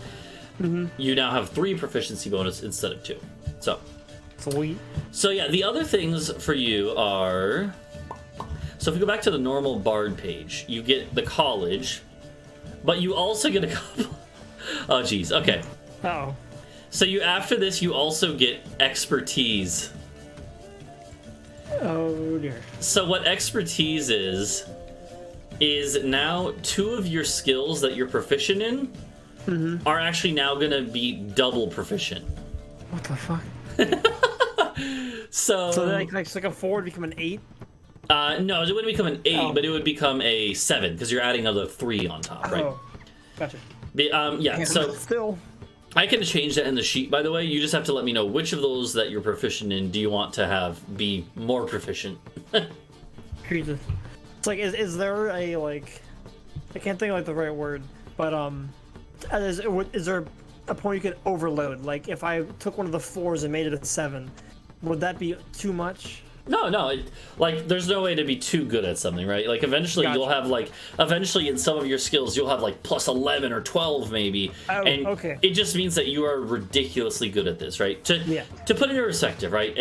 you now have 3 proficiency bonus instead of 2. So sweet. So yeah, the other things for you are. So if we go back to the normal bard page, you get the college, but you also get Oh, geez. Okay. Oh. So after this, you also get expertise. Oh dear. So what expertise is now 2 of your skills that you're proficient in are actually now going to be double proficient. What the fuck? So like a 4 would become an 8? No, it wouldn't become an 8, but it would become a 7 because you're adding another 3 on top, right? Oh, gotcha. Yeah, so still, I can change that in the sheet, by the way. You just have to let me know which of those that you're proficient in do you want to have be more proficient. Jesus. It's like, is there a, like, I can't think of, like, the right word, but, is there a point you could overload? Like, if I took one of the 4s and made it a 7, would that be too much? No, like, there's no way to be too good at something, right? Like, eventually you'll have, like, eventually in some of your skills, you'll have, like, plus 11 or 12, maybe. Oh, and okay. It just means that you are ridiculously good at this, right? To put it in perspective, right?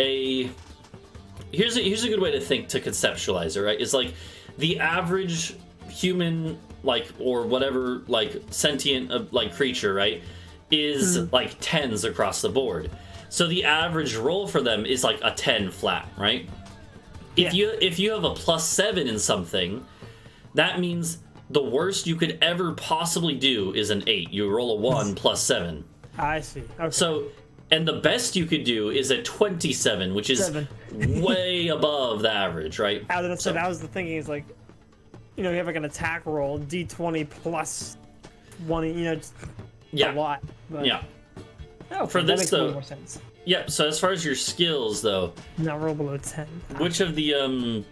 Here's a good way to conceptualize it, right? It's like the average human, like, or whatever, like, sentient, like, creature, right? Is, like, 10s across the board. So the average roll for them is like a 10 flat, right? If you have a plus 7 in something, that means the worst you could ever possibly do is an 8. You roll a 1 plus 7. I see. Okay. So, and the best you could do is a 27, which is way above the average, right? That was the thinking, is like, you know, you have like an attack roll, D20 plus 1, you know, just a lot. But... Yeah. Oh, for this makes though, more sense. Yeah. So as far as your skills though, not roll below 10. Which of the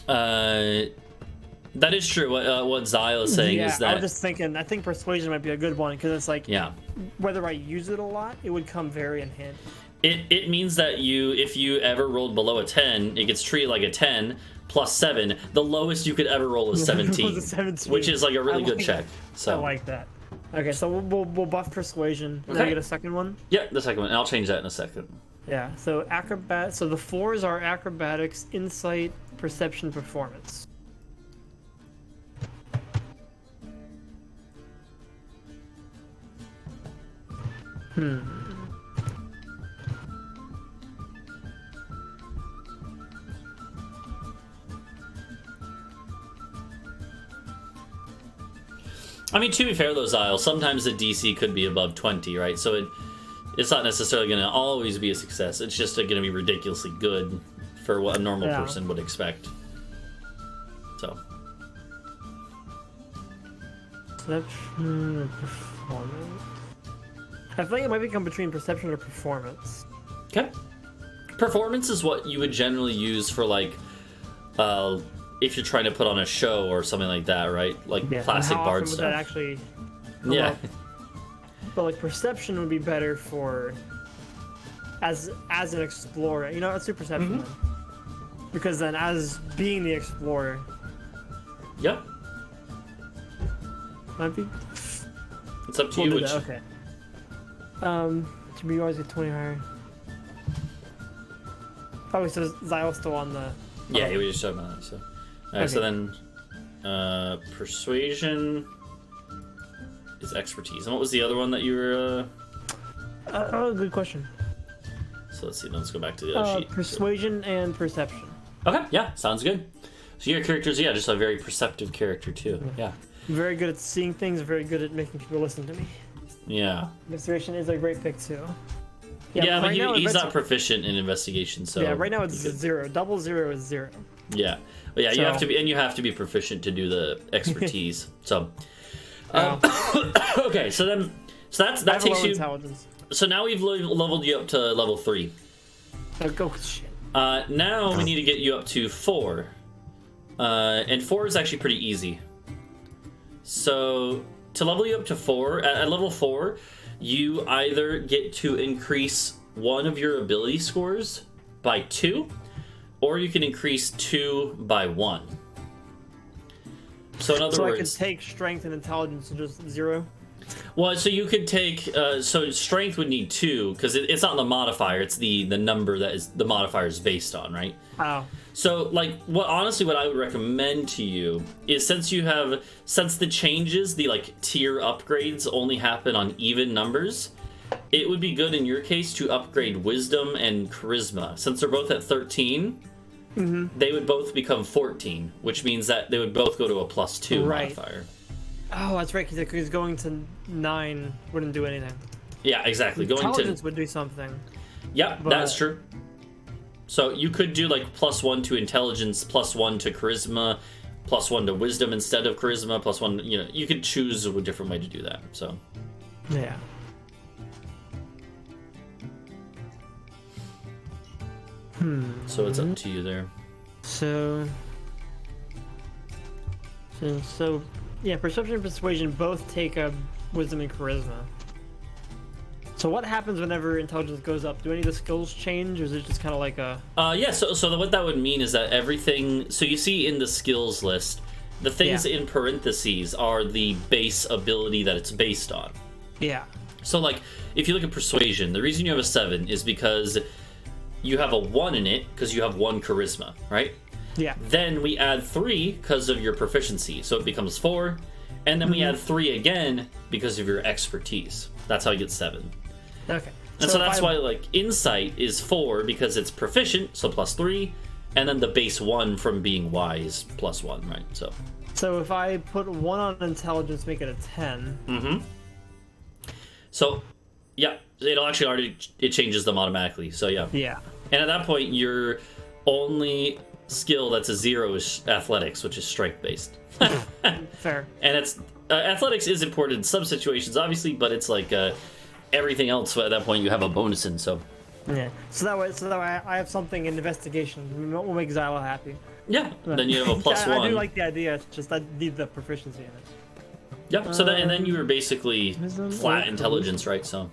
that is true. What Xyle is saying is that I was just thinking. I think persuasion might be a good one because it's like, whether I use it a lot, it would come very in handy. It means that if you ever rolled below a 10, it gets treated like a 10 plus 7. The lowest you could ever roll is 17, 17. which is like a really good check. So I like that. Okay, so we'll buff persuasion. And okay. I get a second one. Yeah, the second one. And I'll change that in a second. Yeah. So acrobat. So the 4s are acrobatics, insight, perception, performance. I mean, to be fair, though, Xyle, sometimes the DC could be above 20, right? So it's not necessarily going to always be a success. It's just going to be ridiculously good for what a normal person would expect. So. Perception or performance? I think it might become between perception or performance. Okay. Performance is what you would generally use for, like, if you're trying to put on a show or something like that, right? Like classic bard stuff. Would that actually up? But like perception would be better for as an explorer. You know, let's do perception then. Because then as being the explorer. Yeah. Might be. It's up to you. Which... Okay. Should we always get 20 higher? Probably so Xyle's still on the. Yeah, he was just talking about that. So. Okay. So then, persuasion is expertise. And what was the other one that you were? Good question. So let's see. Let's go back to the other sheet. Persuasion and perception. Okay. Yeah, sounds good. So your character's just a very perceptive character too. Yeah. Very good at seeing things. Very good at making people listen to me. Yeah. Investigation is a great pick too. Yeah, but he's not proficient in investigation, so. Yeah, right now it's 0. Double 0 is 0. Yeah, but yeah, you have to be proficient to do the expertise. So, okay, so that takes you. So now we've leveled you up to level 3. Oh, go shit. Now we need to get you up to 4, and 4 is actually pretty easy. So to level you up to 4 at level 4, you either get to increase one of your ability scores by 2. Or you can increase 2 by 1. So in other words, I can take strength and intelligence to just 0. Well, so you could take so strength would need 2 because it's not the modifier; it's the number that is the modifier is based on, right? Oh. So, like, what I would recommend to you is since the changes, the like tier upgrades only happen on even numbers, it would be good in your case to upgrade Wisdom and Charisma. Since they're both at 13, they would both become 14, which means that they would both go to a +2 modifier. Oh, that's right, because going to 9 wouldn't do anything. Yeah, exactly. Intelligence would do something. Yep, but... that's true. So you could do like +1 to Intelligence, +1 to Charisma, +1 to Wisdom instead of Charisma, +1, you know, you could choose a different way to do that, so. Yeah. So it's up to you there. So yeah, Perception and Persuasion both take a Wisdom and Charisma. So what happens whenever Intelligence goes up? Do any of the skills change, or is it just kind of like a... Yeah, so what that would mean is that everything... So you see in the skills list, the things in parentheses are the base ability that it's based on. Yeah. So, like, if you look at Persuasion, the reason you have a 7 is because you have a 1 in it, because you have 1 Charisma, right? Yeah. Then we add 3 because of your proficiency, so it becomes 4. And then we add 3 again because of your expertise. That's how you get 7. Okay. And so that's why, like, Insight is 4 because it's proficient, so +3, and then the base 1 from being wise +1, right? So if I put 1 on Intelligence, make it a 10. So, yeah, it'll actually it changes them automatically. So yeah. Yeah. And at that point, your only skill that's a 0 is Athletics, which is strength based. Fair. And it's Athletics is important in some situations, obviously, but it's like everything else at that point you have a bonus in. So yeah. So that way I have something in Investigation. We'll make Xylo happy. Yeah. Then you have a +1. I do like the idea. It's just I need the proficiency in it. Yep. So and then you were basically flat Intelligence, right? So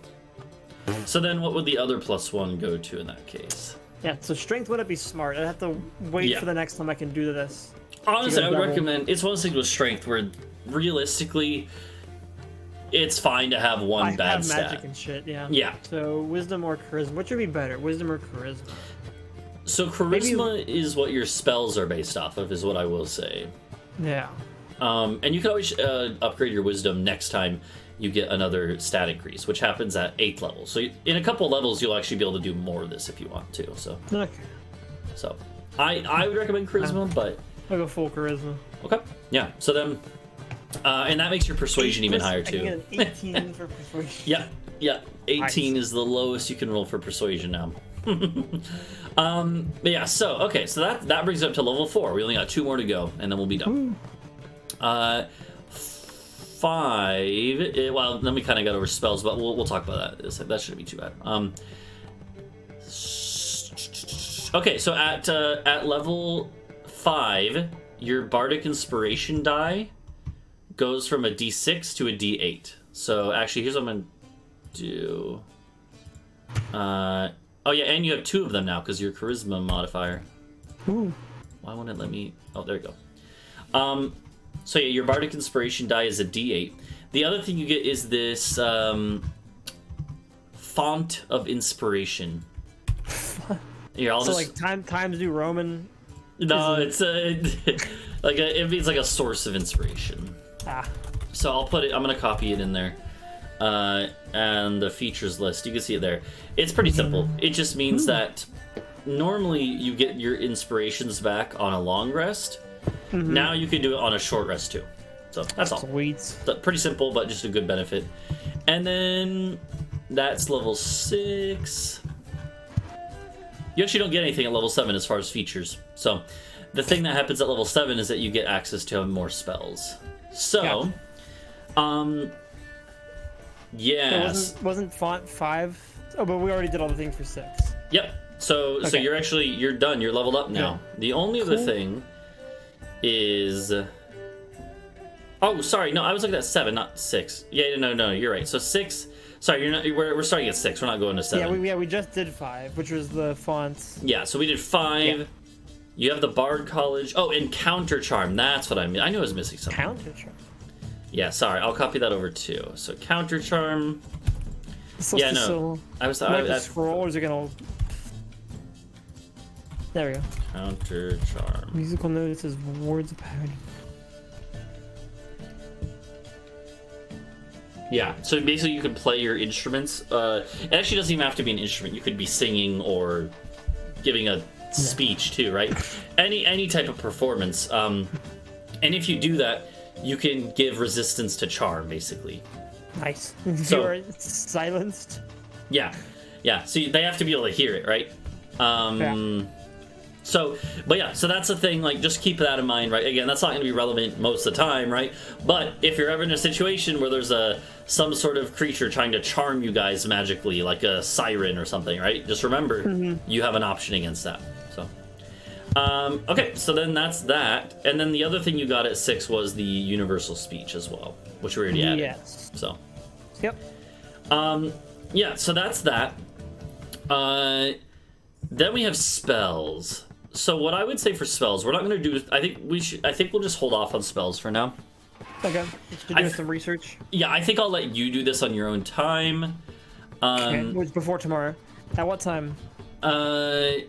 then what would the other +1 go to in that case? Yeah. So Strength wouldn't be smart. I'd have to wait for the next time I can do this. Honestly, I would recommend... It's one of those things with Strength where, realistically, it's fine to have one bad stat. Magic and shit, yeah. Yeah. So, Wisdom or Charisma? Which would be better, Wisdom or Charisma? So, Charisma is what your spells are based off of, is what I will say. Yeah. And you can always upgrade your Wisdom next time you get another stat increase, which happens at 8th level. So, in a couple levels, you'll actually be able to do more of this if you want to. So, okay. So, I would recommend Charisma, but... I'll go full Charisma. Okay. Yeah. So then, and that makes your Persuasion even higher too. I get an 18 for Persuasion. Yeah. 18 is the lowest you can roll for Persuasion now. But yeah. So okay. So that brings it up to level 4. We only got 2 more to go, and then we'll be done. 5. Well, then we kind of got over spells, but we'll talk about that. That shouldn't be too bad. Okay. So at level 5, your Bardic Inspiration die goes from a D6 to a D8. So actually, here's what I'm gonna do. Oh yeah, and you have 2 of them now because your Charisma modifier. Ooh. Why won't it let me? Oh, there you go. So yeah, your Bardic Inspiration die is a D8. The other thing you get is this Font of Inspiration. Here, I'll so just... like Times New Roman. No, it's it means like a source of inspiration. So I'll put it. I'm gonna copy it in there, and the features list. You can see it there. It's pretty simple. It just means that normally you get your inspirations back on a long rest. Now you can do it on a short rest too. So that's all. Sweet. So pretty simple, but just a good benefit. And then that's level 6. You actually don't get anything at level 7 as far as features. So, the thing that happens at level 7 is that you get access to more spells. So, yes. Wasn't Font 5? Oh, but we already did all the things for 6. Yep. So you're done. You're leveled up now. Yeah. The only other thing is... Oh, sorry. No, I was looking at 7, not 6. Yeah, no, you're right. So 6... Sorry, you're not. We're starting at 6. We're not going to 7. Yeah, we just did 5, which was the fonts. Yeah, so we did 5. Yeah. You have the Bard College. Oh, and Counter Charm. That's what I mean. I knew I was missing something. Counter Charm. Yeah, sorry. I'll copy that over too. So counter charm. Yeah, no. I scroll, or is it gonna? There we go. Counter charm. Musical notes is words of parody. Yeah, so basically you can play your instruments. It actually doesn't even have to be an instrument. You could be singing or giving a speech too, right? Any type of performance. And if you do that, you can give resistance to charm, basically. Nice. So, you're silenced. Yeah. So they have to be able to hear it, right? Yeah. So that's the thing, like, just keep that in mind, right? Again, that's not going to be relevant most of the time, right? But if you're ever in a situation where there's some sort of creature trying to charm you guys magically, like a siren or something, right? Just remember, you have an option against that. So, okay, so then that's that. And then the other thing you got at 6 was the universal speech as well, which we already added. Yes. So. Yep. Yeah, so that's that. Then we have spells. So what I would say for spells, we're not going to do. I think we'll just hold off on spells for now. Okay. To do some research. Yeah, I think I'll let you do this on your own time. Okay. Which before tomorrow. At what time? Yeah,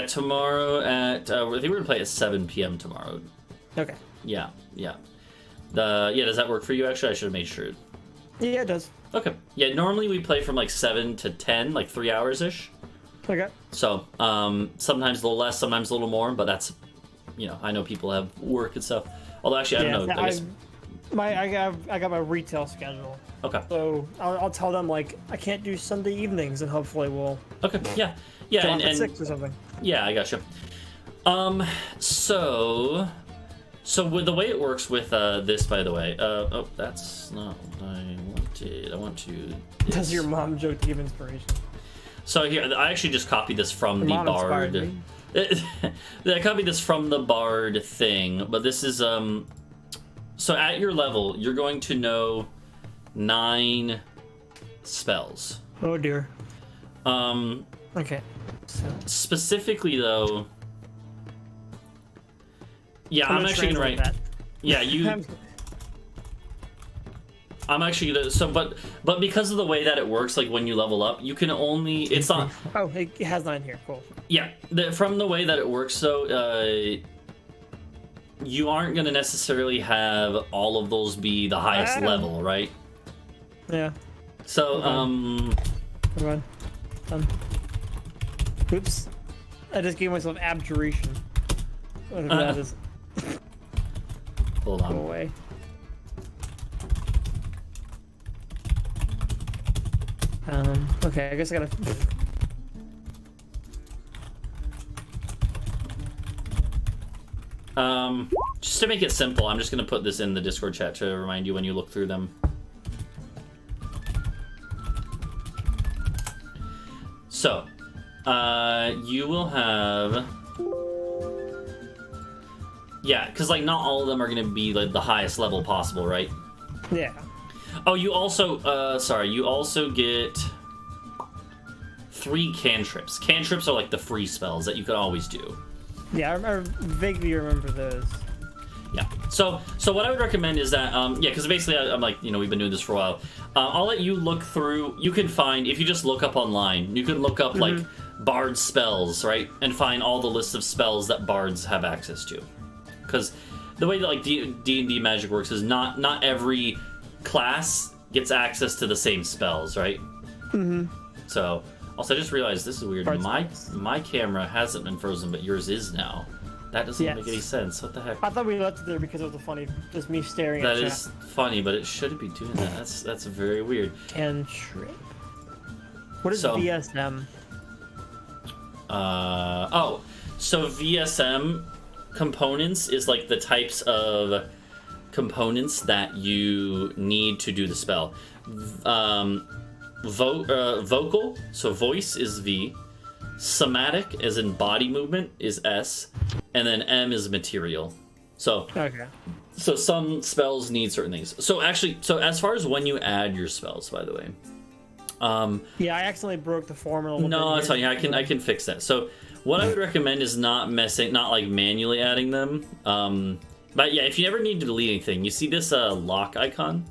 tomorrow at. I think we're gonna play at 7 p.m. tomorrow. Okay. Yeah. Does that work for you? Actually, I should have made sure. Yeah, it does. Okay. Yeah, normally we play from like 7 to 10, like 3 hours ish. Okay. So, sometimes a little less, sometimes a little more, but that's, I know people have work and stuff. Although, actually, I don't know. I got my retail schedule. Okay. So I'll tell them, like, I can't do Sunday evenings, and hopefully we'll. Okay. Yeah. And at 6 or something. Yeah, I gotcha. So with the way it works with this, by the way. Oh, that's not what I wanted. I want to. Does your mom joke to give inspiration? So here, I actually just copied this from the Bard. I copied this from the Bard thing, but this is So at your level, you're going to know 9 spells. Oh dear. Okay. So. Specifically, though. Yeah, I'm actually gonna write. That. Yeah, you. I'm actually gonna. So, but because of the way that it works, like when you level up, you can only. It's not. Oh, it has 9 here. Cool. Yeah, from the way that it works, so you aren't gonna necessarily have all of those be the highest level, right? Yeah. So, Come on. Oops. I just gave myself abjuration. Whatever that is. Hold on. Go away. Okay, I guess I gotta. Just to make it simple, I'm just gonna put this in the Discord chat to remind you when you look through them. So, you will have. Yeah, because like not all of them are gonna be like the highest level possible, right? Yeah. Oh, you also, you also get 3 cantrips. Cantrips are like the free spells that you can always do. Yeah, I vaguely remember those. Yeah. So what I would recommend is that, because basically I'm like, we've been doing this for a while. I'll let you look through. You can find, if you just look up online, you can look up like Bard spells, right, and find all the lists of spells that Bards have access to. Because the way that like D&D Magic works is not every class gets access to the same spells, right? So, also I just realized this is weird. My camera hasn't been frozen, but yours is now. That doesn't make any sense. What the heck? I thought we left it there because it was funny, just me staring at it. That is funny, but it shouldn't be doing that. That's very weird. Cantrip. What is VSM? So VSM components is like the types of components that you need to do the spell. Vocal, so voice is V. Somatic, as in body movement, is S, and then M is material. So some spells need certain things. So as far as when you add your spells, by the way. Yeah, I accidentally broke the form a little bit. No, it's fine. Yeah, I can fix that. So what I would recommend is not like manually adding them. But yeah, if you ever need to delete anything, you see this lock icon?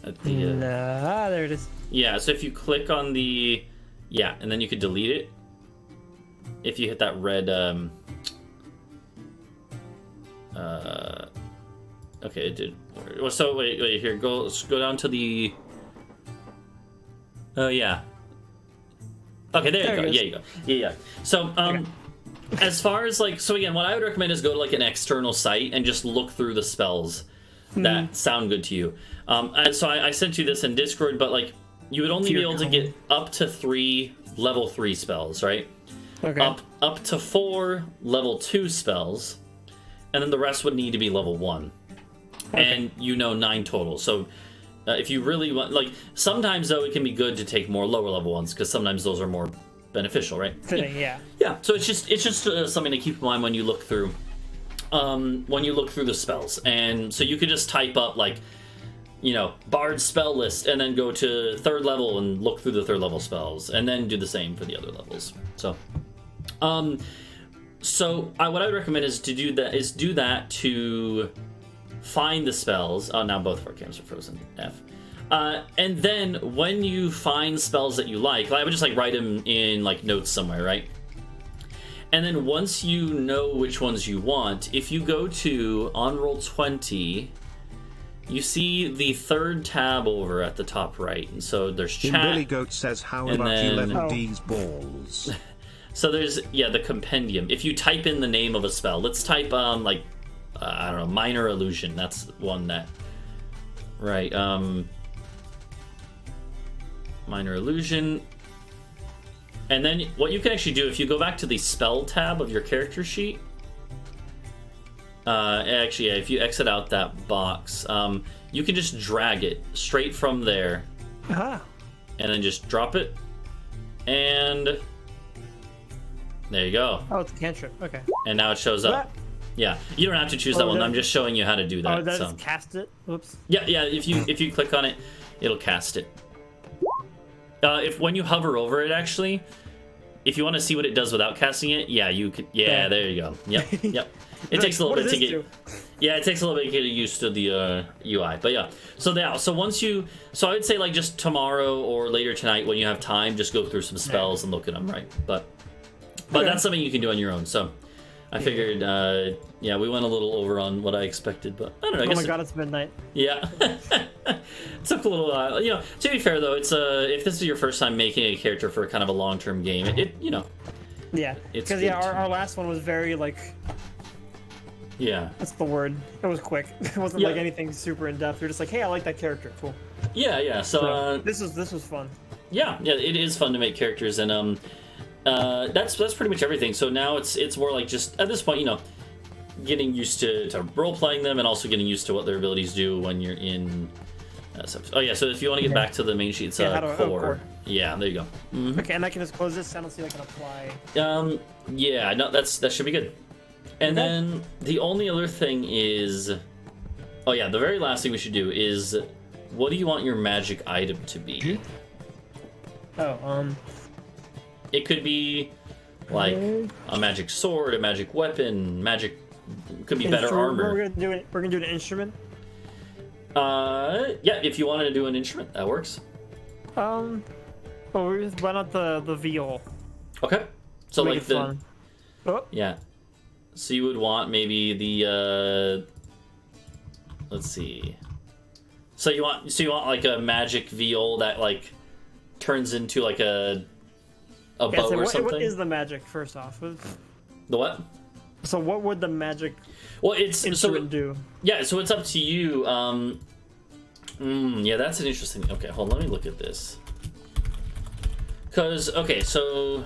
At the, there it is. Yeah, so if you click on the... Yeah, and then you could delete it. If you hit that red... Okay, it did. Well, so wait, here, let's go down to the... Oh, yeah. Okay, there you go. Yeah, you go. Yeah. So, Okay. As far as, like... So, again, what I would recommend is go to, like, an external site and just look through the spells that sound good to you. And so I sent you this in Discord, but, like, you would only be able to get up to 3 level 3 spells, right? Okay. Up to 4 level 2 spells, and then the rest would need to be level 1. Okay. And 9 total. So if you really want, like, sometimes though it can be good to take more lower level ones because sometimes those are more beneficial, right? Fitting, yeah. Yeah. So it's just something to keep in mind when you look through the spells. And so you could just type up like, Bard spell list, and then go to 3rd level and look through the 3rd level spells, and then do the same for the other levels. So, what I would recommend is to do that to find the spells. Oh, now both of our cams are frozen. F. And then when you find spells that you like, I would just like write them in like notes somewhere, right? And then once you know which ones you want, if you go to on Roll20, you see the 3rd tab over at the top right, and so there's chat. Billy Goat says, "How about 11D's balls?" So there's the compendium. If you type in the name of a spell, let's type I don't know, minor illusion. That's one that, right? Minor illusion. And then what you can actually do, if you go back to the spell tab of your character sheet, if you exit out that box, you can just drag it straight from there, and then just drop it, and there you go. Oh, it's a cantrip. Okay. And now it shows up. Yeah, you don't have to choose that one. I'm just showing you how to do that. Oh, that's cast it. Whoops. Yeah. If you click on it, it'll cast it. When you hover over it, actually, if you want to see what it does without casting it, you could. Yeah, there you go. Yep. It takes a little bit to get. Yeah, it takes a little bit to get used to the UI, but yeah. So I would say like just tomorrow or later tonight when you have time, just go through some spells and look at them, right? But that's something you can do on your own. So I figured, we went a little over on what I expected, but I don't know. I guess my god, it's midnight. Yeah, it took a little while. To be fair though, it's if this is your first time making a character for kind of a long-term game, Yeah, because our last one was very like. Yeah. That's the word. It was quick. It wasn't like anything super in depth. You're just like, hey, I like that character. Cool. Yeah. So this was fun. Yeah, it is fun to make characters, and that's pretty much everything. So now it's more like just at this point, getting used to role playing them, and also getting used to what their abilities do when you're in. So if you want to get back to the main sheets, core. Yeah, there you go. Mm-hmm. Okay, and I can just close this. I don't see if I can apply. That should be good. And then the only other thing is, the very last thing we should do is, what do you want your magic item to be? It could be like a magic sword, a magic weapon, could be better armor. We're gonna do an instrument. If you wanted to do an instrument, that works. Why not the viol? Okay. So like fun. Yeah. So you would want maybe the let's see. So you want like a magic viol that like turns into like a bow or something. What is the magic first off? The what? So what would the magic instrument do? Yeah, so it's up to you. That's an interesting. Okay, hold on, let me look at this. So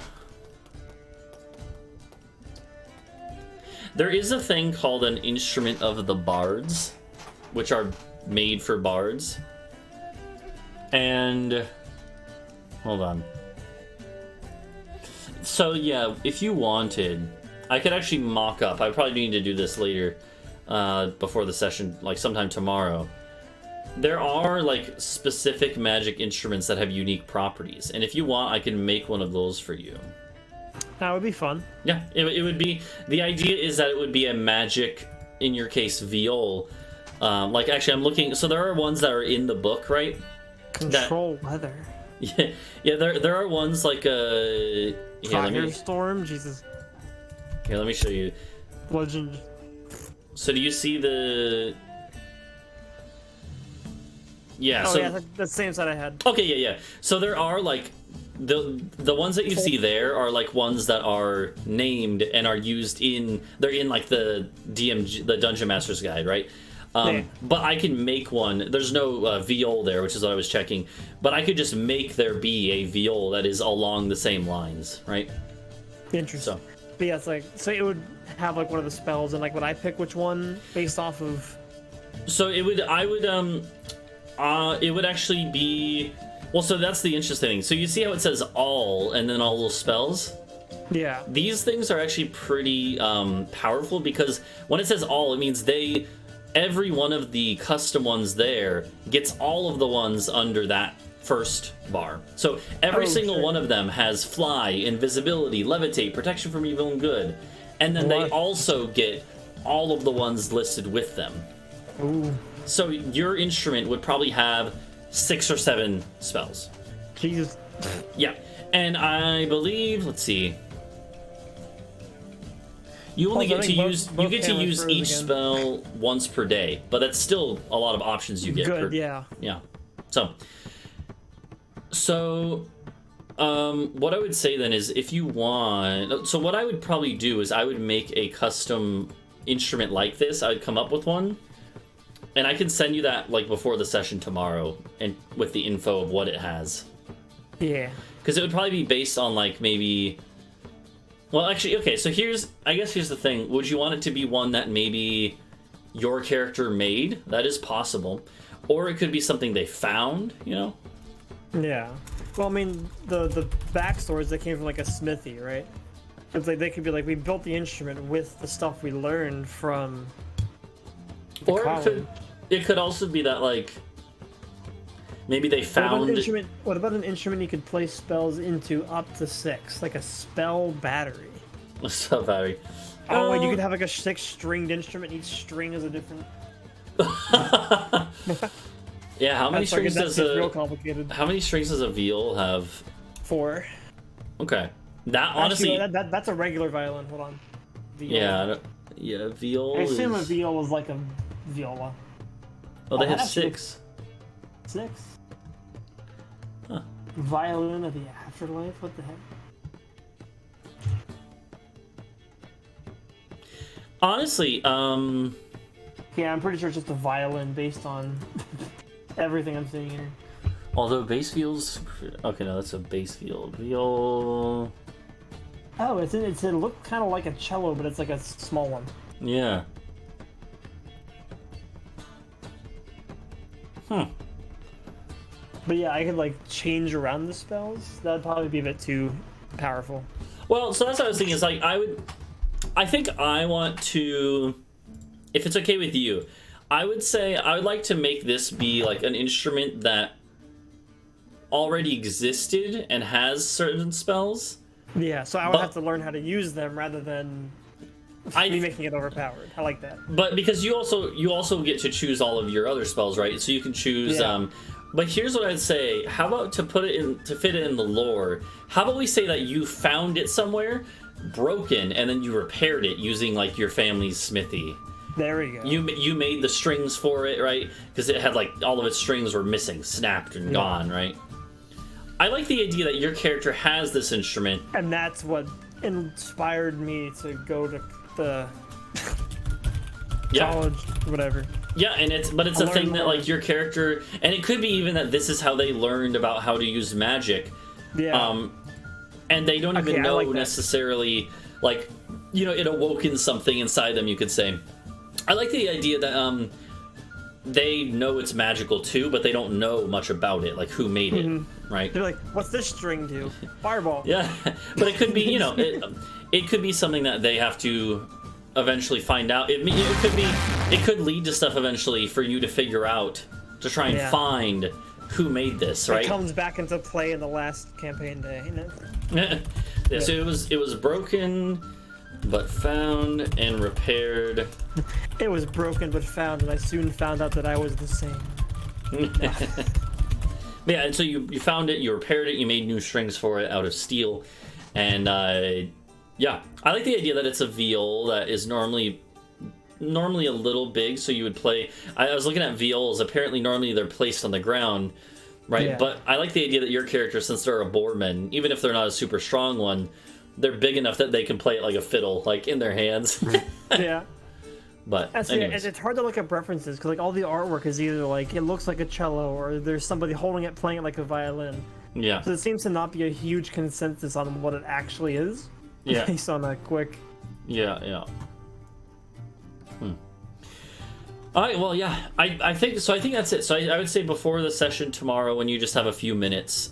there is a thing called an instrument of the bards, which are made for bards. And hold on. So if you wanted, I could actually mock up. I probably need to do this later, before the session, like sometime tomorrow. There are like specific magic instruments that have unique properties, and if you want, I can make one of those for you. That would be fun. Yeah, it would be. The idea is that it would be a magic, in your case, viol. Like, actually, I'm looking. So there are ones that are in the book, right? Control weather. Yeah, yeah. There are ones like Firestorm. Jesus. Here, let me show you. Legend. So do you see the? Yeah. Oh so... yeah, that's the same side I had. Okay, yeah. So there are like the ones that you see there are like ones that are named and are used in. They're in like the the Dungeon Master's Guide, right? But I can make one. There's no viol there, which is what I was checking. But I could just make there be a viol that is along the same lines, right? Interesting. So, but yeah, it's like, so it would have like one of the spells, and like would I pick which one based off of? So it would. It would actually be. Well, so that's the interesting thing. So you see how it says all, and then all those spells. Yeah. These things are actually pretty powerful, because when it says all, it means every one of the custom ones there gets all of the ones under that first bar. So every single one of them has fly, invisibility, levitate, protection from evil and good. And then they also get all of the ones listed with them. Ooh. So your instrument would probably have 6 or 7 spells. Jesus. Yeah. And I believe, let's see. You only get to use each spell once per day, but that's still a lot of options you get. Good, yeah. Yeah. So what I would say then is, if you want, so what I would probably do is I would make a custom instrument like this. I would come up with one, and I can send you that like before the session tomorrow, and with the info of what it has. Yeah. Because it would probably be based on like maybe. Well, actually, okay, so I guess here's the thing. Would you want it to be one that maybe your character made? That is possible. Or it could be something they found, you know? Yeah. Well, I mean, the backstories that came from like a smithy, right? It's like they could be like, we built the instrument with the stuff we learned from the college. It could also be that like maybe they found. What about an instrument you could place spells into up to 6, like a spell battery? A spell battery. Oh, wait, you could have like a 6-stringed instrument. Each string is a different. Yeah, how many strings does real complicated. How many strings does a viol have? 4. Okay, that honestly. Actually, that's a regular violin. Hold on. Viol. Yeah, viol. I assume a viol was like a viola. Oh, they have 6. 6. Huh. Violin of the afterlife? What the heck? Honestly, yeah, I'm pretty sure it's just a violin based on everything I'm seeing here. Although bass viols. Okay, no, that's a bass viol. Viol. Oh, it looked kind of like a cello, but it's like a small one. Yeah. But yeah, I could like change around the spells. That'd probably be a bit too powerful. Well, so that's what I was thinking. Is like I think I want to, if it's okay with you, I would say I would like to make this be like an instrument that already existed and has certain spells. Yeah, so I would have to learn how to use them rather than me making it overpowered. I like that. But because you also get to choose all of your other spells, right? So you can choose. Yeah. But here's what I'd say. How about to fit it in the lore? How about we say that you found it somewhere, broken, and then you repaired it using like your family's smithy. There we go. You made the strings for it, right? Because it had like all of its strings were missing, snapped and gone, right? I like the idea that your character has this instrument, and that's what inspired me to go to the college, whatever. Yeah, and it's a thing that like your character, and it could be even that this is how they learned about how to use magic. Yeah. And they don't even know necessarily, like, you know, it awoken something inside them, you could say. I like the idea that they know it's magical too, but they don't know much about it, like who made it, right? They're like, what's this string do? Fireball. Yeah, but it could be, you know, it could be something that they have to eventually find out. It could lead to stuff eventually for you to figure out, to try and find who made this, right? It comes back into play in the last campaign day. Yeah, so it was broken, but found and repaired. It was broken but found, and I soon found out that I was the same. Yeah, and so you found it, you repaired it, you made new strings for it out of steel, and yeah, I like the idea that it's a viol that is normally a little big, so you would play. I was looking at viols. Apparently, normally they're placed on the ground, right? Yeah. But I like the idea that your character, since they're a boarman, even if they're not a super strong one, they're big enough that they can play it like a fiddle, like in their hands. Yeah. But anyways. It's hard to look at references because like all the artwork is either like it looks like a cello or there's somebody holding it playing it like a violin. Yeah. So it seems to not be a huge consensus on what it actually is. Yeah. Based on a quick. Yeah. All right. Well, yeah. I think so. I think that's it. So I would say before the session tomorrow, when you just have a few minutes,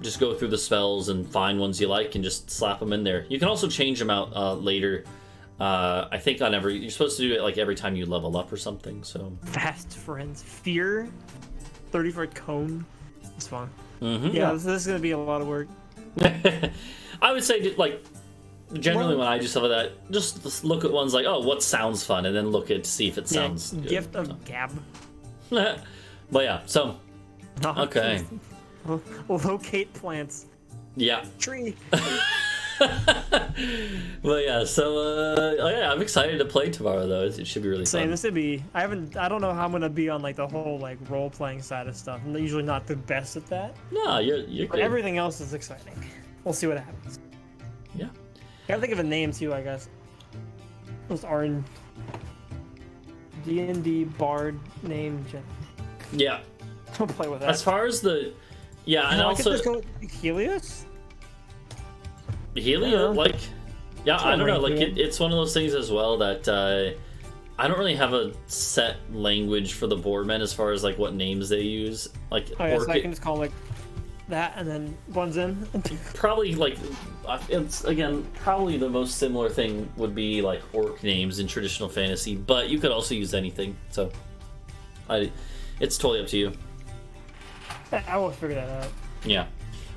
just go through the spells and find ones you like and just slap them in there. You can also change them out later. I think you're supposed to do it like every time you level up or something. So Fast friends, fear, 30-foot cone. It's fun. Mm-hmm. Yeah, this is gonna be a lot of work. I would say like generally when I do some of that, just look at ones like, oh, what sounds fun, and then look at see if it sounds good. Gift of gab. But yeah, so okay. Locate plants. Yeah. Tree. Well, yeah. So yeah, I'm excited to play tomorrow though. It should be really Same. fun. This would be. I don't know how I'm gonna be on like the whole like role playing side of stuff. I'm usually not the best at that. No, you're But good. everything else is exciting. We'll see what happens. Yeah. Gotta think of a name too, I guess. Those are in D&D bard name. Yeah. Don't play with that. As far as the and I also could just go with Helios. Helio, like, yeah, I don't know. Like, rank it's one of those things as well that I don't really have a set language for the boardmen as far as like what names they use. Like, Oh yeah, so I can just call like that and then one's in. probably like it's again probably the most similar thing would be like orc names in traditional fantasy, but you could also use anything. So, it's totally up to you. I will figure that out. Yeah,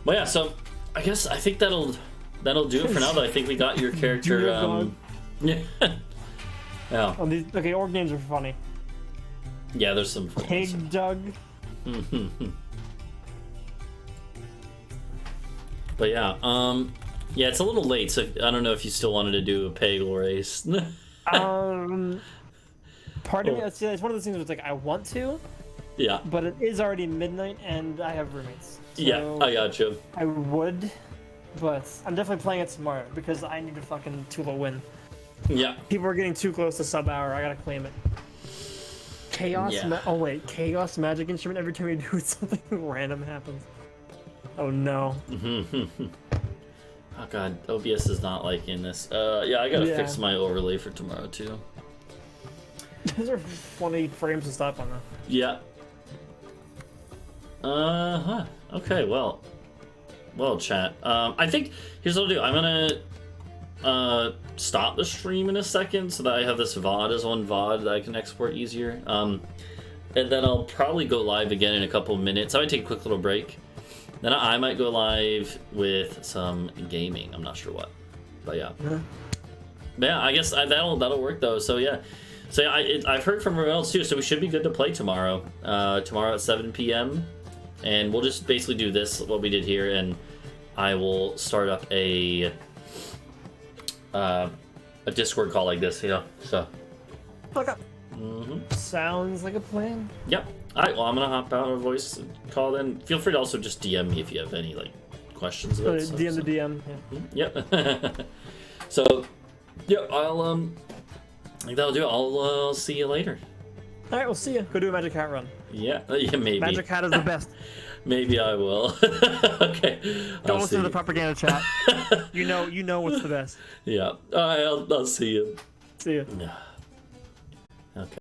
well, yeah. So I think that'll do it for now. Though I think we got your character. Yeah. Yeah. Oh, okay, orc names are funny. Yeah, there's some. Pig Doug. But yeah, yeah, it's a little late, so I don't know if you still wanted to do a Peggle race. Part of me, it's one of those things where it's like I want to, Yeah. but it is already midnight and I have roommates. So Yeah, I got you. I would, but I'm definitely playing it tomorrow because I need to fucking Tula win. Yeah. People are getting too close to sub hour. I gotta claim it. Chaos. Yeah. Oh wait, chaos magic instrument. Every time you do it, something random happens. Oh no. Oh god, OBS is not liking this. Yeah, I gotta fix my overlay for tomorrow too. Those are funny frames to stop on though. Yeah. Okay, well, chat. I think here's what I'll do. I'm gonna stop the stream in a second so that I have this VOD as one VOD that I can export easier. And then I'll probably go live again in a couple of minutes. I might take a quick little break. Then I might go live with some gaming. I'm not sure what, but yeah. But yeah, I guess that'll work though. So yeah, I've heard from everyone else too. So we should be good to play tomorrow. Tomorrow at 7 p.m. And we'll just basically do this what we did here, and I will start up a Discord call like this, you know. So. Fuck up. Sounds like a plan. Yep. All right. Well, I'm gonna hop out of voice call. Then feel free to also just DM me if you have any like questions about stuff. DM the DM. Yeah. Yep. So, yeah, I'll I think that'll do it. I'll see you later. All right, we'll see you. Go do a Magic Hat run. Yeah. Yeah. Maybe. Magic Hat is the best. Maybe I will. Okay. Don't listen to the propaganda chat. You know what's the best. Yeah. All right. I'll see you. See ya. Yeah.